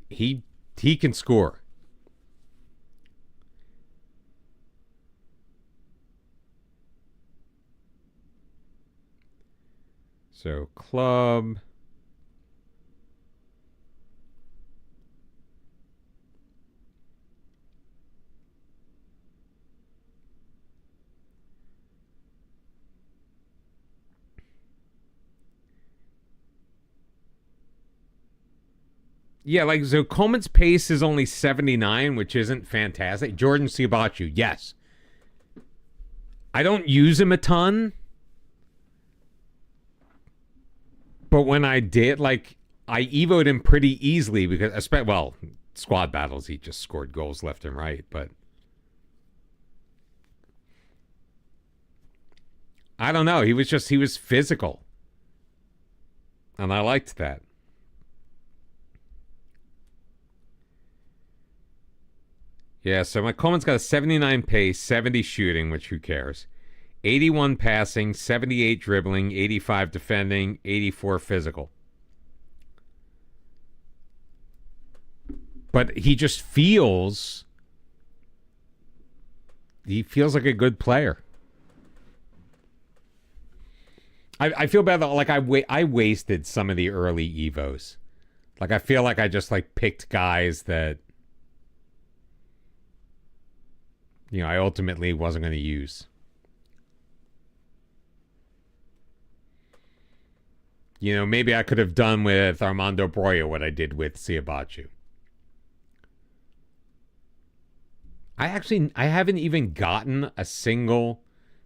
[SPEAKER 1] he can score. So, club. Yeah, like, so Coleman's pace is only 79, which isn't fantastic. Jordan Ciabachu, yes. I don't use him a ton. But when I did, like, I evoed him pretty easily because, well, squad battles, he just scored goals left and right. But I don't know. He was physical. And I liked that. Yeah, so my Coleman's got a 79 pace, 70 shooting, which who cares? 81 passing, 78 dribbling, 85 defending, 84 physical. But he just feels... He feels like a good player. I feel bad that, like, I wasted some of the early Evos. Like, I feel like I just, like, picked guys that... I ultimately wasn't going to use. Maybe I could have done with Armando Broya what I did with Ciabachu. I haven't even gotten a single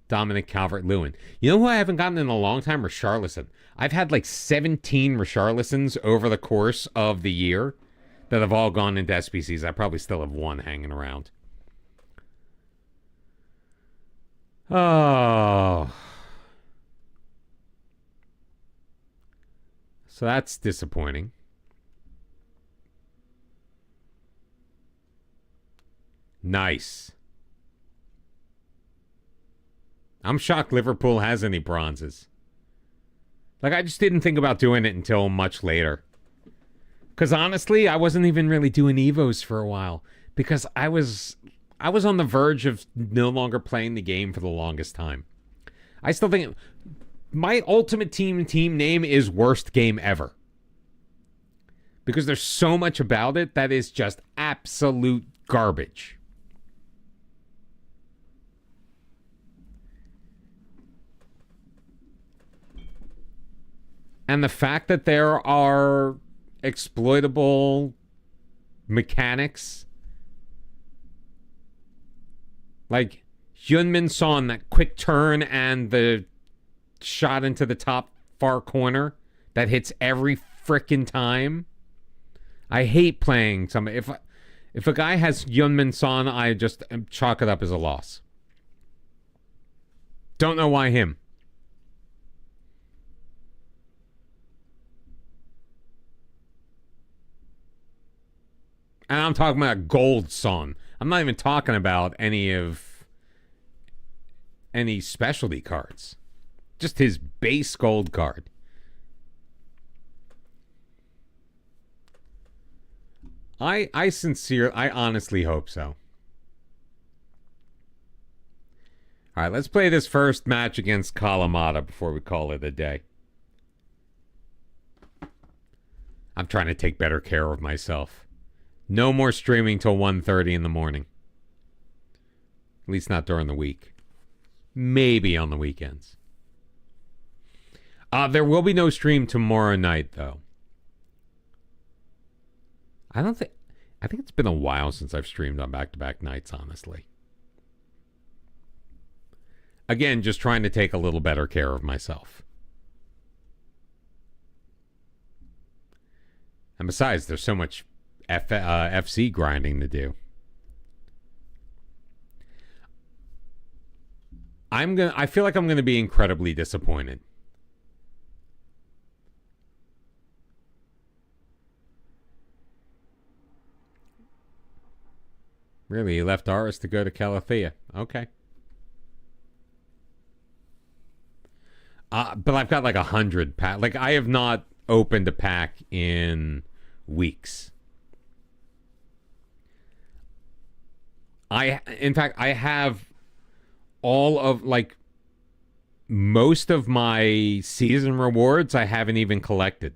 [SPEAKER 1] Dominic Calvert-Lewin. You know who I haven't gotten in a long time? Richarlison. I've had like 17 Richarlisons over the course of the year that have all gone into SBCs. I probably still have one hanging around. Oh. So that's disappointing. Nice. I'm shocked Liverpool has any bronzes. Like, I just didn't think about doing it until much later. Because honestly, I wasn't even really doing Evos for a while. Because I was on the verge of no longer playing the game for the longest time. I still think my ultimate team name is worst game ever. Because there's so much about it that is just absolute garbage. And the fact that there are exploitable mechanics, like Heung-min Son, that quick turn and the shot into the top far corner that hits every frickin' time. I hate playing some. If a guy has Heung-min Son, I just chalk it up as a loss. Don't know why him. And I'm talking about gold Son. I'm not even talking about any specialty cards. Just his base gold card. I honestly hope so. All right, let's play this first match against Kalamata before we call it a day. I'm trying to take better care of myself. No more streaming till 1:30 in the morning. At least not during the week. Maybe on the weekends. There will be no stream tomorrow night, though. I think it's been a while since I've streamed on back-to-back nights, honestly. Again, just trying to take a little better care of myself. And besides, there's so much FC grinding to do. I feel like I'm gonna be incredibly disappointed. Really, you left Aris to go to Calathea. Okay. But I've got like 100 pack. Like, I have not opened a pack in weeks. In fact, I have all of, like, most of my season rewards I haven't even collected.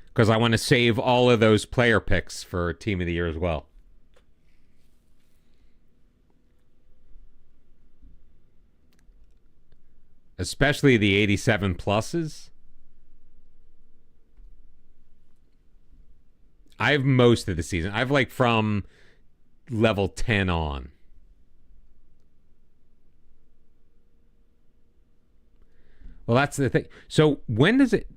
[SPEAKER 1] Because I want to save all of those player picks for Team of the Year as well. Especially the 87 pluses. I have most of the season. I've like from level 10 on. Well, that's the thing. So when does it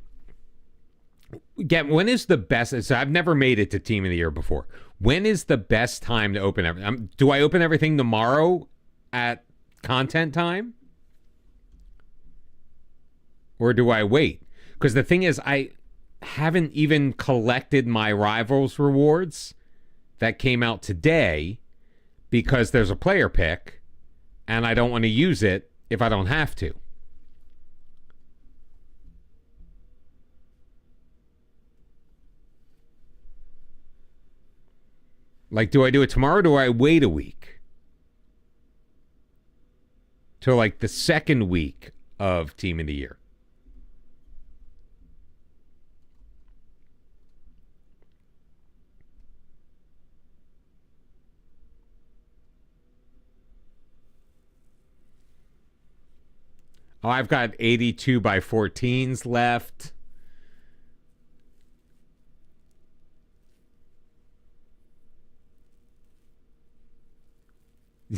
[SPEAKER 1] get? When is the best? So I've never made it to Team of the Year before. When is the best time to open everything? Do I open everything tomorrow at content time? Or do I wait? Because the thing is, I haven't even collected my Rivals rewards that came out today because there's a player pick and I don't want to use it if I don't have to. Like, do I do it tomorrow or do I wait a week? Till like the second week of Team of the Year. Oh, I've got 82 by 14s left.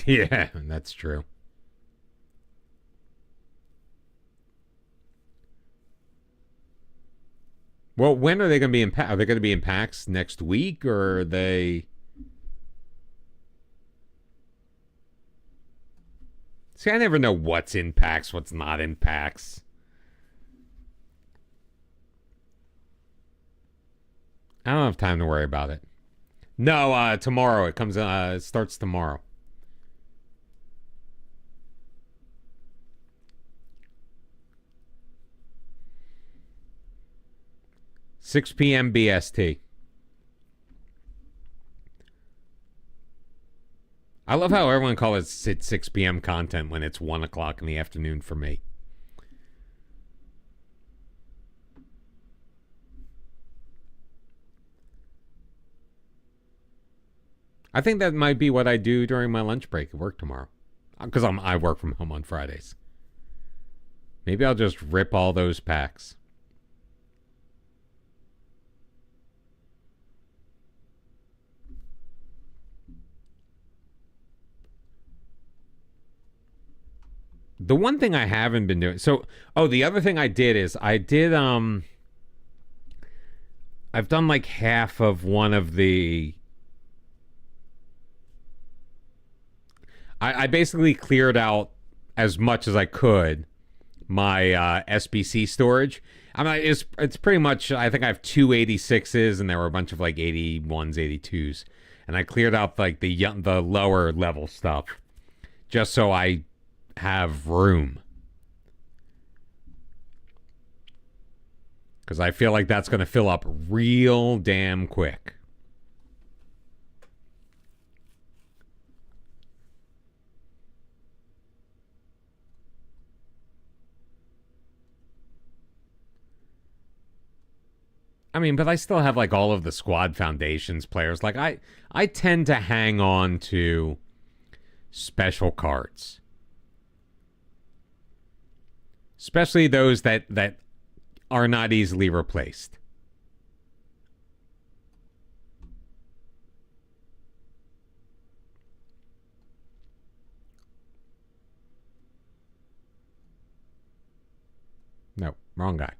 [SPEAKER 1] Yeah, that's true. Well, when are they going to be in packs? Are they going to be in packs next week, or are they... See, I never know what's in packs, what's not in packs. I don't have time to worry about it. No, tomorrow. It comes. It starts tomorrow. $6 p.m. BST. I love how everyone calls it 6 p.m. content when it's 1 o'clock in the afternoon for me. I think that might be what I do during my lunch break at work tomorrow. Because I work from home on Fridays. Maybe I'll just rip all those packs. The one thing I haven't been doing... the other thing I did is I've done like half of one of the... I basically cleared out as much as I could my SBC storage. I mean, it's pretty much... I think I have two 86s and there were a bunch of like 81s, 82s. And I cleared out like the lower level stuff just so I have room, because I feel like that's going to fill up real damn quick. I mean, but I still have like all of the squad foundations players. Like I tend to hang on to special cards. Especially those that are not easily replaced. No, wrong guy.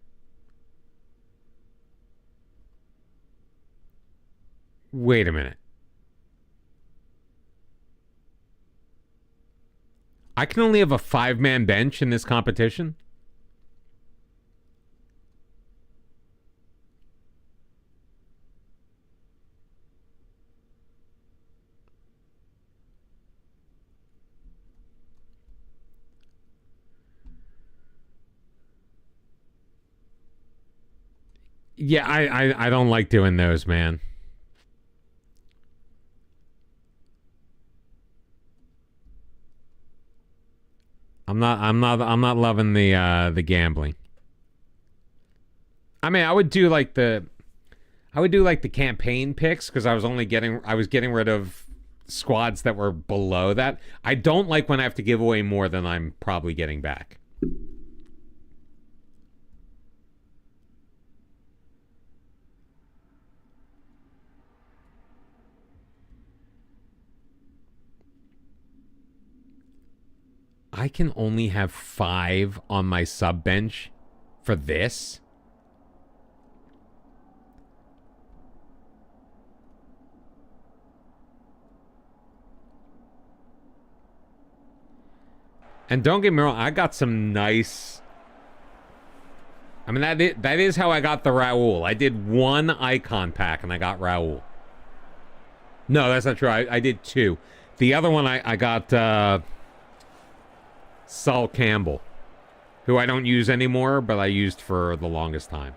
[SPEAKER 1] Wait a minute. I can only have a 5-man bench in this competition? Yeah, I don't like doing those, man. I'm not loving the gambling. I mean, I would do like the campaign picks because I was getting rid of squads that were below that. I don't like when I have to give away more than I'm probably getting back. I can only have 5 on my sub bench for this. And don't get me wrong, I got some nice... I mean, that is how I got the Raul. I did 1 icon pack and I got Raul. No, that's not true. I did 2. The other one I got Sol Campbell, who I don't use anymore, but I used for the longest time.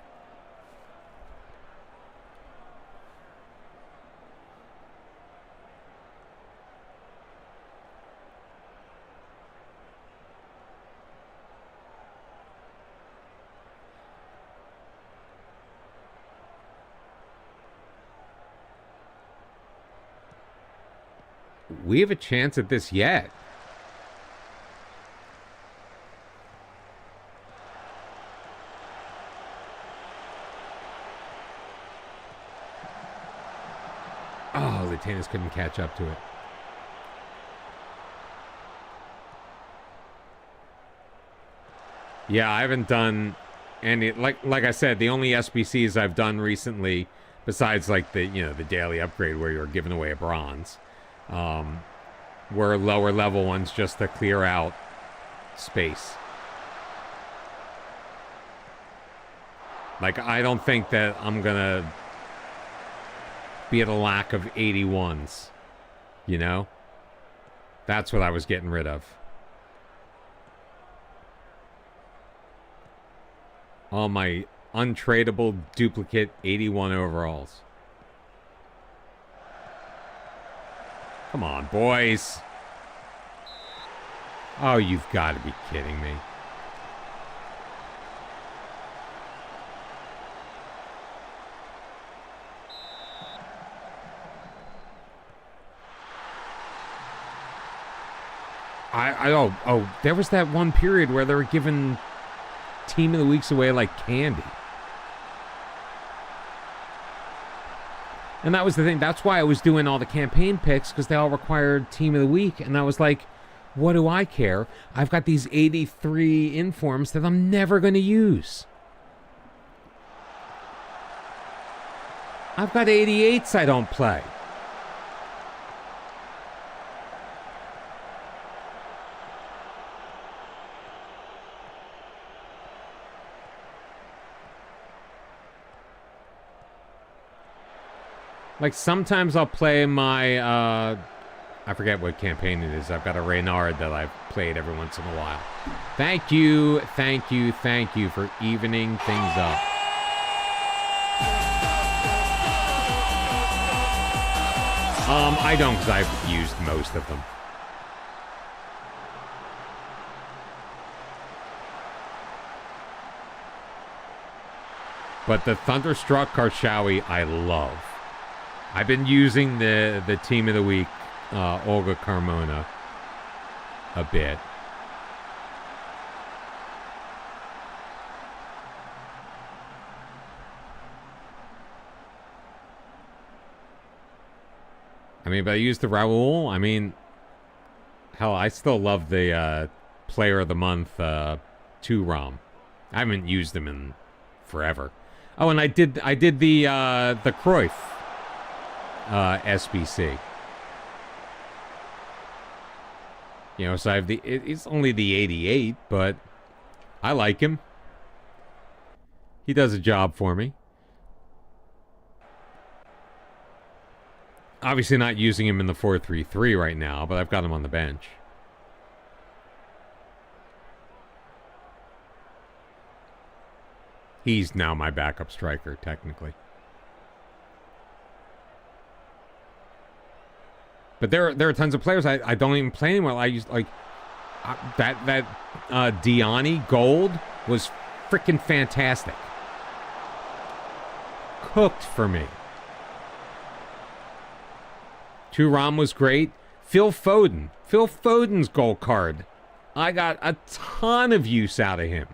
[SPEAKER 1] We have a chance at this yet. Oh, the tennis couldn't catch up to it. Yeah, I haven't done any, like I said, the only SBCs I've done recently, besides like the daily upgrade where you're giving away a bronze, were lower level ones just to clear out space. Like, I don't think that I'm gonna be at a lack of 81s, you know? That's what I was getting rid of. All my untradeable duplicate 81 overalls. Come on, boys. Oh, you've got to be kidding me. There was that one period where they were giving Team of the Weeks away like candy. And that was the thing. That's why I was doing all the campaign picks, because they all required Team of the Week. And I was like, what do I care? I've got these 83 informs that I'm never going to use. I've got 88s I don't play. Like, sometimes I'll play my, I forget what campaign it is. I've got a Reynard that I've played every once in a while. Thank you for evening things up. I don't, because I've used most of them. But the Thunderstruck Karshawi I love. I've been using the Team of the Week, Olga Carmona, a bit. I mean, but I used the Raul. I mean, hell, I still love the Player of the Month 2 ROM. I haven't used them in forever. Oh, and I did the Cruyff SBC. You know, so I have it's only the 88, but I like him. He does a job for me. Obviously not using him in the 4-3-3 right now, but I've got him on the bench. He's now my backup striker, technically. But there are tons of players I don't even play anymore. I use, like, that Diani Gold was freaking fantastic. Cooked for me. Thuram was great. Phil Foden's gold card. I got a ton of use out of him.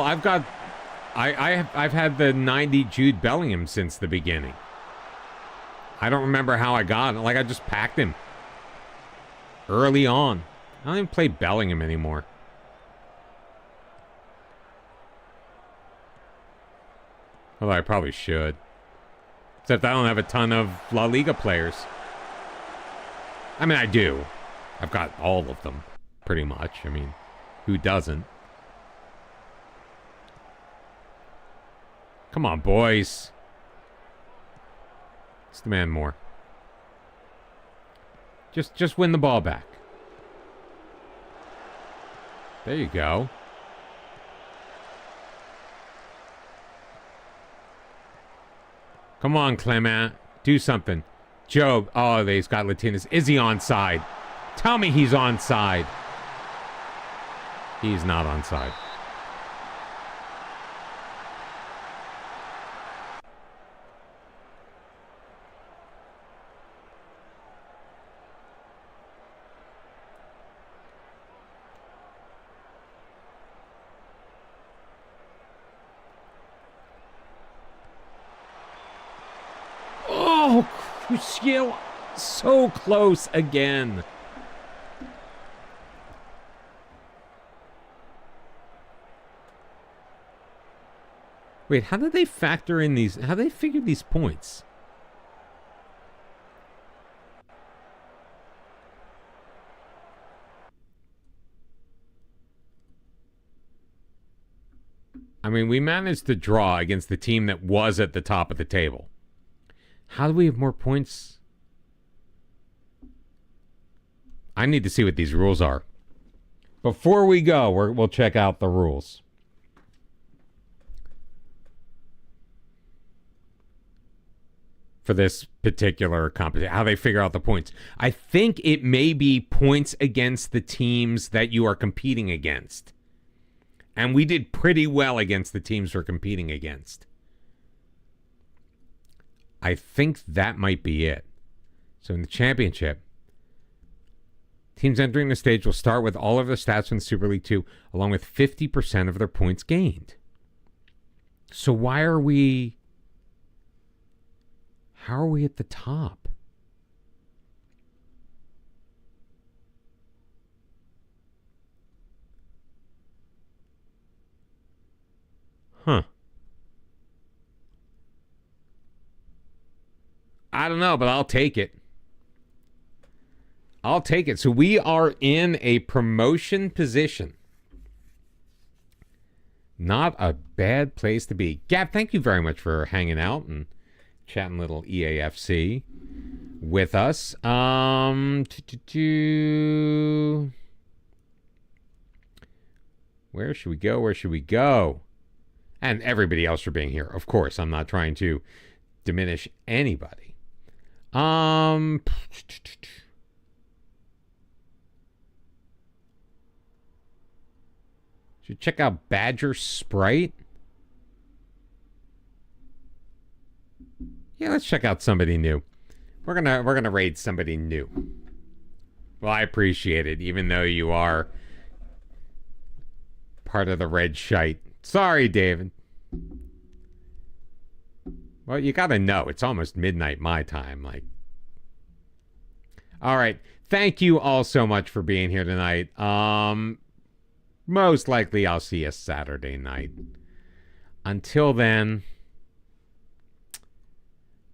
[SPEAKER 1] Hell, I've had the 90 Jude Bellingham since the beginning. I don't remember how I got it. Like, I just packed him early on. I don't even play Bellingham anymore. Although I probably should. Except I don't have a ton of La Liga players. I mean, I do. I've got all of them, pretty much. I mean, who doesn't? Come on, boys. Let's demand more. Just win the ball back. There you go. Come on, Clement. Do something. Job. Oh, he's got Latinas. Is he onside? Tell me he's onside. He's not onside. Oh, Crucial. So close again. Wait, how did they factor in these? How did they figure these points? I mean, we managed to draw against the team that was at the top of the table. How do we have more points? I need to see what these rules are. Before we go, we'll check out the rules. For this particular competition, how they figure out the points. I think it may be points against the teams that you are competing against. And we did pretty well against the teams we're competing against. I think that might be it. So in the championship, teams entering the stage will start with all of their stats from the Super League 2, along with 50% of their points gained. So why are we... How are we at the top? Huh. I don't know, but I'll take it. I'll take it. So we are in a promotion position. Not a bad place to be. Gab, thank you very much for hanging out and chatting little EAFC with us. Where should we go? Where should we go? And everybody else for being here. Of course, I'm not trying to diminish anybody. Should check out Badger Sprite. Yeah, let's check out somebody new. We're gonna raid somebody new. Well, I appreciate it, even though you are part of the red shite. Sorry, David. Well, you gotta know, it's almost midnight my time. Like, all right. Thank you all so much for being here tonight. Most likely I'll see you Saturday night. Until then,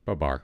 [SPEAKER 1] bye-bye.